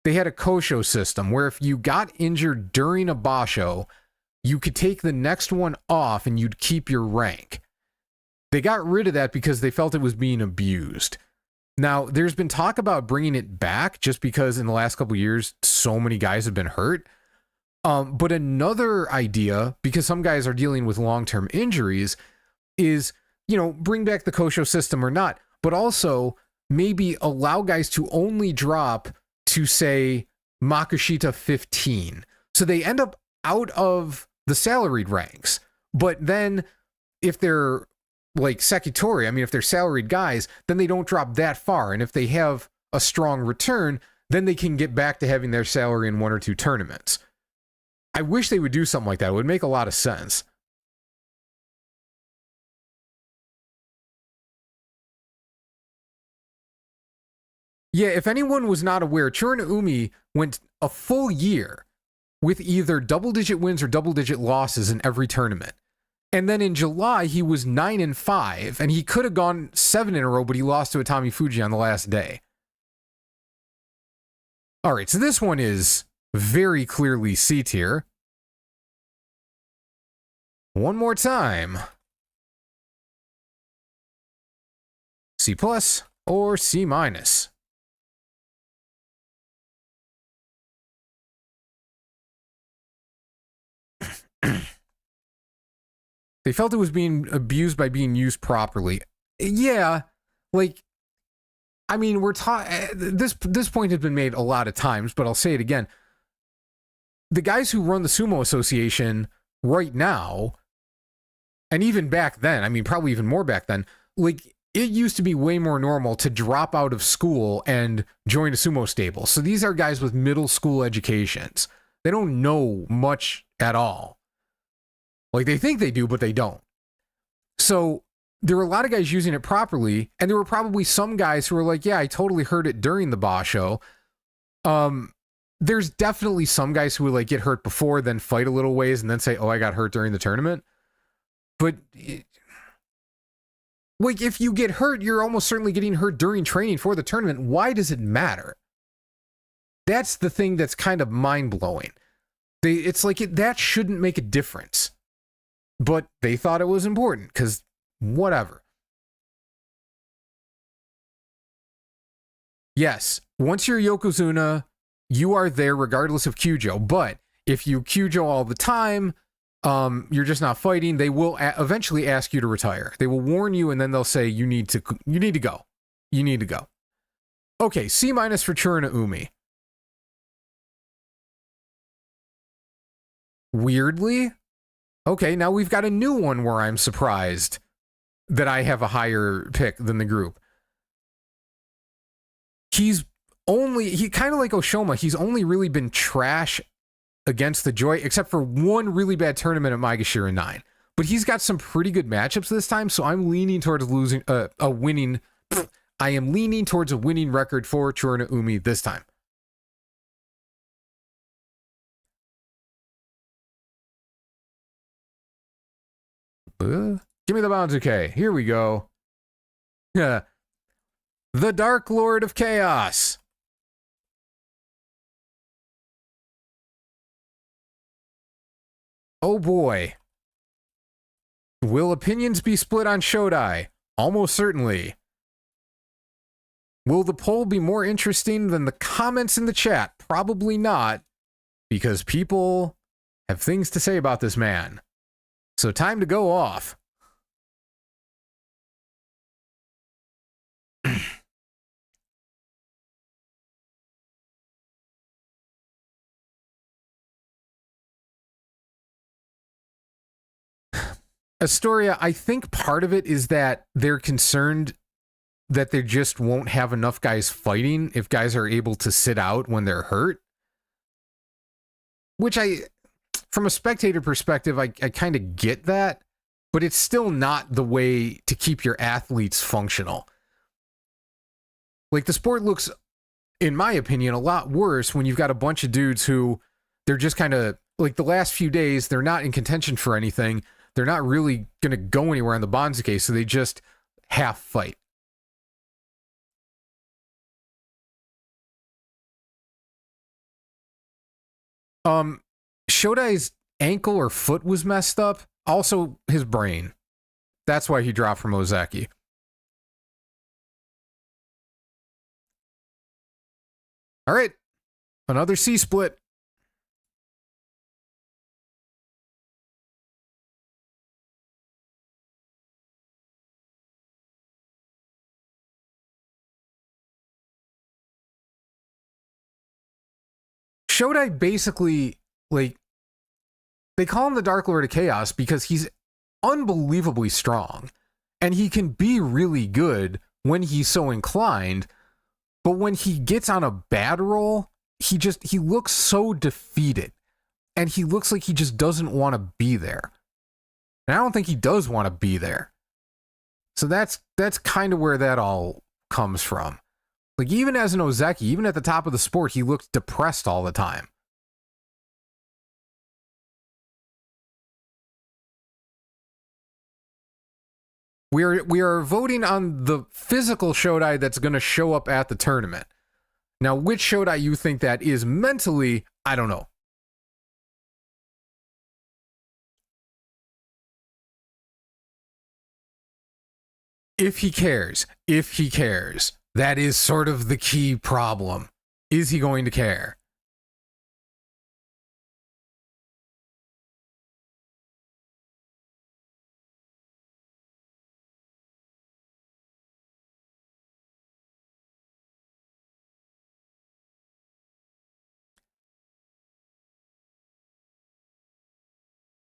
they had a Kosho system where if you got injured during a Basho, you could take the next one off and you'd keep your rank. They got rid of that because they felt it was being abused. Now, there's been talk about bringing it back just because in the last couple of years, so many guys have been hurt. But another idea, because some guys are dealing with long-term injuries, is, bring back the Kosho system or not, but also maybe allow guys to only drop to, say, Makushita 15. So they end up out of the salaried ranks. But then if they're like Sekitori, I mean, if they're salaried guys, then they don't drop that far. And if they have a strong return, then they can get back to having their salary in one or two tournaments. I wish they would do something like that. It would make a lot of sense. Yeah, if anyone was not aware, Chornoumi went a full year with either double-digit wins or double-digit losses in every tournament. And then in July, he was 9-5, and he could have gone 7 in a row, but he lost to Atamifuji on the last day. All right, so this one is very clearly C tier. One more time. C plus or C minus? They felt it was being abused by being used properly. Yeah, like, I mean, we're this point has been made a lot of times, but I'll say it again. The guys who run the Sumo Association right now, and even back then, I mean, probably even more back then, like, it used to be way more normal to drop out of school and join a sumo stable. So these are guys with middle school educations. They don't know much at all. Like, they think they do, but they don't. So there were a lot of guys using it properly, and there were probably some guys who were like, yeah, I totally heard it during the Basho. There's definitely some guys who would, like, get hurt before, then fight a little ways, and then say, oh, I got hurt during the tournament. But, like, if you get hurt, you're almost certainly getting hurt during training for the tournament. Why does it matter? That's the thing that's kind of mind-blowing. It's like that shouldn't make a difference. But they thought it was important, because whatever. Yes, once you're Yokozuna, you are there regardless of Kyujo. But if you Kyujo all the time, you're just not fighting, they will eventually ask you to retire. They will warn you, and then they'll say, you need to go. You need to go. Okay, C minus for Churuna Umi. Weirdly, okay, now we've got a new one where I'm surprised that I have a higher pick than the group. He kind of like Oshoma, he's only really been trash against the Joy, except for one really bad tournament at Maegashira 9. But he's got some pretty good matchups this time, so I'm leaning towards I am leaning towards a winning record for Churuna Umi this time. Give me the Banzuke. Here we go. The Dark Lord of Chaos. Oh boy. Will opinions be split on Shodai? Almost certainly. Will the poll be more interesting than the comments in the chat? Probably not, because people have things to say about this man. So time to go off. Astoria, I think part of it is that they're concerned that they just won't have enough guys fighting if guys are able to sit out when they're hurt. Which from a spectator perspective, I kind of get that, but it's still not the way to keep your athletes functional. Like, the sport looks, in my opinion, a lot worse when you've got a bunch of dudes who, they're just kind of, like, the last few days, they're not in contention for anything. They're not really going to go anywhere on the Banzuke, so they just half fight. Shodai's ankle or foot was messed up. Also, his brain. That's why he dropped from Ozeki. All right. Another C split. Shodai basically, like, they call him the Dark Lord of Chaos because he's unbelievably strong. And he can be really good when he's so inclined. But when he gets on a bad roll, he looks so defeated. And he looks like he just doesn't want to be there. And I don't think he does want to be there. So that's kind of where that all comes from. Like, even as an Ozeki, even at the top of the sport, he looked depressed all the time. We are voting on the physical Shodai that's going to show up at the tournament. Now, which Shodai you think that is mentally, I don't know. If he cares. That is sort of the key problem. Is he going to care?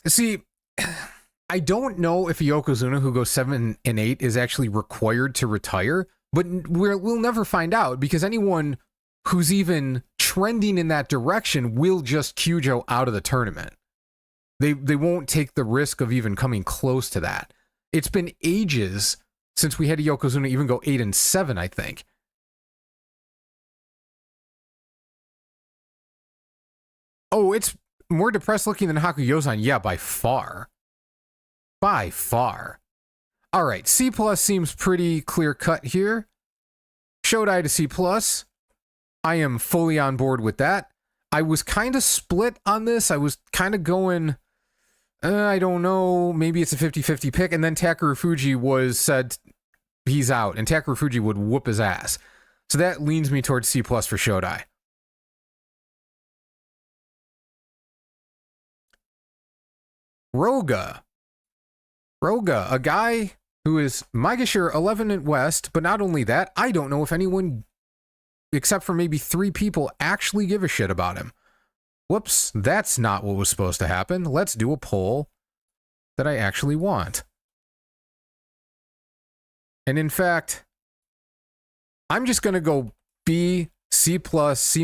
See, I don't know if a Yokozuna who goes 7 and 8 is actually required to retire, but we'll never find out because anyone who's even trending in that direction will just Kyujo out of the tournament. They won't take the risk of even coming close to that. It's been ages since we had a Yokozuna even go 8 and 7, I think. Oh, it's more depressed looking than Hakuyozan. Yeah, by far. By far. All right, C+ seems pretty clear cut here. Shodai to C+. I am fully on board with that. I was kind of split on this. I was kind of going, I don't know, maybe it's a 50-50 pick. And then Takarufuji was said he's out, and Takarufuji would whoop his ass. So that leans me towards C+ for Shodai. Roga, a guy who is Maegashira 11 at West, but not only that, I don't know if anyone, except for maybe 3 people, actually give a shit about him. Whoops, that's not what was supposed to happen. Let's do a poll that I actually want. And in fact, I'm just going to go B, C+, C-,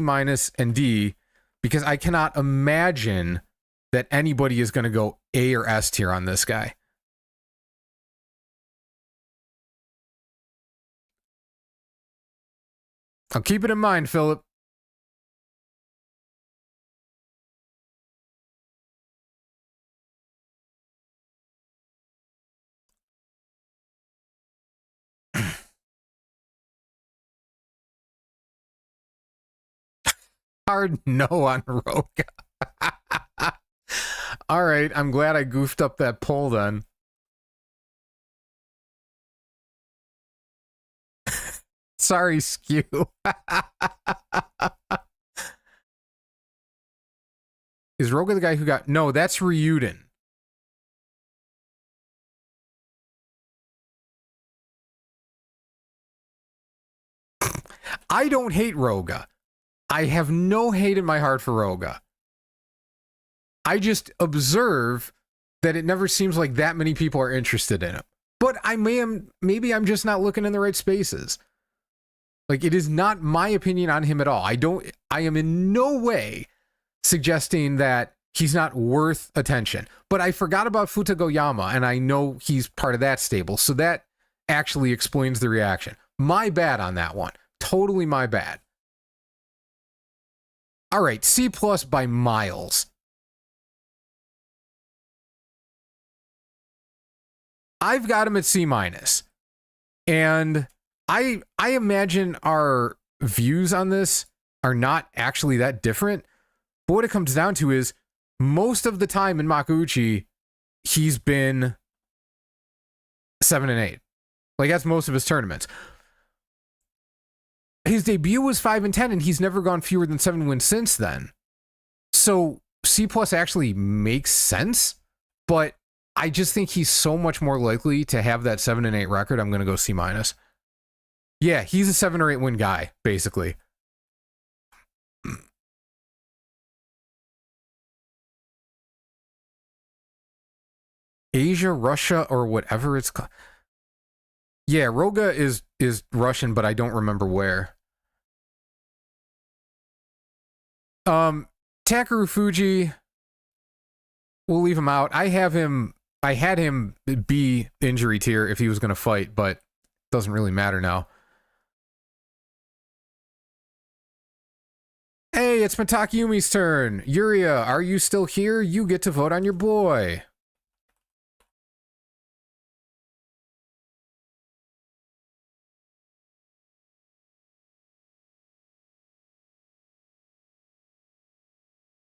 and D, because I cannot imagine that anybody is going to go A or S tier on this guy. I'll keep it in mind, Philip. Hard no on Roga. All right, I'm glad I goofed up that poll then. Sorry, Skew. Is Roga the guy who got... No, that's Ryuden. I don't hate Roga. I have no hate in my heart for Roga. I just observe that it never seems like that many people are interested in him. But maybe I'm just not looking in the right spaces. Like, it is not my opinion on him at all. I am in no way suggesting that he's not worth attention. But I forgot about Futagoyama, and I know he's part of that stable. So that actually explains the reaction. My bad on that one. Totally my bad. All right, C+ by miles. I've got him at C-. And I imagine our views on this are not actually that different. But what it comes down to is most of the time in Makuuchi, he's been 7 and 8. Like, that's most of his tournaments. His debut was 5 and 10, and he's never gone fewer than 7 wins since then. So C+ actually makes sense, but I just think he's so much more likely to have that 7 and 8 record. I'm going to go C-. Yeah, he's a 7 or 8 win guy, basically. Asia, Russia, or whatever it's called. Yeah, Roga is Russian, but I don't remember where. Takarufuji, we'll leave him out. I had him be injury tier if he was going to fight, but it doesn't really matter now. Hey, it's Matakayumi's turn. Yuria, are you still here? You get to vote on your boy.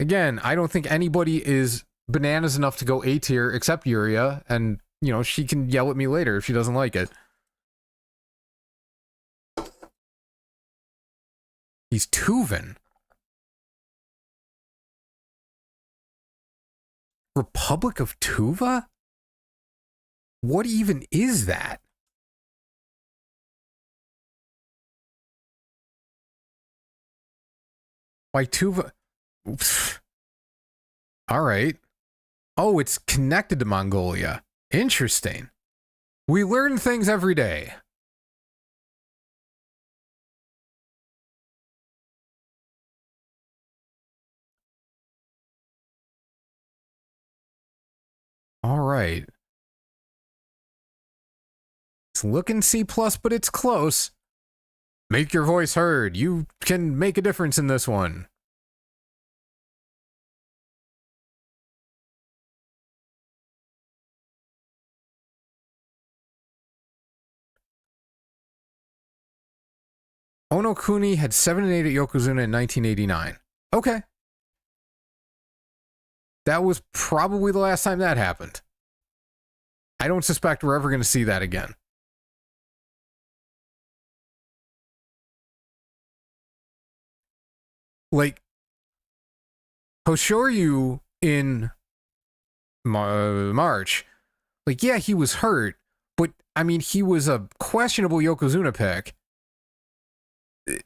Again, I don't think anybody is bananas enough to go A tier except Yuria, and, you know, she can yell at me later if she doesn't like it. He's Tuvan. Republic of Tuva? What even is that? Why Tuva? All right. Oh, it's connected to Mongolia. Interesting. We learn things every day. All right. It's looking C+, but it's close. Make your voice heard. You can make a difference in this one. Ono Kuni had 7 and 8 at Yokozuna in 1989. Okay. That was probably the last time that happened. I don't suspect we're ever going to see that again. Like, Hoshoryu in March, like, yeah, he was hurt, but, I mean, he was a questionable Yokozuna pick.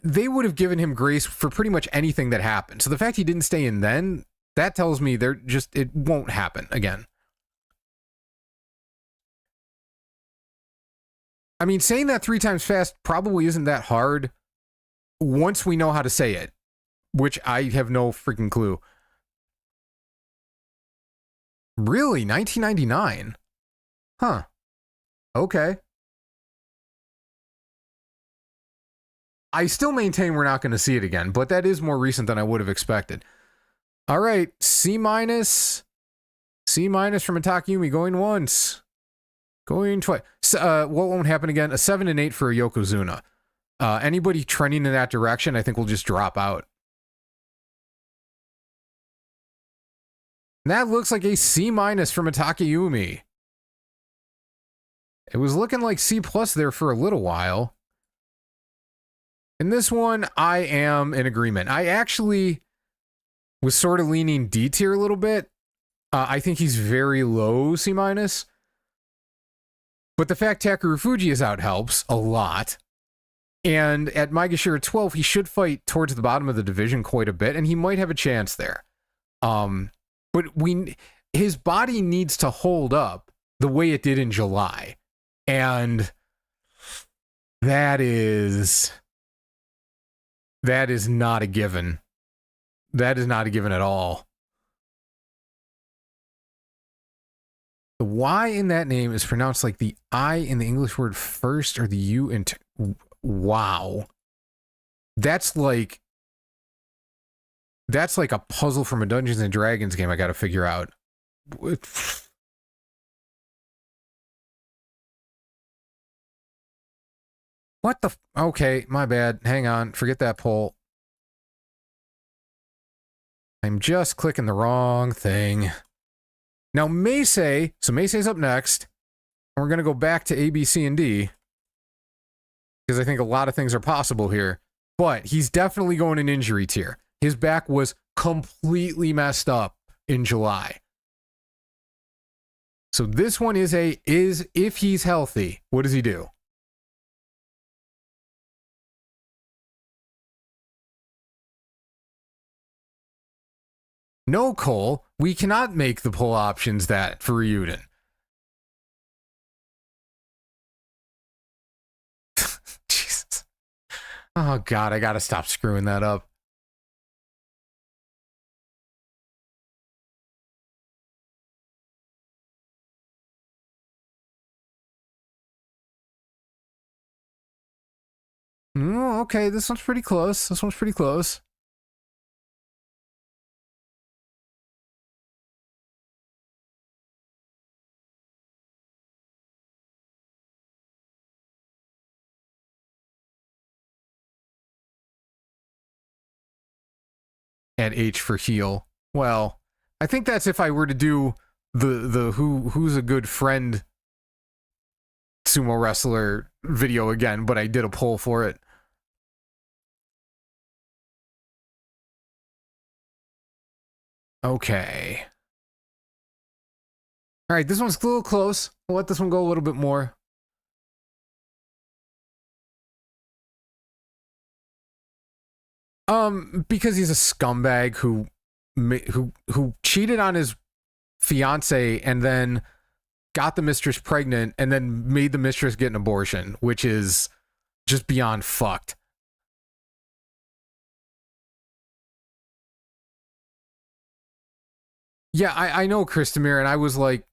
They would have given him grace for pretty much anything that happened. So the fact he didn't stay in then, that tells me it won't happen again. I mean, saying that 3 times fast probably isn't that hard once we know how to say it, which I have no freaking clue. Really? 1999? Huh. Okay. I still maintain we're not going to see it again, but that is more recent than I would have expected. All right, C-. C- from Takayumi going once. Going twice. What won't happen again? A 7 and 8 for a Yokozuna. Anybody trending in that direction, I think will just drop out. And that looks like a C- from a Takayumi. It was looking like C+ there for a little while. In this one, I am in agreement. I actually was sort of leaning D tier a little bit. I think he's very low C-. But the fact Takarufuji is out helps a lot. And at Maegashira 12, he should fight towards the bottom of the division quite a bit, and he might have a chance there. But his body needs to hold up the way it did in July. And that is not a given. That is not a given at all. The Y in that name is pronounced like the I in the English word first or the U in... Wow. That's like a puzzle from a Dungeons and Dragons game I got to figure out. What the... Okay, my bad. Hang on. Forget that poll. I'm just clicking the wrong thing. Now, Meisei... So Meisei's up next. And we're going to go back to A, B, C, and D. Because I think a lot of things are possible here. But he's definitely going in injury tier. His back was completely messed up in July. So this one is if he's healthy, what does he do? No, Cole, we cannot make the poll options that for Ryuden. Jesus. Oh, God, I gotta stop screwing that up. Oh, okay, this one's pretty close. This one's pretty close. At H for heal. Well, I think that's if I were to do the who's a good friend sumo wrestler video again, but I did a poll for it. Okay. All right, this one's a little close. We'll let this one go a little bit more. Because he's a scumbag who cheated on his fiance and then got the mistress pregnant and then made the mistress get an abortion, which is just beyond fucked. Yeah, I know, Christamir, and I was like,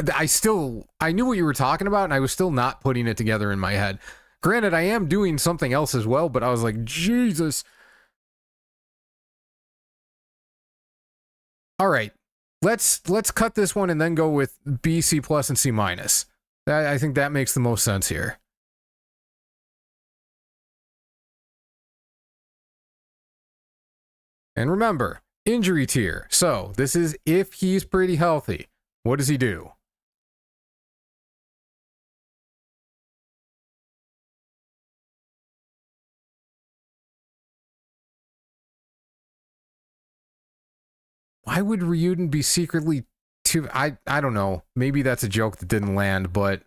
I knew what you were talking about, and I was still not putting it together in my head. Granted, I am doing something else as well, but I was like, Jesus. All right, let's cut this one and then go with B, C plus, and C minus. I think that makes the most sense here. And remember, injury tier. So this is if he's pretty healthy. What does he do? Why would Ryuden be secretly too... I don't know. Maybe that's a joke that didn't land, but...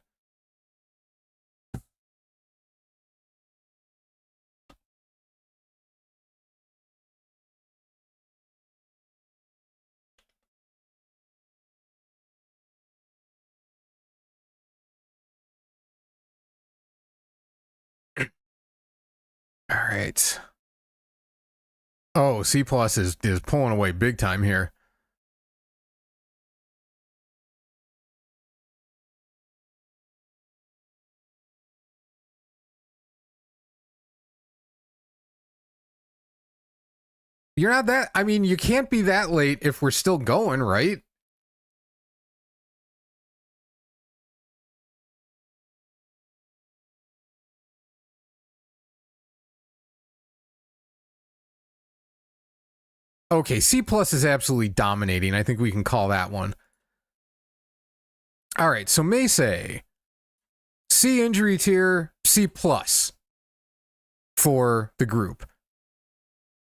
All right. Oh, C plus is pulling away big time here. You're not that... I mean, you can't be that late if we're still going, right? Okay, C plus is absolutely dominating. I think we can call that one. All right, so Meisei, C injury tier, C plus for the group.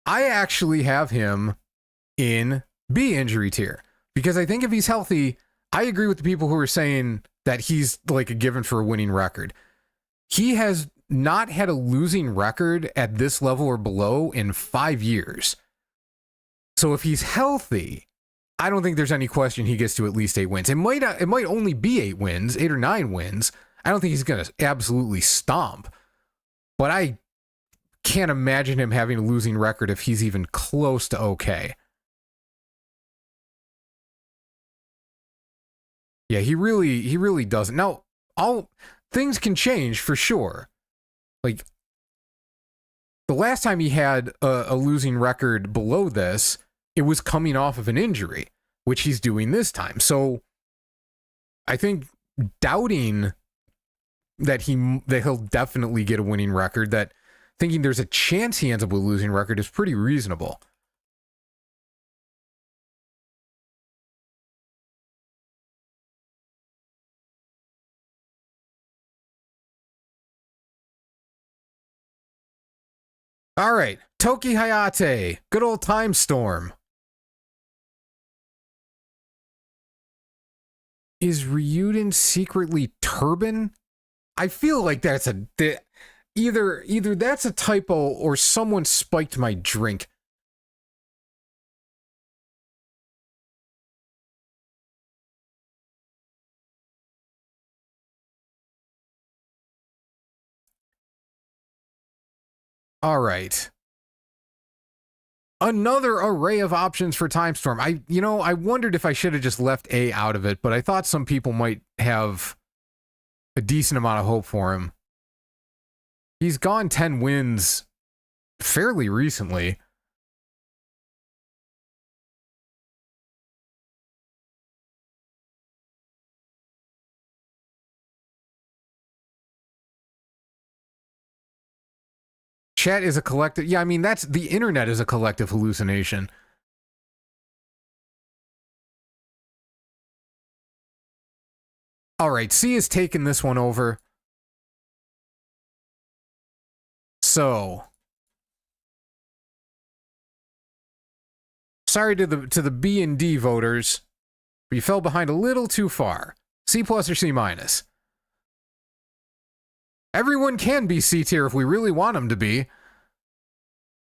I actually have him in B injury tier because I think if he's healthy, I agree with the people who are saying that he's like a given for a winning record. He has not had a losing record at this level or below in 5 years. So if he's healthy, I don't think there's any question he gets to at least 8 wins. It might only be 8 wins, 8 or 9 wins. I don't think he's going to absolutely stomp. But I can't imagine him having a losing record if he's even close to okay. Yeah, he really doesn't. Now, things can change for sure. Like, the last time he had a losing record below this, it was coming off of an injury, which he's doing this time. So I think doubting that he'll definitely get a winning record, that thinking there's a chance he ends up with a losing record is pretty reasonable. All right, Toki Hayate, good old Time Storm. Is Ryuden secretly Turban? I feel like that's either that's a typo or someone spiked my drink. All right. Another array of options for Time Storm. I wondered if I should have just left A out of it, but I thought some people might have a decent amount of hope for him. He's gone 10 wins fairly recently. Chat is a collective... Yeah, I mean, the internet is a collective hallucination. All right, C has taken this one over. So, sorry to the B and D voters, but you fell behind a little too far. C plus or C minus? Everyone can be C tier if we really want them to be.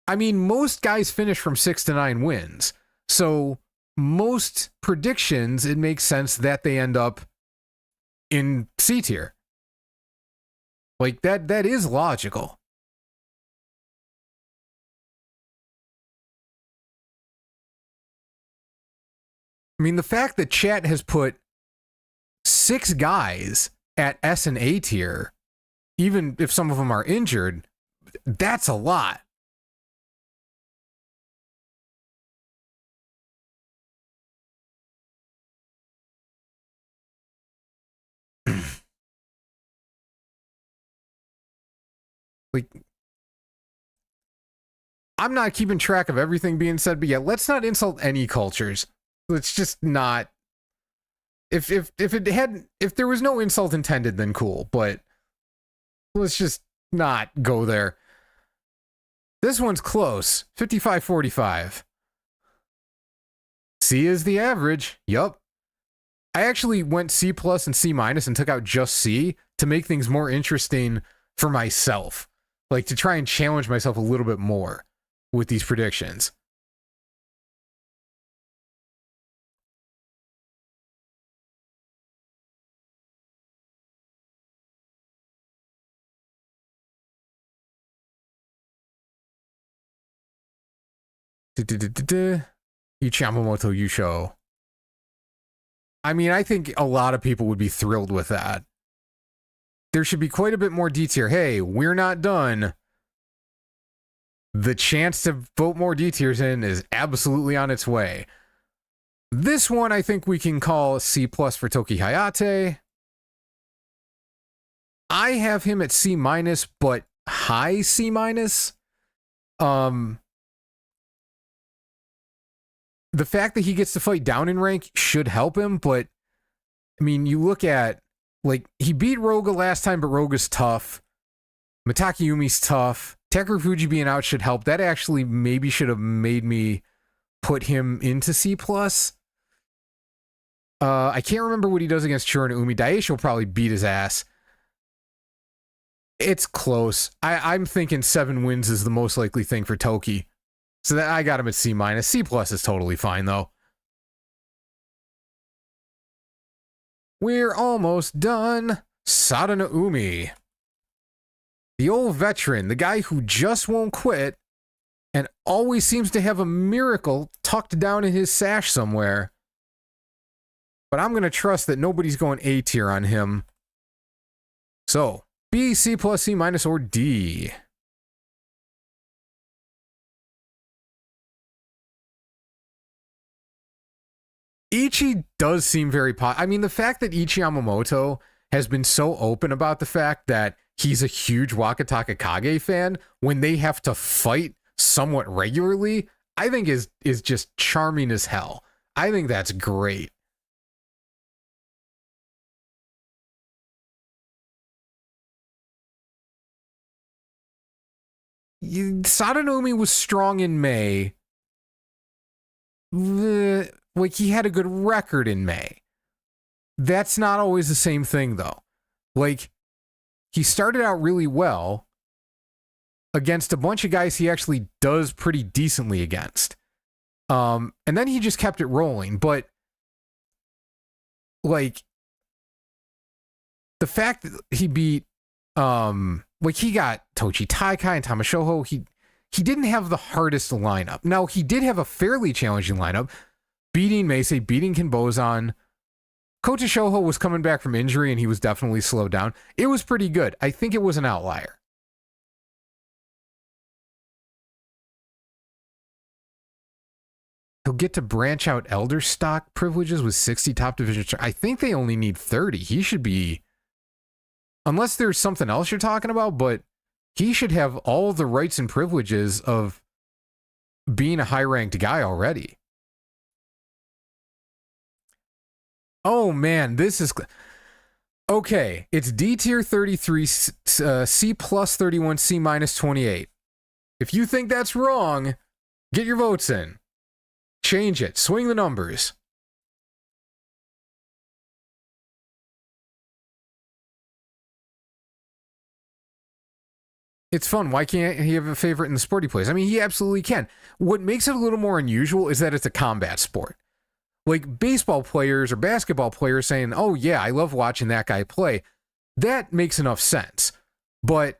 I mean, most guys finish from 6 to 9 wins. So, most predictions, it makes sense that they end up in C tier. Like, that is logical. I mean, the fact that chat has put 6 guys at S and A tier, even if some of them are injured, that's a lot. Like, I'm not keeping track of everything being said, but yeah, let's not insult any cultures. Let's just not. If there was no insult intended, then cool, but let's just not go there. This one's close. 55-45. C is the average. Yup. I actually went C plus and C minus and took out just C to make things more interesting for myself. Like, to try and challenge myself a little bit more with these predictions. Ichi Yamamoto Yusho. I mean, I think a lot of people would be thrilled with that. There should be quite a bit more D tier. Hey, we're not done. The chance to vote more D tiers in is absolutely on its way. This one I think we can call C plus for Toki Hayate. I have him at C minus, but high C minus. The fact that he gets to fight down in rank should help him, but I mean, you look at, like, he beat Roga last time, but Roga's tough. Mitakayumi's tough. Takarufuji being out should help. That actually maybe should have made me put him into C plus. I can't remember what he does against Chura and Umi. Daioshio will probably beat his ass. It's close. I'm thinking 7 wins is the most likely thing for Toki. So that I got him at C minus. C plus is totally fine though. We're almost done. Sadano Umi. The old veteran, the guy who just won't quit and always seems to have a miracle tucked down in his sash somewhere. But I'm going to trust that nobody's going A tier on him. So, B, C plus, C minus, or D. Ichi does seem very I mean, the fact that Ichi Yamamoto has been so open about the fact that he's a huge Wakatakakage fan when they have to fight somewhat regularly, I think is just charming as hell. I think that's great. Sadanomi was strong in May. Like, he had a good record in May. That's not always the same thing, though. Like, he started out really well against a bunch of guys he actually does pretty decently against. And then he just kept it rolling. But, like, the fact that he beat, like, he got Tochi Taikai and Tamashoho, he didn't have the hardest lineup. Now, he did have a fairly challenging lineup, beating Meisei, beating Kinbozan. Kota Shoho was coming back from injury and he was definitely slowed down. It was pretty good. I think it was an outlier. He'll get to branch out elder stock privileges with 60 top division. I think they only need 30. He should be, unless there's something else you're talking about, but he should have all the rights and privileges of being a high-ranked guy already. Oh man, this is... Okay, it's D tier 33, C plus 31, C minus 28. If you think that's wrong, get your votes in. Change it. Swing the numbers. It's fun. Why can't he have a favorite in the sport he plays? I mean, he absolutely can. What makes it a little more unusual is that it's a combat sport. Like baseball players or basketball players saying, oh yeah, I love watching that guy play. That makes enough sense. But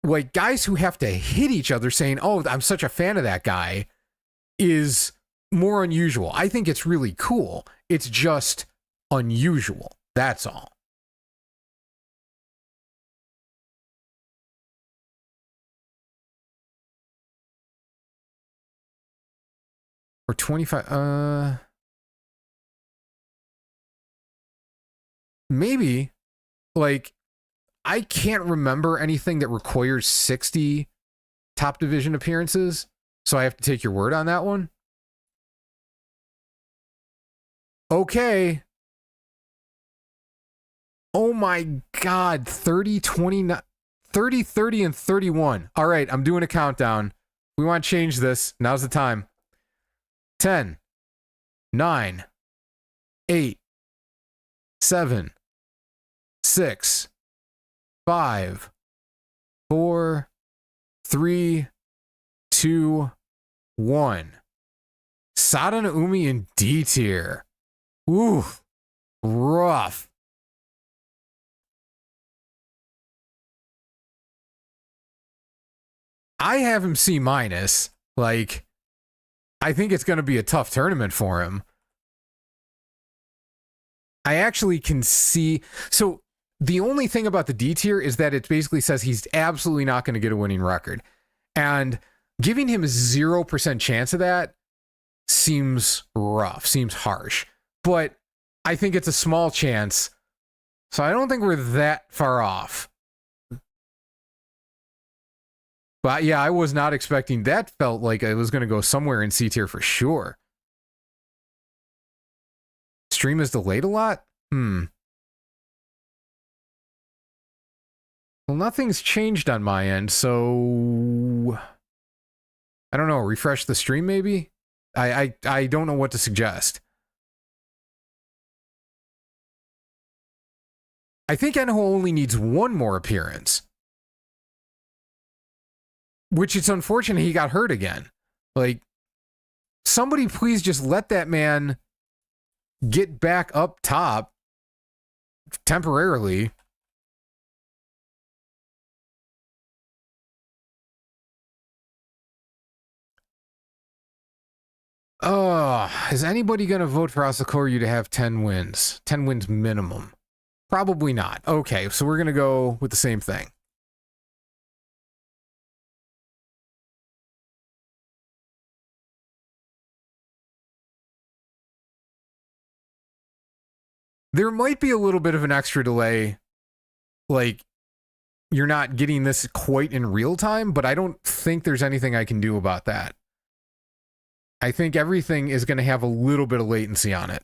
like guys who have to hit each other saying, oh, I'm such a fan of that guy is more unusual. I think it's really cool. It's just unusual. That's all. Or 25, maybe. Like, I can't remember anything that requires 60 top division appearances, so I have to take your word on that one. Okay. Oh my god, 30, 29, 30, 30, and 31. All right, I'm doing a countdown. We want to change this. Now's the time. 10, 9, 8, 7, 6, 5, 4, 3, 2, 1. Sadana Umi in D tier. Ooh, rough. I have him C minus. Like, I think it's going to be a tough tournament for him. I actually can see. So the only thing about the D tier is that it basically says he's absolutely not going to get a winning record. And giving him a 0% chance of that seems rough, seems harsh. But I think it's a small chance. So I don't think we're that far off. But yeah, I was not expecting that. Felt like it was going to go somewhere in C tier for sure. Stream is delayed a lot? Well, nothing's changed on my end, so I don't know. Refresh the stream, maybe? I don't know what to suggest. I think Enho only needs one more appearance. Which it's unfortunate he got hurt again. Like, somebody please just let that man get back up top temporarily. Is anybody going to vote for Hosoryu to have 10 wins? 10 wins minimum. Probably not. Okay, so we're going to go with the same thing. There might be a little bit of an extra delay. Like, you're not getting this quite in real time, but I don't think there's anything I can do about that. I think everything is going to have a little bit of latency on it.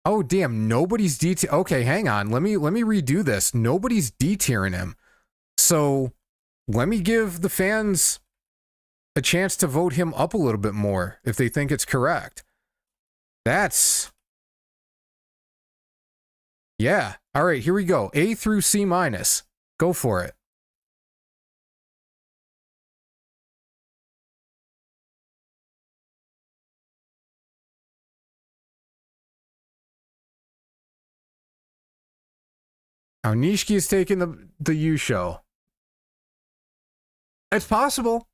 Oh, damn, nobody's D-tier. Okay, hang on. Let me redo this. Nobody's D-tiering him. So let me give the fans a chance to vote him up a little bit more if they think it's correct. That's... Yeah. All right, here we go. A through C minus. Go for it. Now, Nishiki is taking the U show. It's possible.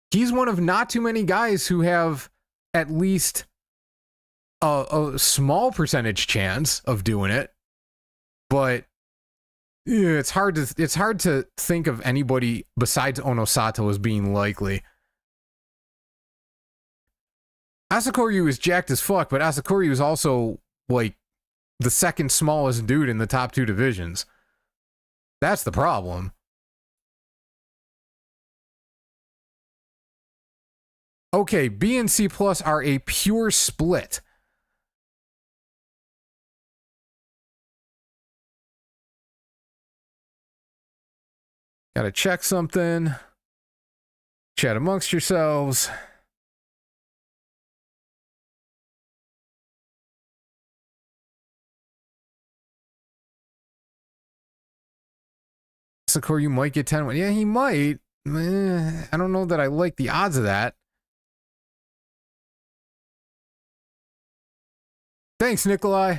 He's one of not too many guys who have at least a small percentage chance of doing it. But yeah, it's hard to think of anybody besides Onosato as being likely. Asakoryu is jacked as fuck, but Asakoryu is also, like, the second smallest dude in the top 2 divisions. That's the problem. Okay, B and C plus are a pure split. Gotta check something. Chat amongst yourselves. Asakoryu might get 10. Yeah, he might. I don't know that I like the odds of that. Thanks, Nikolai.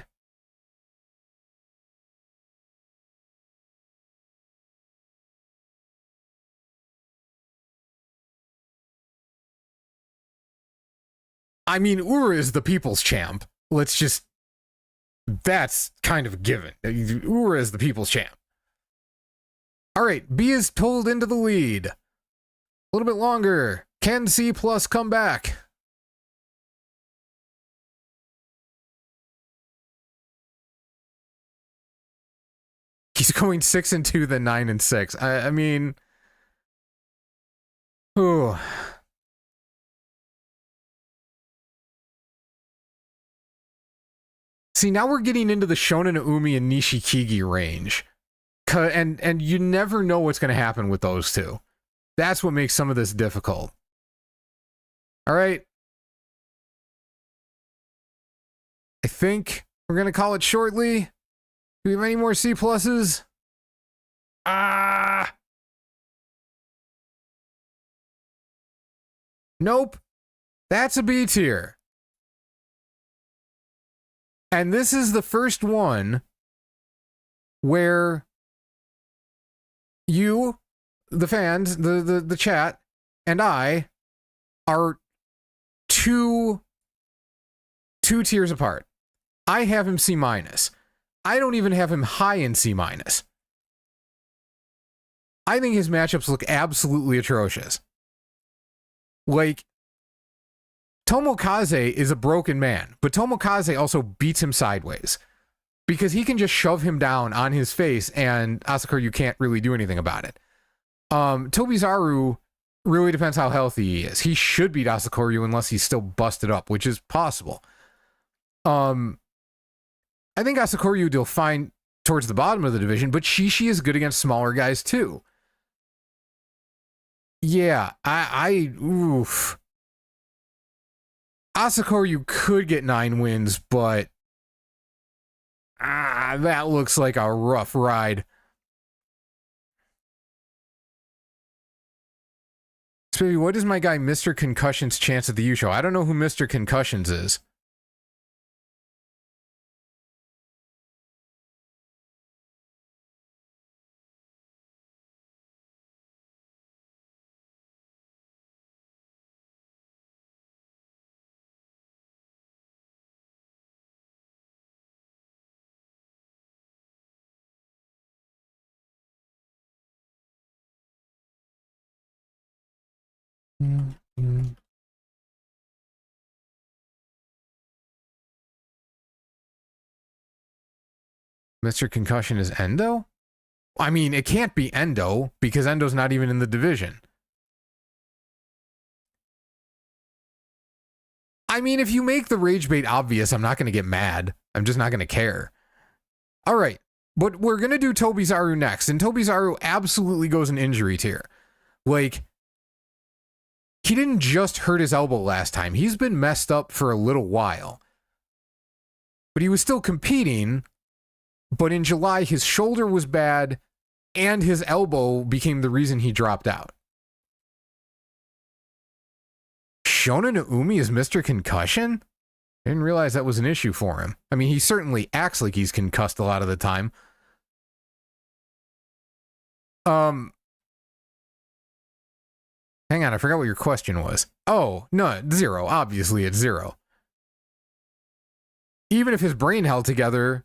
I mean, Ura is the people's champ. That's kind of a given. Ura is the people's champ. All right, B is pulled into the lead. A little bit longer. Can C plus come back? He's going 6-2, then 9-6. I mean, ooh. See, now we're getting into the Shonen Umi and Nishikigi range. And you never know what's going to happen with those two. That's what makes some of this difficult. All right. I think we're going to call it shortly. Do we have any more C pluses? Nope. That's a B tier. And this is the first one where you, the fans, the chat, and I are two tiers apart. I have him C minus. I don't even have him high in C minus. I think his matchups look absolutely atrocious. Like, Tomokaze is a broken man, but Tomokaze also beats him sideways because he can just shove him down on his face and Asakoryu can't really do anything about it. Tobizaru really depends how healthy he is. He should beat Asakoryu unless he's still busted up, which is possible. I think Asakoryu will find towards the bottom of the division, but Shishi is good against smaller guys too. Yeah, oof. Asakoryu could get 9 wins, but that looks like a rough ride. So what is my guy Mr. Concussion's chance at the U show? I don't know who Mr. Concussions is. Mr. Concussion is Endo? I mean, it can't be Endo because Endo's not even in the division. I mean, if you make the rage bait obvious, I'm not going to get mad. I'm just not going to care. All right, but we're going to do Tobizaru next, and Tobizaru absolutely goes in injury tier. Like, he didn't just hurt his elbow last time. He's been messed up for a little while. But he was still competing. But in July, his shoulder was bad, and his elbow became the reason he dropped out. Shonen Umi is Mr. Concussion? I didn't realize that was an issue for him. I mean, he certainly acts like he's concussed a lot of the time. Hang on, I forgot what your question was. Oh, no, 0. Obviously, it's 0. Even if his brain held together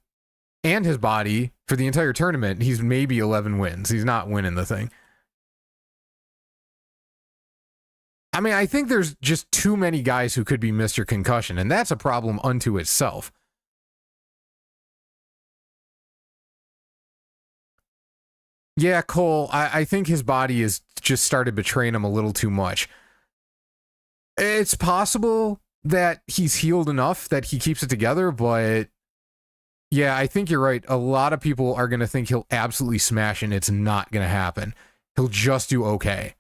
and his body for the entire tournament, he's maybe 11 wins. He's not winning the thing. I mean, I think there's just too many guys who could be Mr. Concussion, and that's a problem unto itself. Yeah, Cole, I think his body has just started betraying him a little too much. It's possible that he's healed enough that he keeps it together, but yeah, I think you're right. A lot of people are going to think he'll absolutely smash, and it's not going to happen. He'll just do okay.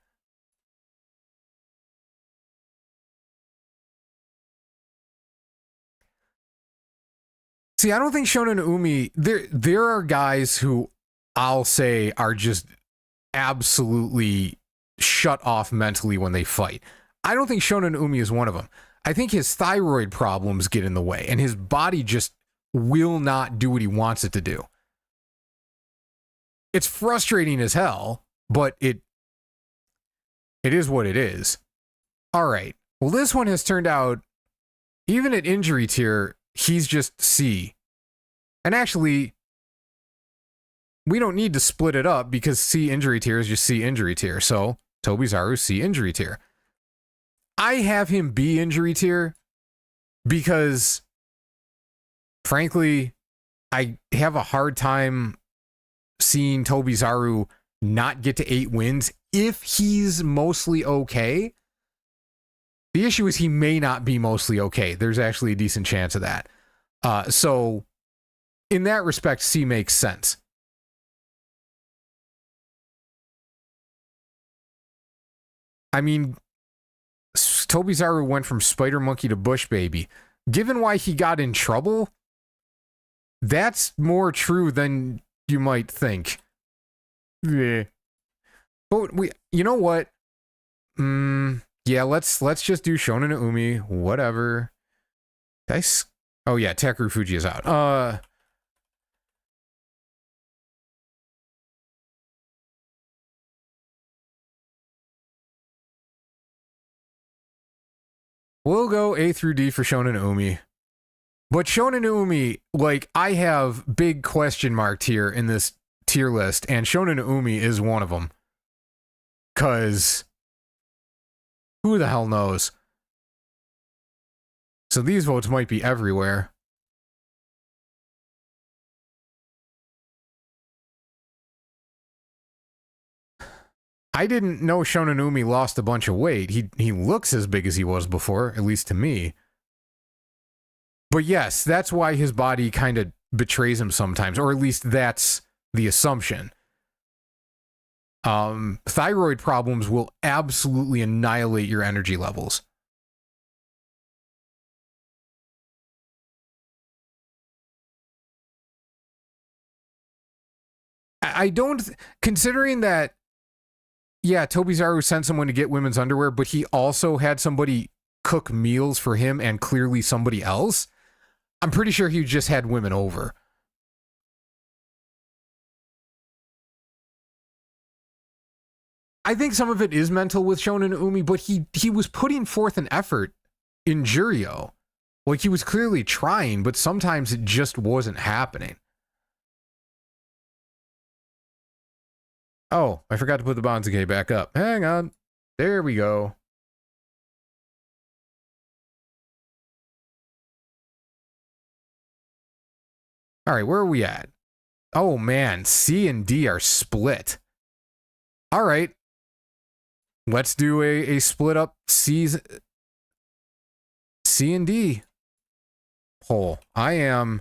See, I don't think Shonen Umi, there are guys who I'll say are just absolutely shut off mentally when they fight. I don't think Shonen Umi is one of them. I think his thyroid problems get in the way, and his body just will not do what he wants it to do. It's frustrating as hell, but it is what it is. All right. Well, this one has turned out, even at injury tier, he's just C. And actually, we don't need to split it up because C injury tier is just C injury tier. So, Tobizaru C injury tier. I have him B injury tier because, frankly, I have a hard time seeing Tobizaru not get to 8 wins if he's mostly okay. The issue is he may not be mostly okay. There's actually a decent chance of that. So, in that respect, C makes sense. I mean, Tobizaru went from Spider Monkey to Bush Baby. Given why he got in trouble, that's more true than you might think. Yeah. But you know what? Yeah, let's just do Shonen Umi, whatever. Oh yeah, Takarufuji is out. We'll go A through D for Shonen Umi. But Shonen Umi, like, I have big question marks here in this tier list, and Shonen Umi is one of them. Cause who the hell knows? So these votes might be everywhere. I didn't know Shonen Umi lost a bunch of weight. He looks as big as he was before, at least to me. But yes, that's why his body kind of betrays him sometimes, or at least that's the assumption. Thyroid problems will absolutely annihilate your energy levels. I don't, considering that, yeah, Tobizaru sent someone to get women's underwear, but he also had somebody cook meals for him and clearly somebody else. I'm pretty sure he just had women over. I think some of it is mental with Shonen Umi, but he was putting forth an effort in Juryo. Like, he was clearly trying, but sometimes it just wasn't happening. Oh, I forgot to put the Banzuke back up. Hang on. There we go. All right, where are we at? Oh, man. C and D are split. All right. Let's do a split up C and D poll. I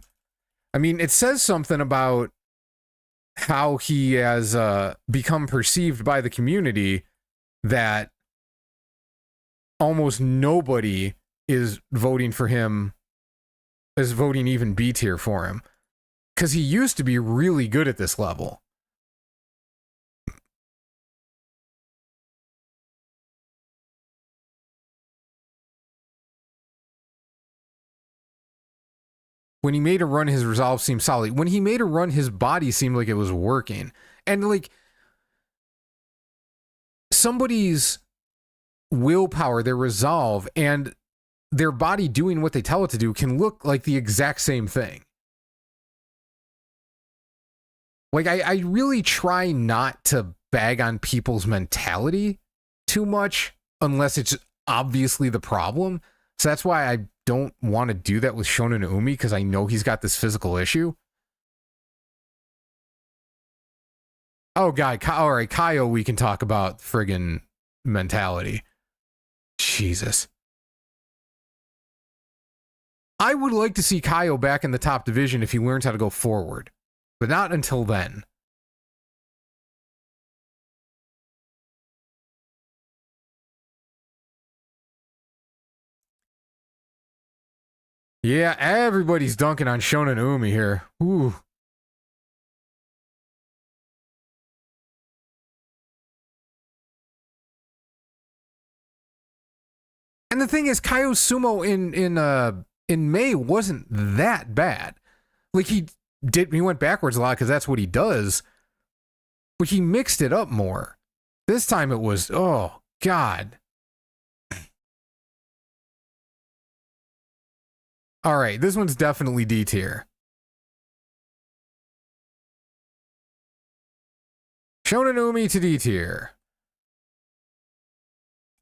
mean, it says something about how he has become perceived by the community that almost nobody is voting for him, is voting even B tier for him. Because he used to be really good at this level. When he made a run, his resolve seemed solid. When he made a run, his body seemed like it was working. And like, somebody's willpower, their resolve, and their body doing what they tell it to do can look like the exact same thing. Like, I really try not to bag on people's mentality too much unless it's obviously the problem. So that's why I don't want to do that with Shonen Umi, because I know he's got this physical issue. Oh, God. All right, Kaio, we can talk about friggin' mentality. Jesus. I would like to see Kaio back in the top division if he learns how to go forward, but not until then. Yeah, everybody's dunking on Shonen Umi here. Ooh. And the thing is, Kaio's sumo in May wasn't that bad. Like he went backwards a lot because that's what he does. But he mixed it up more. This time it was, oh God. All right, this one's definitely D tier. Shonen Umi to D tier.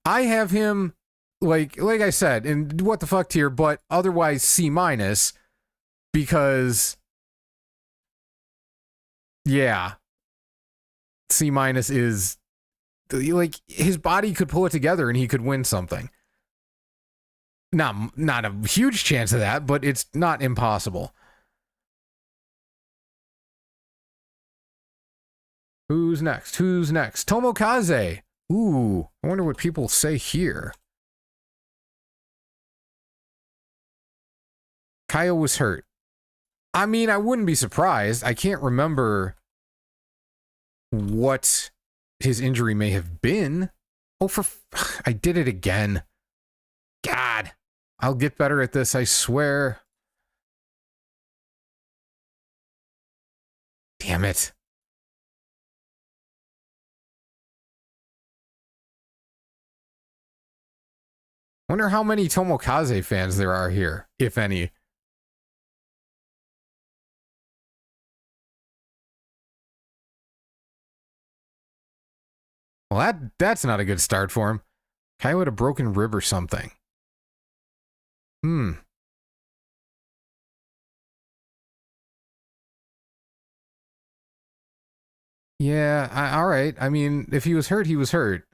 I have him like I said in what the fuck tier, but otherwise C minus because yeah, C minus is like his body could pull it together and he could win something. Not a huge chance of that, but it's not impossible. Who's next? Tomokaze. Ooh, I wonder what people say here. Kaio was hurt. I mean, I wouldn't be surprised. I can't remember what his injury may have been. Oh, I did it again. God. I'll get better at this, I swear. Damn it. Wonder how many Tomokaze fans there are here, if any. Well, that's not a good start for him. Kaio had a broken rib or something. Yeah, all right. I mean, if he was hurt, he was hurt.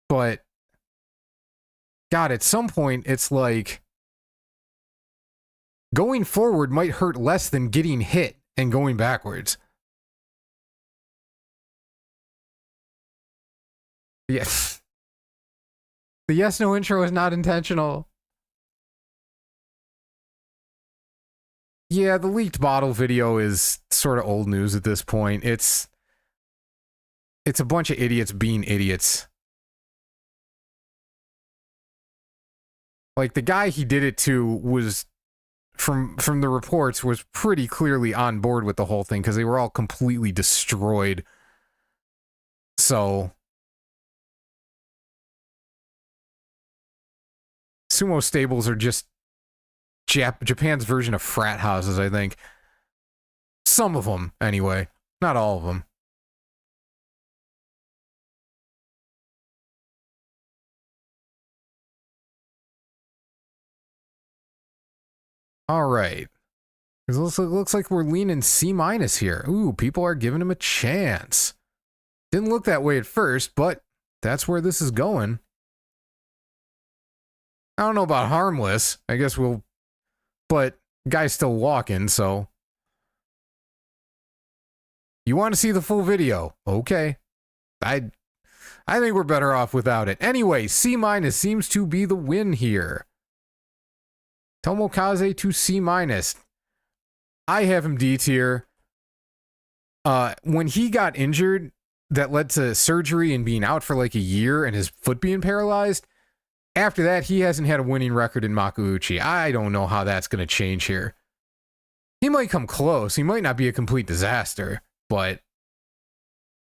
But, God, at some point, it's like going forward might hurt less than getting hit and going backwards. Yes. The yes-no intro is not intentional. Yeah, the leaked bottle video is sort of old news at this point. It's a bunch of idiots being idiots. Like, the guy he did it to was, from the reports, was pretty clearly on board with the whole thing because they were all completely destroyed. So, sumo stables are just Japan's version of frat houses, I think. Some of them, anyway. Not all of them. All right. It looks like we're leaning C minus here. Ooh, people are giving him a chance. Didn't look that way at first, but that's where this is going. I don't know about harmless. I guess we'll... But guy's still walking, so... You want to see the full video? Okay. I think we're better off without it. Anyway, C minus seems to be the win here. Tomokaze to C minus. I have him D tier. When he got injured, that led to surgery and being out for like a year and his foot being paralyzed. After that, he hasn't had a winning record in Makuuchi. I don't know how that's going to change here. He might come close. He might not be a complete disaster, but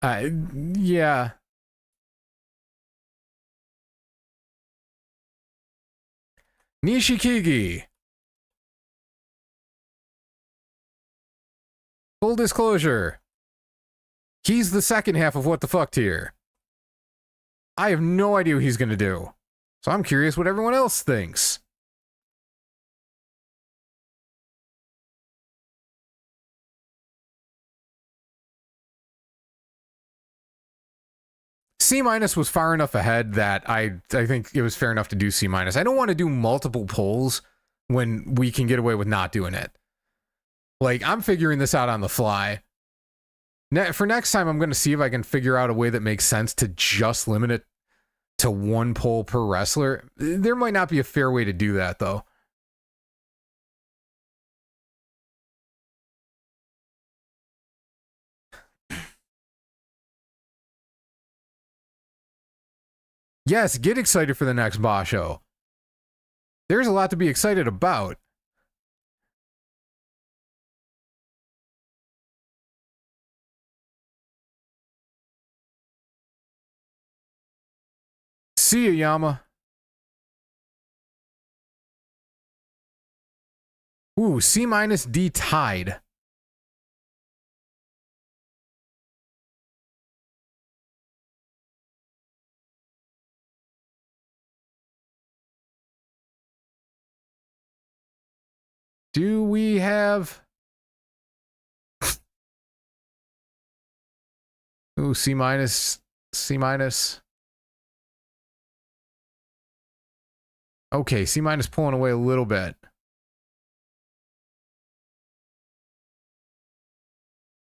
yeah. Nishikigi. Full disclosure. He's the second half of What the Fuck tier. I have no idea what he's going to do. So I'm curious what everyone else thinks. C- was far enough ahead that I think it was fair enough to do C-. I don't want to do multiple polls when we can get away with not doing it. Like, I'm figuring this out on the fly. For next time, I'm going to see if I can figure out a way that makes sense to just limit it to one poll per wrestler. There might not be a fair way to do that, though. Yes, get excited for the next Basho. There's a lot to be excited about. See ya, Yama. Ooh, C- D tied. Do we have... Ooh, C-, C-. Okay, C- pulling away a little bit.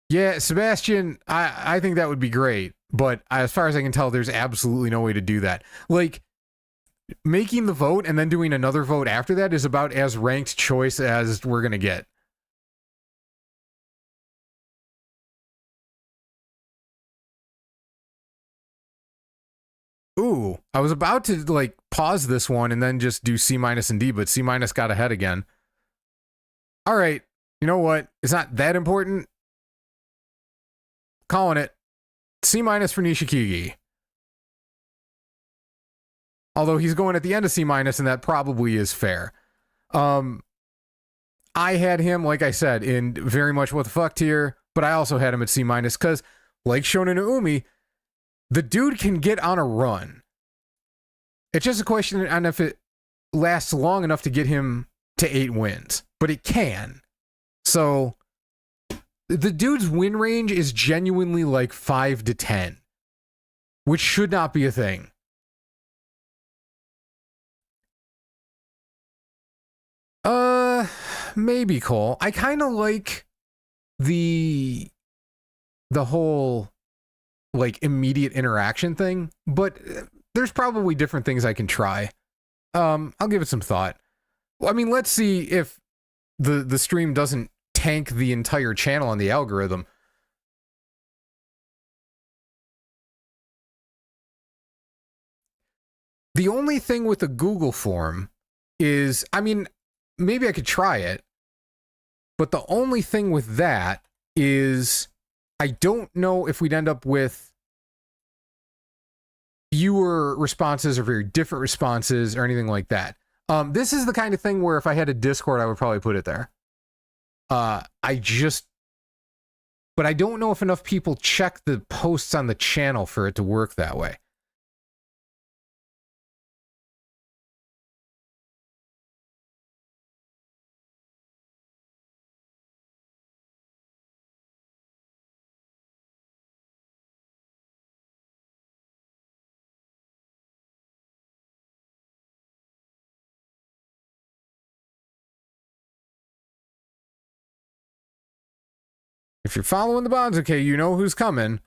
Yeah, Sebastian, I think that would be great. But as far as I can tell, there's absolutely no way to do that. Like, making the vote and then doing another vote after that is about as ranked choice as we're going to get. Ooh, I was about to, like, pause this one and then just do C- and D, but C- got ahead again. All right, you know what? It's not that important. Calling it. C- for Nishikigi. Although he's going at the end of C-, and that probably is fair. I had him, like I said, in very much what the fuck tier, but I also had him at C-, because, like Shonen Umi, the dude can get on a run. It's just a question on if it lasts long enough to get him to 8 wins, but it can. So, the dude's win range is genuinely like 5 to 10, which should not be a thing. Maybe Cole. I kind of like the whole, like, immediate interaction thing, but there's probably different things I can try. I'll give it some thought. Well, I mean, let's see if the stream doesn't tank the entire channel on the algorithm. The only thing with the Google form is, I mean, maybe I could try it, but the only thing with that is I don't know if we'd end up with fewer responses or very different responses or anything like that. This is the kind of thing where if I had a Discord, I would probably put it there. But I don't know if enough people check the posts on the channel for it to work that way. If you're following the bonds, okay, you know who's coming.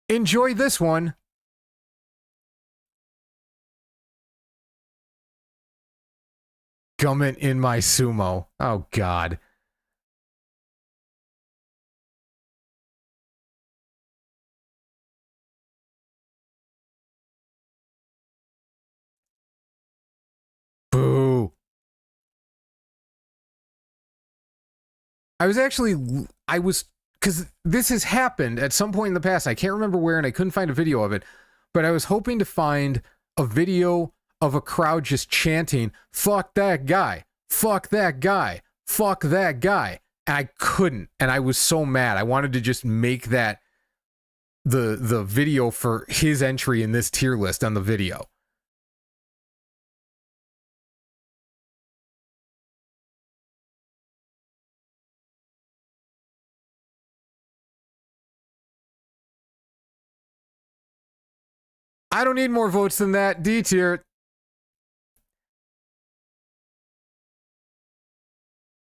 Enjoy this one. Gummit in my sumo. Oh, God. Boo. Because this has happened at some point in the past. I can't remember where, and I couldn't find a video of it, but I was hoping to find a video of a crowd just chanting, fuck that guy, fuck that guy, fuck that guy. And I couldn't. And I was so mad. I wanted to just make that the video for his entry in this tier list on the video. I don't need more votes than that. D tier.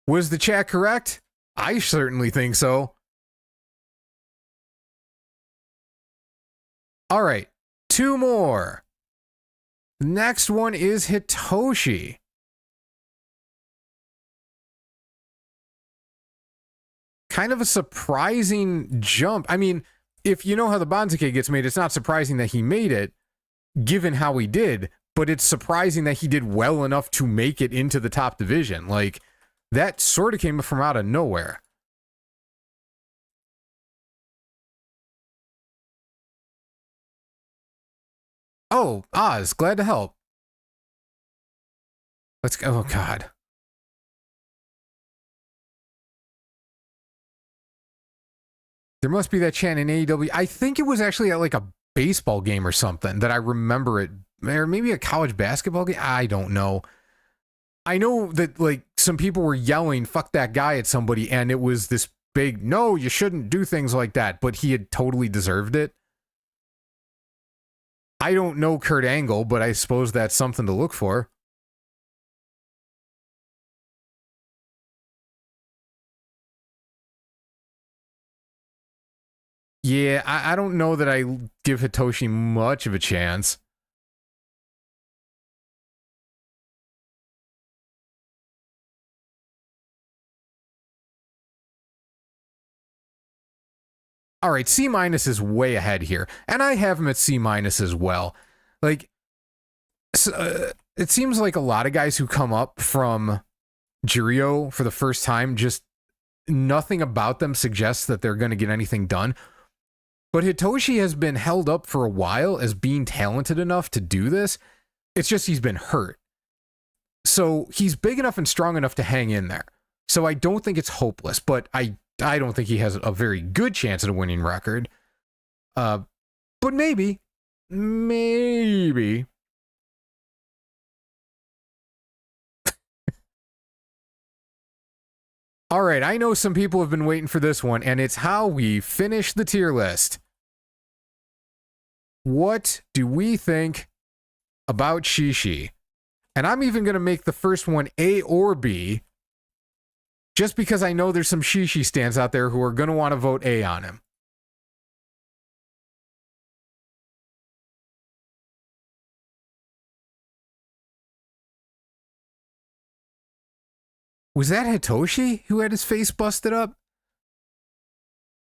Was the chat correct? I certainly think so. All right, 2 more. Next one is Hitoshi. Kind of a surprising jump. I mean, if you know how the Banzuke gets made, it's not surprising that he made it, given how he did, but it's surprising that he did well enough to make it into the top division. Like, that sort of came from out of nowhere. Oh, Oz, glad to help. Let's go. Oh, God. There must be that chant in AEW. I think it was actually at like a baseball game or something that I remember it. Or maybe a college basketball game. I don't know. I know that like some people were yelling, fuck that guy at somebody. And it was this big, no, you shouldn't do things like that. But he had totally deserved it. I don't know Kurt Angle, but I suppose that's something to look for. Yeah, I don't know that I give Hitoshi much of a chance. All right, C- is way ahead here. And I have him at C- as well. Like, it seems like a lot of guys who come up from Juryo for the first time, just nothing about them suggests that they're going to get anything done. But Hitoshi has been held up for a while as being talented enough to do this. It's just he's been hurt. So he's big enough and strong enough to hang in there. So I don't think it's hopeless, but I don't think he has a very good chance at a winning record. But maybe. All right, I know some people have been waiting for this one, and it's how we finish the tier list. What do we think about Shishi? And I'm even going to make the first one A or B, just because I know there's some Shishi stands out there who are going to want to vote A on him. Was that Hitoshi who had his face busted up?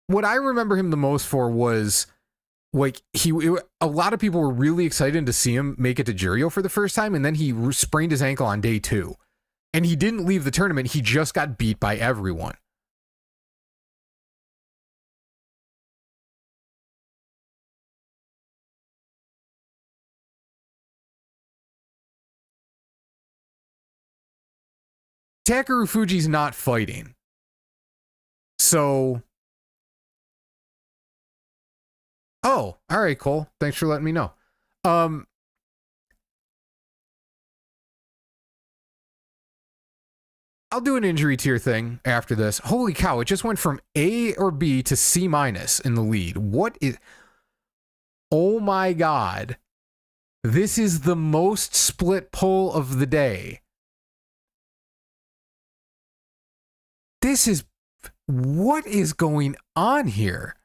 What I remember him the most for was like a lot of people were really excited to see him make it to Juryo for the first time, and then he sprained his ankle on day 2. And he didn't leave the tournament, he just got beat by everyone. Takarufuji's not fighting. So... Oh, all right, Cole. Thanks for letting me know. I'll do an injury tier thing after this. Holy cow, it just went from A or B to C- in the lead. What is... Oh my God. This is the most split poll of the day. This is... What is going on here?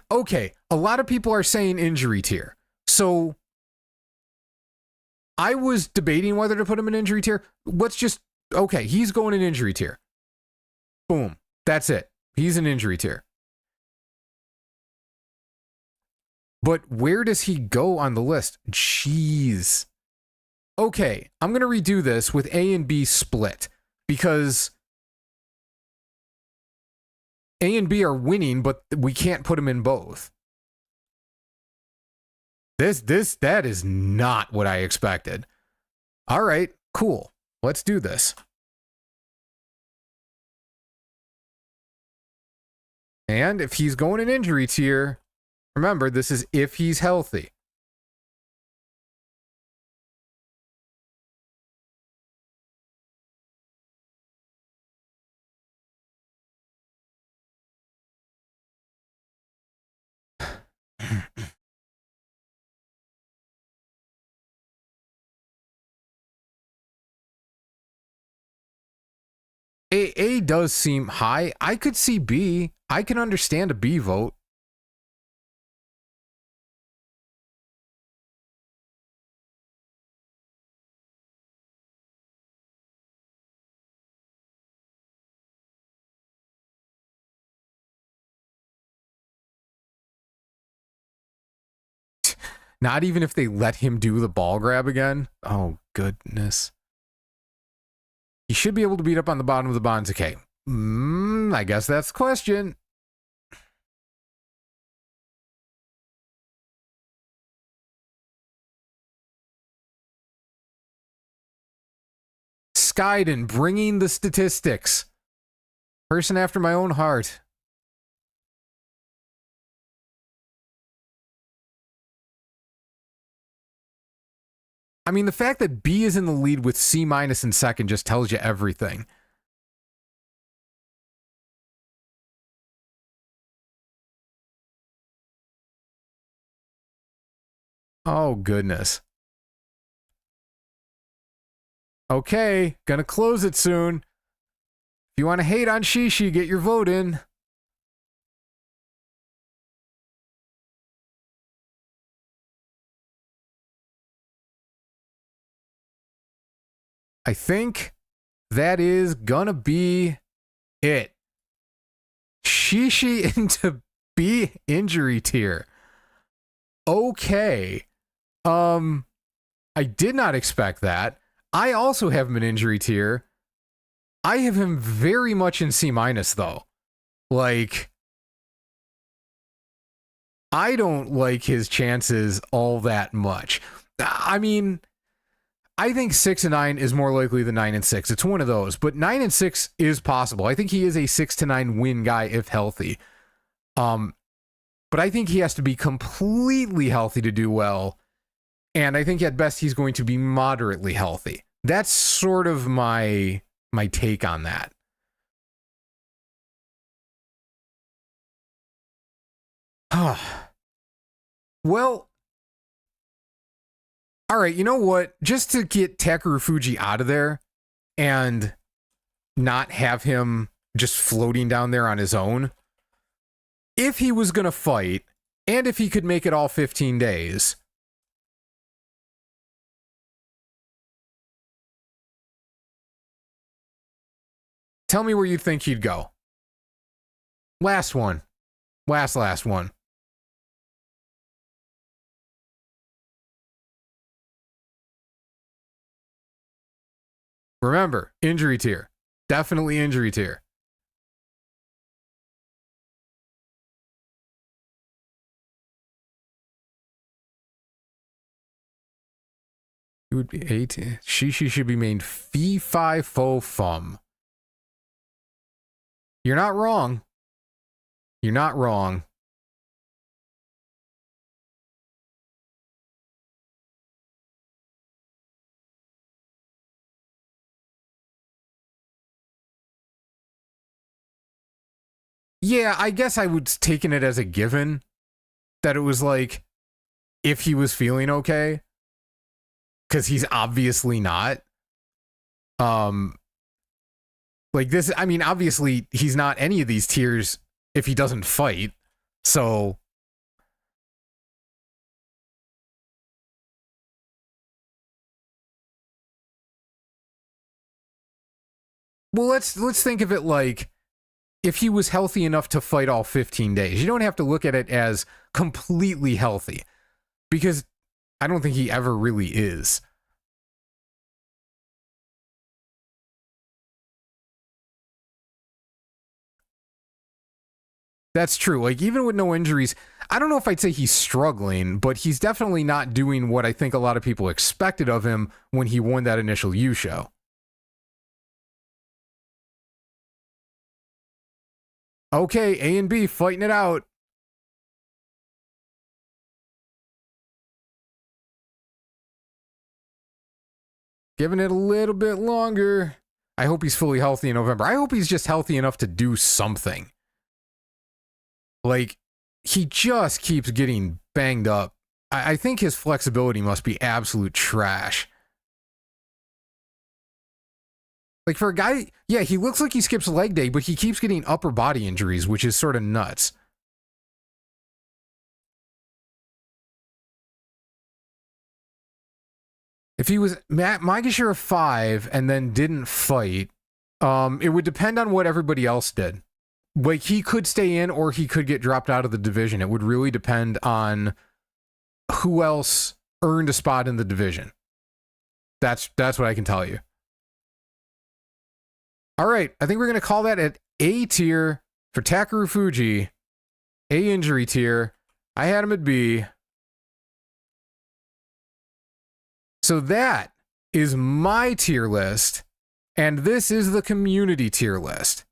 Okay, a lot of people are saying injury tier. So I was debating whether to put him in injury tier. Let's just... Okay, he's going in injury tier. Boom. That's it. He's an injury tier. But where does he go on the list? Jeez. Okay, I'm going to redo this with A and B split, because A and B are winning, but we can't put them in both. That is not what I expected. All right, cool. Let's do this. And if he's going in injury tier, remember, this is if he's healthy. A does seem high. I could see B. I can understand a B vote. Not even if they let him do the ball grab again. Oh, goodness. He should be able to beat up on the bottom of the Banzuke. I guess that's the question. Skyden bringing the statistics. Person after my own heart. I mean, the fact that B is in the lead with C- in second just tells you everything. Oh, goodness. Okay, gonna close it soon. If you want to hate on Shishi, get your vote in. I think that is gonna be it. Shishi into B injury tier. Okay. I did not expect that. I also have him in injury tier. I have him very much in C- though. Like, I don't like his chances all that much. I mean, I think 6 and 9 is more likely than 9 and 6. It's one of those, but 9 and 6 is possible. I think he is a 6 to 9 win guy if healthy. But I think he has to be completely healthy to do well. And I think at best he's going to be moderately healthy. That's sort of my take on that. Well, all right, you know what? Just to get Takarufuji out of there and not have him just floating down there on his own, if he was going to fight and if he could make it all 15 days, tell me where you think he'd go. Last one. Last one. Remember, injury tier. Definitely injury tier. It would be 8. Shishi should be made fee fi fo fum. You're not wrong. You're not wrong. Yeah, I guess I would taken it as a given that it was like if he was feeling okay, because he's obviously not. Like this, I mean, obviously he's not any of these tiers if he doesn't fight. So well, let's think of it like if he was healthy enough to fight all 15 days. You don't have to look at it as completely healthy because I don't think he ever really is. That's true. Like, even with no injuries, I don't know if I'd say he's struggling, but he's definitely not doing what I think a lot of people expected of him when he won that initial U show. Okay, A and B fighting it out. Giving it a little bit longer. I hope he's fully healthy in November. I hope he's just healthy enough to do something. Like, he just keeps getting banged up. I think his flexibility must be absolute trash. Like, for a guy, yeah, he looks like he skips leg day, but he keeps getting upper body injuries, which is sort of nuts. If he was Maegashira 5 and then didn't fight, it would depend on what everybody else did. Like, he could stay in or he could get dropped out of the division. It would really depend on who else earned a spot in the division. That's what I can tell you. All right, I think we're going to call that at A tier for Takarufuji. A injury tier. I had him at B. So that is my tier list, and this is the community tier list.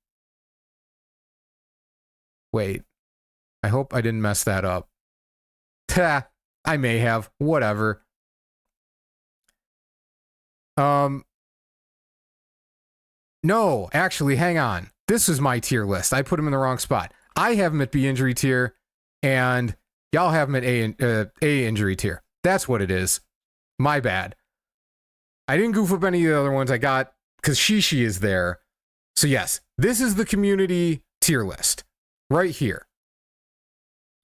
Wait, I hope I didn't mess that up. I may have, whatever. No, actually, hang on. This is my tier list. I put him in the wrong spot. I have him at B injury tier, and y'all have him at A injury tier. That's what it is. My bad. I didn't goof up any of the other ones I got because Shishi is there. So yes, this is the community tier list right here.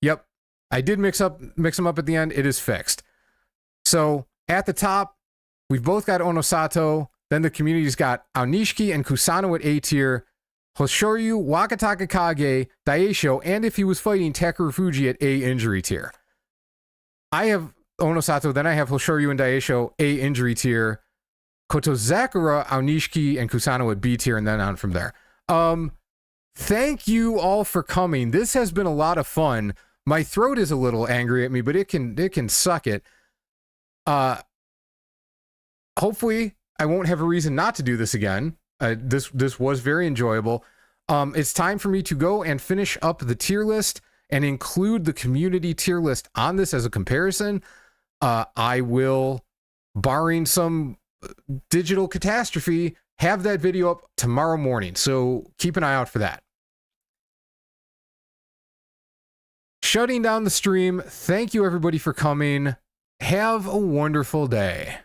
Yep, I did mix them up at the end. It is fixed. So at the top, we've both got Onosato. Then the community's got Aonishiki and Kusano at A tier, Hoshoryu, Wakatakakage, Daioshio, and if he was fighting Takarufuji at A injury tier. I have Onosato, then I have Hoshoryu and Daioshio A injury tier, Coto Zakura, Aonishiki, and Kusano at B tier, and then on from there. Thank you all for coming. This has been a lot of fun. My throat is a little angry at me, but it can suck it. Hopefully I won't have a reason not to do this again. This was very enjoyable. It's time for me to go and finish up the tier list and include the community tier list on this as a comparison. I will, barring some digital catastrophe, have that video up tomorrow morning. So keep an eye out for that. Shutting down the stream. Thank you everybody for coming. Have a wonderful day.